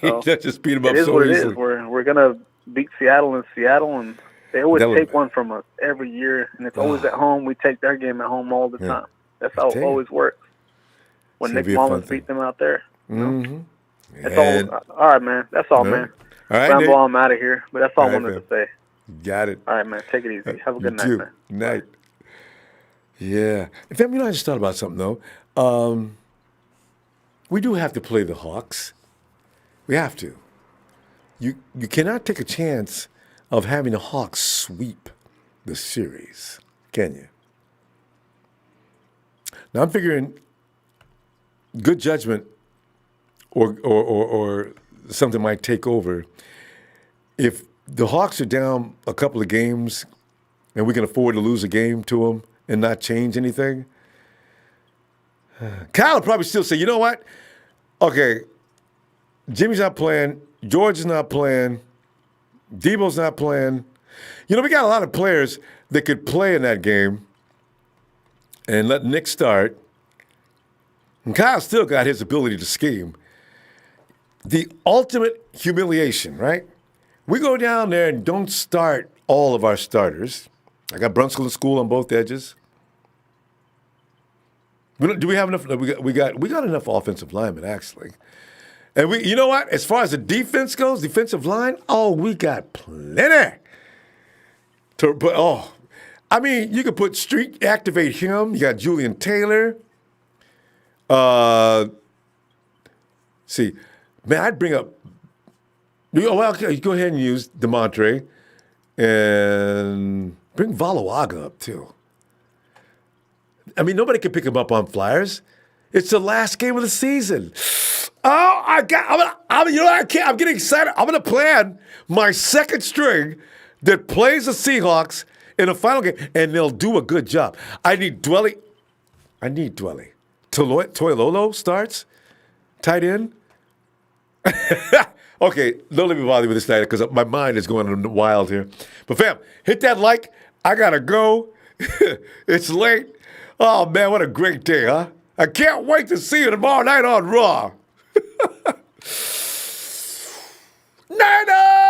So, just beat them up it is so what easily. it is. We're going to beat Seattle in Seattle, and they always take one from us every year, and it's always at home. We take their game at home all the time. That's how it always works. When Nick Mullins beat them out there. Mm-hmm. That's all right, man. That's all, man. All right, Rambo, Nate. I'm out of here, but that's all I All right, wanted to say. Got it. All right, man. Take it easy. Have a good night, too. man. Night. Yeah. In fact, I just thought about something, though. We do have to play the Hawks. We have to. You cannot take a chance of having the Hawks sweep the series, can you? Now, I'm figuring good judgment or something might take over. If the Hawks are down a couple of games and we can afford to lose a game to them and not change anything, Kyle would probably still say, you know what? Okay, Jimmy's not playing. George is not playing. Debo's not playing. We got a lot of players that could play in that game and let Nick start. And Kyle still got his ability to scheme. The ultimate humiliation, right? We go down there and don't start all of our starters. I got Brunskill and School on both edges. Do we have enough? We got enough offensive linemen, actually. And you know what? As far as the defense goes, defensive line, we got plenty. I mean, you could put Street, activate him. You got Julian Taylor. See, man, I'd bring up. Okay, go ahead and use DeMontre and bring Valawaga up too. I mean, nobody can pick him up on flyers. It's the last game of the season. I'm getting excited. I'm going to plan my second string that plays the Seahawks in the final game, and they'll do a good job. I need Dwelly. Toilolo starts, tight end. Okay, don't let me bother you with this tonight because my mind is going wild here. But fam, hit that like. I got to go. It's late. Oh, man, what a great day, huh? I can't wait to see you tomorrow night on Raw. Niners!